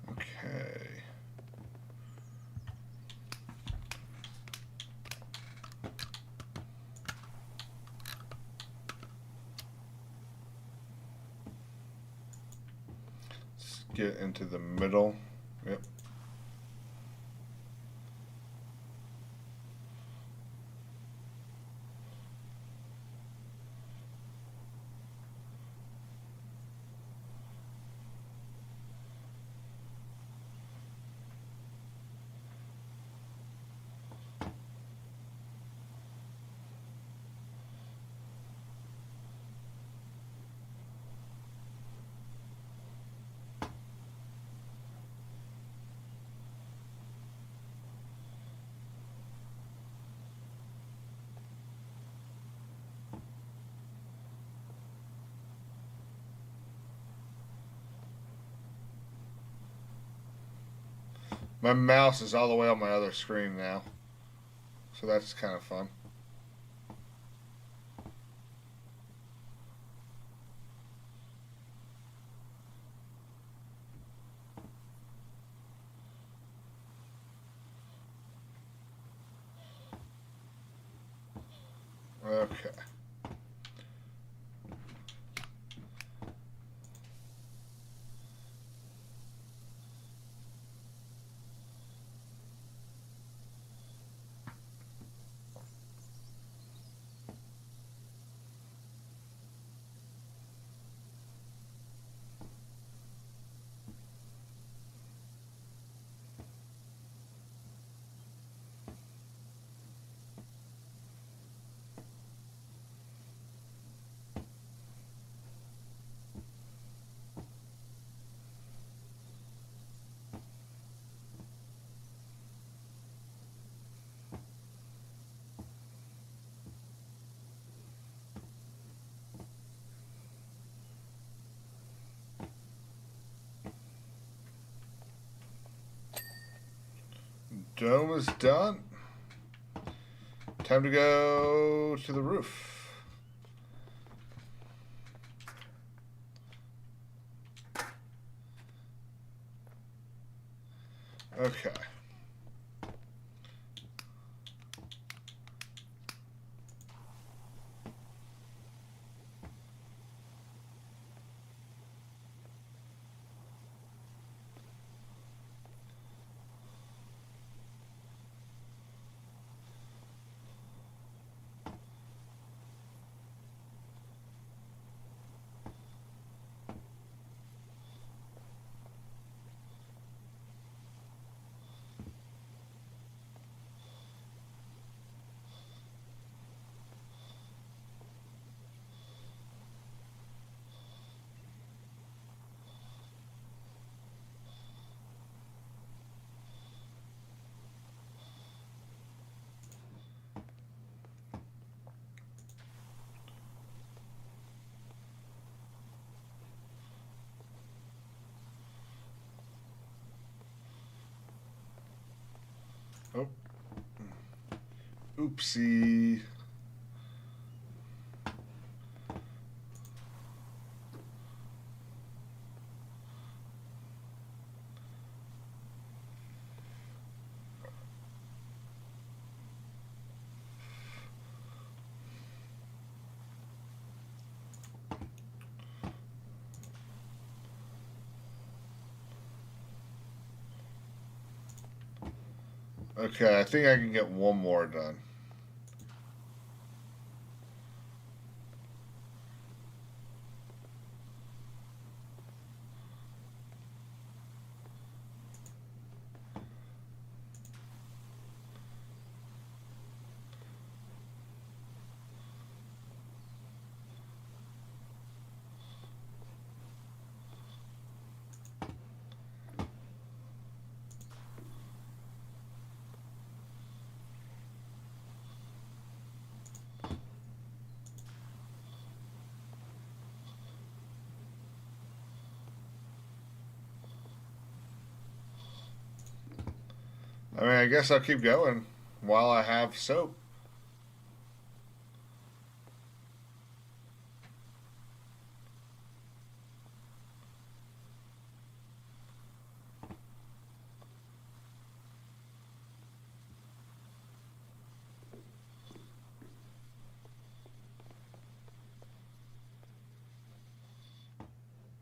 Okay. Let's get into the middle. Yep. My mouse is all the way on my other screen now. So that's kind of fun. Okay. Dome is done. Time to go to the roof. Okay. Oh. Oopsie. Okay, I think I can get one more done. I mean, I guess I'll keep going while I have soap.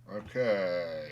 Okay.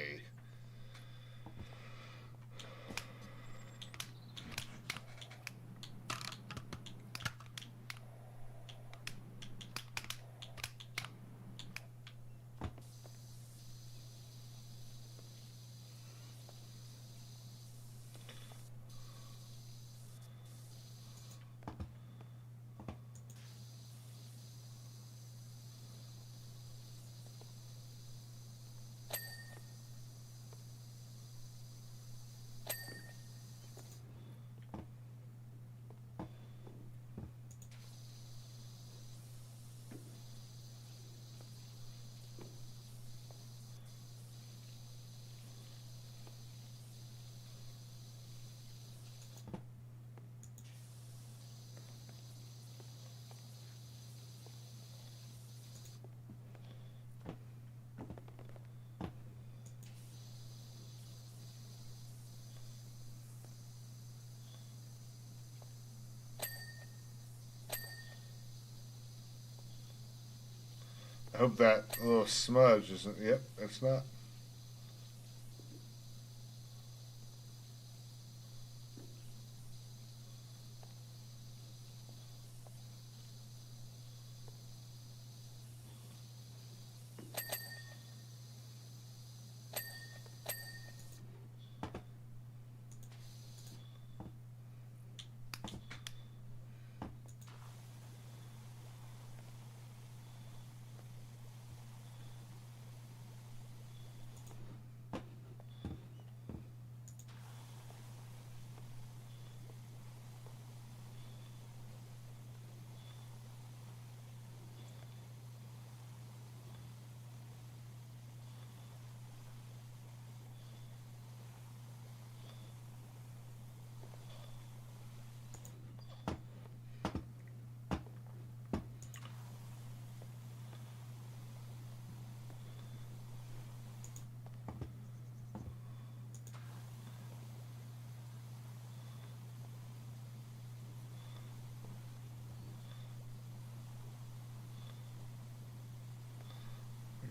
I hope that little smudge isn't. Yep, it's not.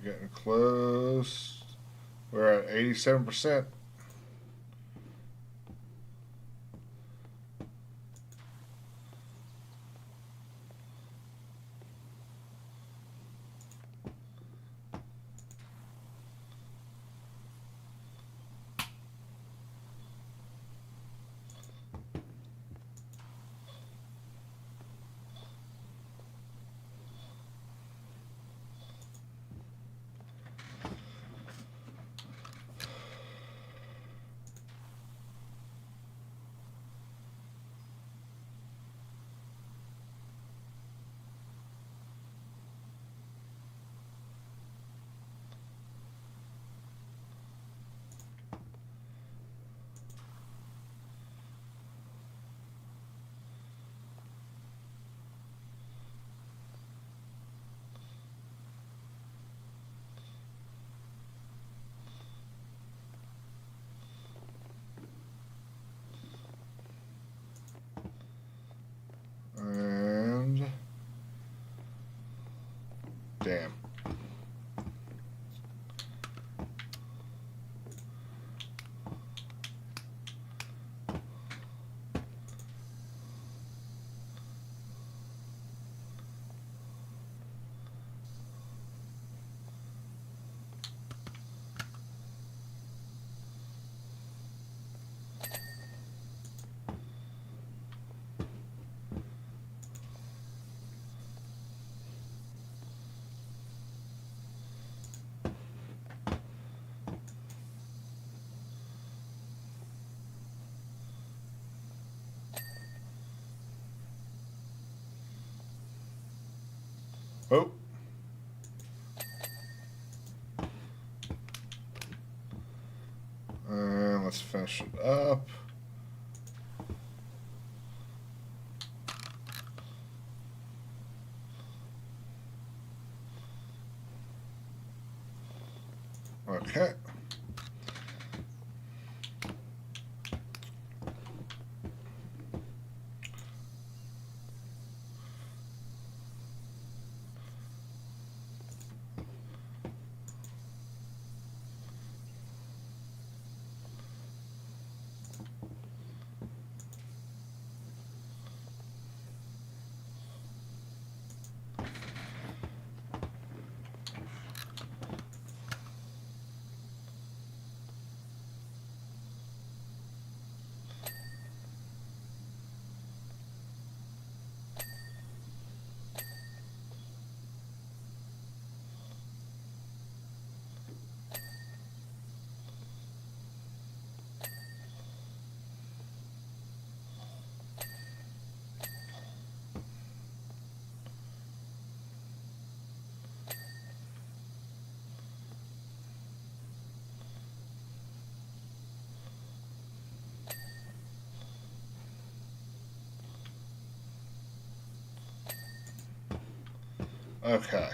We're getting close. We're at 87%. And damn. Oh. And let's finish it up. Okay. Okay.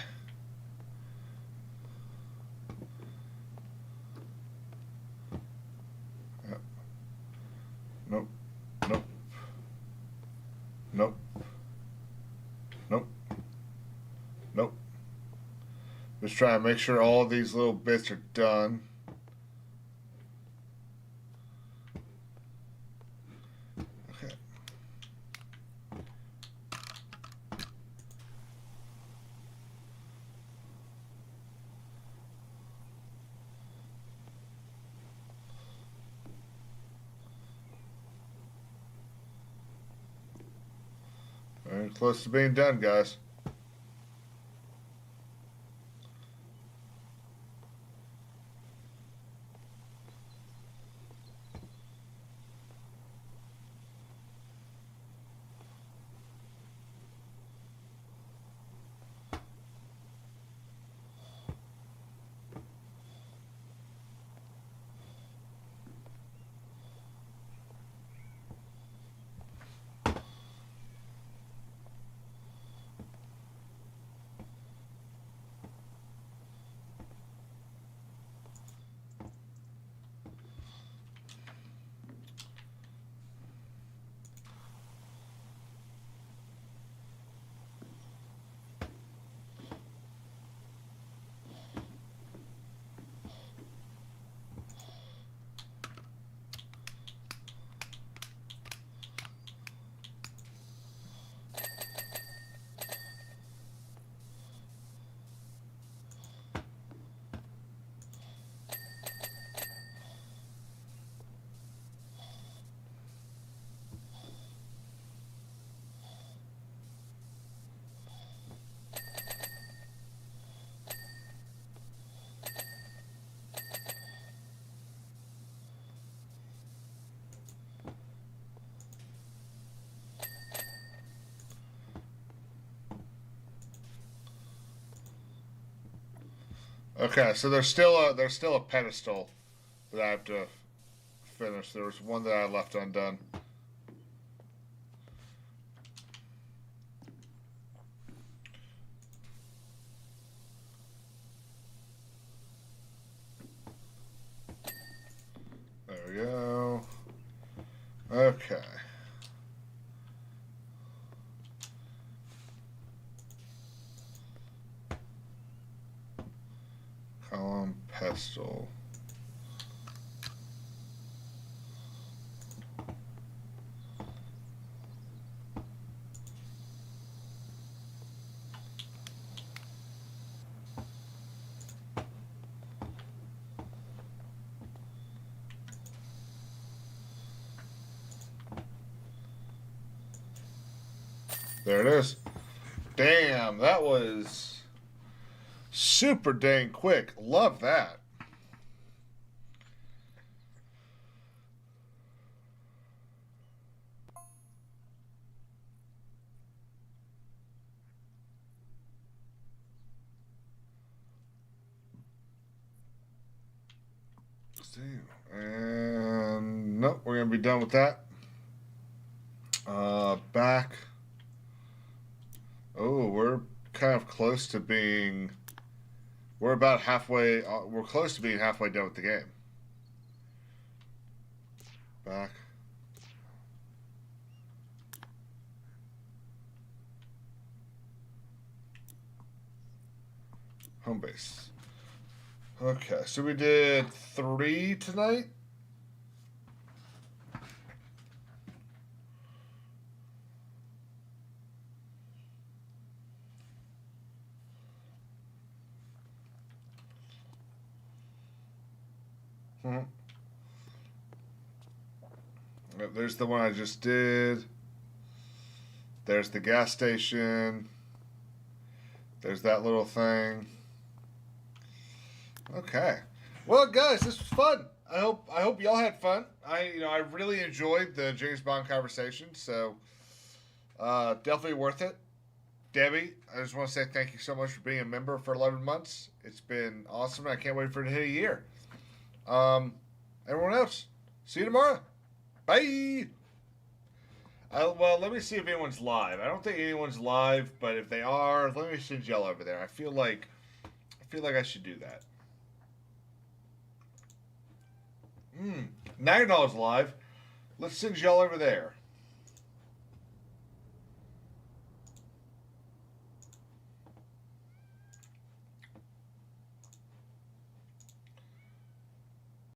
Yep. Nope. Nope. Nope. Nope. Nope. Just trying to make sure all these little bits are done. Okay. Very close to being done, guys. Okay, so there's still a pedestal that I have to finish. There was one that I left undone. There we go. Okay. Column pestle. There it is. Damn, that was super dang quick. Love that. And nope, we're gonna be done with that. Back. Oh, we're kind of close to being. We're about halfway. We're close to being halfway done with the game. Back. Home base. Okay, so we did 3 tonight. There's the one I just did. There's the gas station. There's that little thing. Okay. Well, guys, this was fun. I hope y'all had fun. I really enjoyed the James Bond conversation. So definitely worth it. Debbie, I just want to say thank you so much for being a member for 11 months. It's been awesome. I can't wait for it to hit a year. Everyone else, see you tomorrow. Bye. Well, let me see if anyone's live. I don't think anyone's live, but if they are, let me send y'all over there. I feel like I should do that. Now you're not live. Let's send y'all over there.